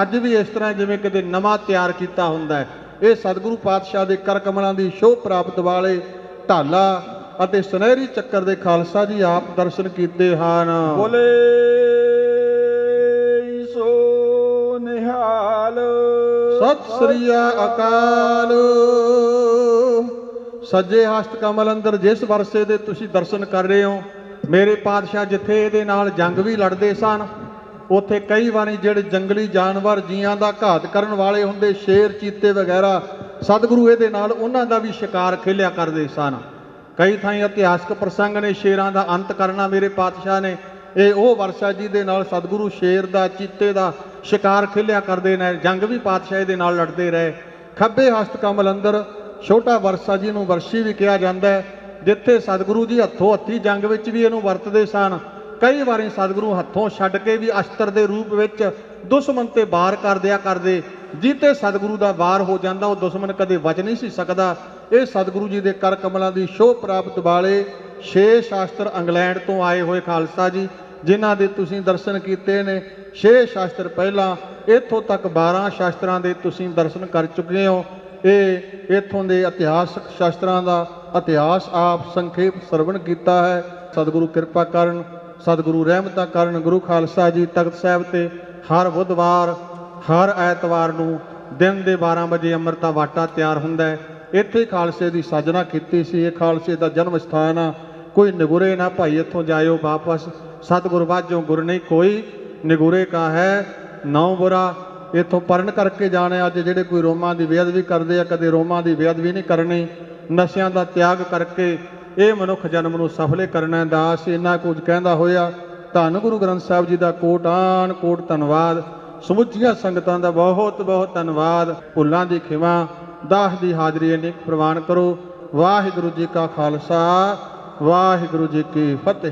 ਅੱਜ ਵੀ ਇਸ ਤਰ੍ਹਾਂ ਜਿਵੇਂ ਕਿਤੇ ਨਵਾਂ ਤਿਆਰ ਕੀਤਾ ਹੁੰਦਾ ਹੈ। ਇਹ ਸਤਿਗੁਰੂ ਪਾਤਸ਼ਾਹ ਦੇ ਕਰ ਕਮਲਾਂ ਦੀ ਸ਼ੋਭ ਪ੍ਰਾਪਤ ਵਾਲੇ ਢਾਲਾ ਅਤੇ ਸੁਨਹਿਰੀ ਚੱਕਰ ਦੇ ਖਾਲਸਾ ਜੀ ਆਪ ਦਰਸ਼ਨ ਕੀਤੇ ਹਨ। ਬੋਲੇ ਸੋ ਨਿਹਾਲ। ਸਤਿ ਸ੍ਰੀ ਅਕਾਲ। ਸੱਜੇ ਹਸਤ ਕਮਲ ਅੰਦਰ ਜਿਸ ਵਰਸੇ ਦੇ ਤੁਸੀਂ ਦਰਸ਼ਨ ਕਰ ਰਹੇ ਹੋ, ਮੇਰੇ ਪਾਤਸ਼ਾਹ ਜਿੱਥੇ ਇਹਦੇ ਨਾਲ ਜੰਗ ਵੀ ਲੜਦੇ ਸਨ, ਉੱਥੇ ਕਈ ਵਾਰੀ ਜਿਹੜੇ ਜੰਗਲੀ ਜਾਨਵਰ ਜੀਆਂ ਦਾ ਘਾਤ ਕਰਨ ਵਾਲੇ ਹੁੰਦੇ, ਸ਼ੇਰ, ਚੀਤੇ ਵਗੈਰਾ, ਸਤਿਗੁਰੂ ਇਹਦੇ ਨਾਲ ਉਹਨਾਂ ਦਾ ਵੀ ਸ਼ਿਕਾਰ ਖੇਲਿਆ ਕਰਦੇ ਸਨ। ਕਈ ਥਾਈਂ ਇਤਿਹਾਸਕ ਪ੍ਰਸੰਗ ਨੇ ਸ਼ੇਰਾਂ ਦਾ ਅੰਤ ਕਰਨਾ ਮੇਰੇ ਪਾਤਸ਼ਾਹ ਨੇ ਇਹ ਉਹ ਵਰਸਾ ਜਿਹਦੇ ਨਾਲ ਸਤਿਗੁਰੂ ਸ਼ੇਰ ਦਾ ਚੀਤੇ ਦਾ ਸ਼ਿਕਾਰ ਖੇਲਿਆ ਕਰਦੇ ਨੇ। ਜੰਗ ਵੀ ਪਾਤਸ਼ਾਹ ਦੇ ਨਾਲ ਲੜਦੇ ਰਹੇ। ਖੱਬੇ ਹਸਤ ਕਮਲ ਅੰਦਰ ਛੋਟਾ ਵਰਸਾ ਜਿਹਨੂੰ ਵਰਸ਼ੀ ਵੀ ਕਿਹਾ ਜਾਂਦਾ ਹੈ, ਜਿੱਥੇ ਸਤਿਗੁਰੂ ਜੀ ਹੱਥੋਂ ਹੱਥੀ ਜੰਗ ਵਿੱਚ ਵੀ ਇਹਨੂੰ ਵਰਤਦੇ ਸਨ। ਕਈ ਵਾਰੀ ਸਤਿਗੁਰੂ ਹੱਥੋਂ ਛੱਡ ਕੇ ਵੀ ਅਸਤਰ ਦੇ ਰੂਪ ਵਿੱਚ ਦੁਸ਼ਮਣ ਤੇ ਵਾਰ ਕਰ ਦਿਆ ਕਰਦੇ। ਜਿੱਤੇ ਸਤਿਗੁਰੂ ਦਾ ਵਾਰ ਹੋ ਜਾਂਦਾ ਉਹ ਦੁਸ਼ਮਣ ਕਦੇ ਬਚ ਨਹੀਂ ਸੀ ਸਕਦਾ। ਇਹ ਸਤਿਗੁਰੂ ਜੀ ਦੇ ਕਰ ਕਮਲਾਂ ਦੀ ਸ਼ੋਭ ਪ੍ਰਾਪਤ ਵਾਲੇ 6 ਸ਼ਾਸਤਰ ਇੰਗਲੈਂਡ ਤੋਂ ਆਏ ਹੋਏ ਖਾਲਸਾ ਜੀ, ਜਿਨ੍ਹਾਂ ਦੇ ਤੁਸੀਂ ਦਰਸ਼ਨ ਕੀਤੇ ਨੇ। 6 ਸ਼ਾਸਤਰ ਪਹਿਲਾਂ, ਇੱਥੋਂ ਤੱਕ 12 ਸ਼ਾਸਤਰਾਂ ਦੇ ਤੁਸੀਂ ਦਰਸ਼ਨ ਕਰ ਚੁੱਕੇ ਹੋ। ਇਹ ਇੱਥੋਂ ਦੇ ਇਤਿਹਾਸਕ ਸ਼ਾਸਤਰਾਂ ਦਾ ਇਤਿਹਾਸ ਆਪ ਸੰਖੇਪ ਸਰਵਣ ਕੀਤਾ ਹੈ। ਸਤਿਗੁਰੂ ਕਿਰਪਾ ਕਰਨ, ਸਤਿਗੁਰੂ ਰਹਿਮਤਾਂ ਕਰਨ। ਗੁਰੂ ਖਾਲਸਾ ਜੀ ਤਖਤ ਸਾਹਿਬ ਤੇ ਹਰ ਬੁੱਧਵਾਰ ਹਰ ਐਤਵਾਰ ਨੂੰ ਦਿਨ ਦੇ 12 ਵਜੇ ਅੰਮ੍ਰਿਤਾ ਵਾਟਾ ਤਿਆਰ ਹੁੰਦਾ ਹੈ। ਇੱਥੇ ਖਾਲਸੇ ਦੀ ਸਾਜਨਾ ਕੀਤੀ ਸੀ। ਇਹ ਖਾਲਸੇ ਦਾ ਜਨਮ ਸਥਾਨ ਆ। ਕੋਈ ਨਿਗੁਰੇ ਨਾ ਭਾਈ ਇੱਥੋਂ ਜਾਇਓ ਵਾਪਸ, ਸਤਿਗੁਰ ਵਾਜੋ ਗੁਰ ਨਹੀਂ ਕੋਈ, ਨਿਗੁਰੇ ਕਾ ਹੈ ਨੌ ਬੁਰਾ। ਇੱਥੋਂ ਪਰਨ ਕਰਕੇ ਜਾਣੇ। ਅੱਜ ਜਿਹੜੇ ਕੋਈ ਰੋਮਾਂ ਦੀ ਬੇਅਦਬੀ ਕਰਦੇ ਆ, ਕਦੇ ਰੋਮਾਂ ਦੀ ਬੇਅਦਬੀ ਨਹੀਂ ਕਰਨੀ। ਨਸ਼ਿਆਂ ਦਾ ਤਿਆਗ ਕਰਕੇ ਇਹ ਮਨੁੱਖ ਜਨਮ ਨੂੰ ਸਫਲੇ ਕਰਨਾ। ਦਾਸ ਇੰਨਾ ਕੁਝ ਕਹਿੰਦਾ ਹੋਇਆ ਧੰਨ ਗੁਰੂ ਗ੍ਰੰਥ ਸਾਹਿਬ ਜੀ ਦਾ ਕੋਟਾਨ ਕੋਟ ਧੰਨਵਾਦ। ਸਮੁੱਚੀਆਂ ਸੰਗਤਾਂ ਦਾ ਬਹੁਤ ਬਹੁਤ ਧੰਨਵਾਦ। ਭੁੱਲਾਂ ਦੀ ਖਿਮਾ, ਦਾਸ ਦੀ ਹਾਜ਼ਰੀ ਅਨੇਕ ਪ੍ਰਵਾਨ ਕਰੋ। ਵਾਹਿਗੁਰੂ ਜੀ ਕਾ ਖਾਲਸਾ, ਵਾਹਿਗੁਰੂ ਜੀ ਕੀ ਫਤਿਹ।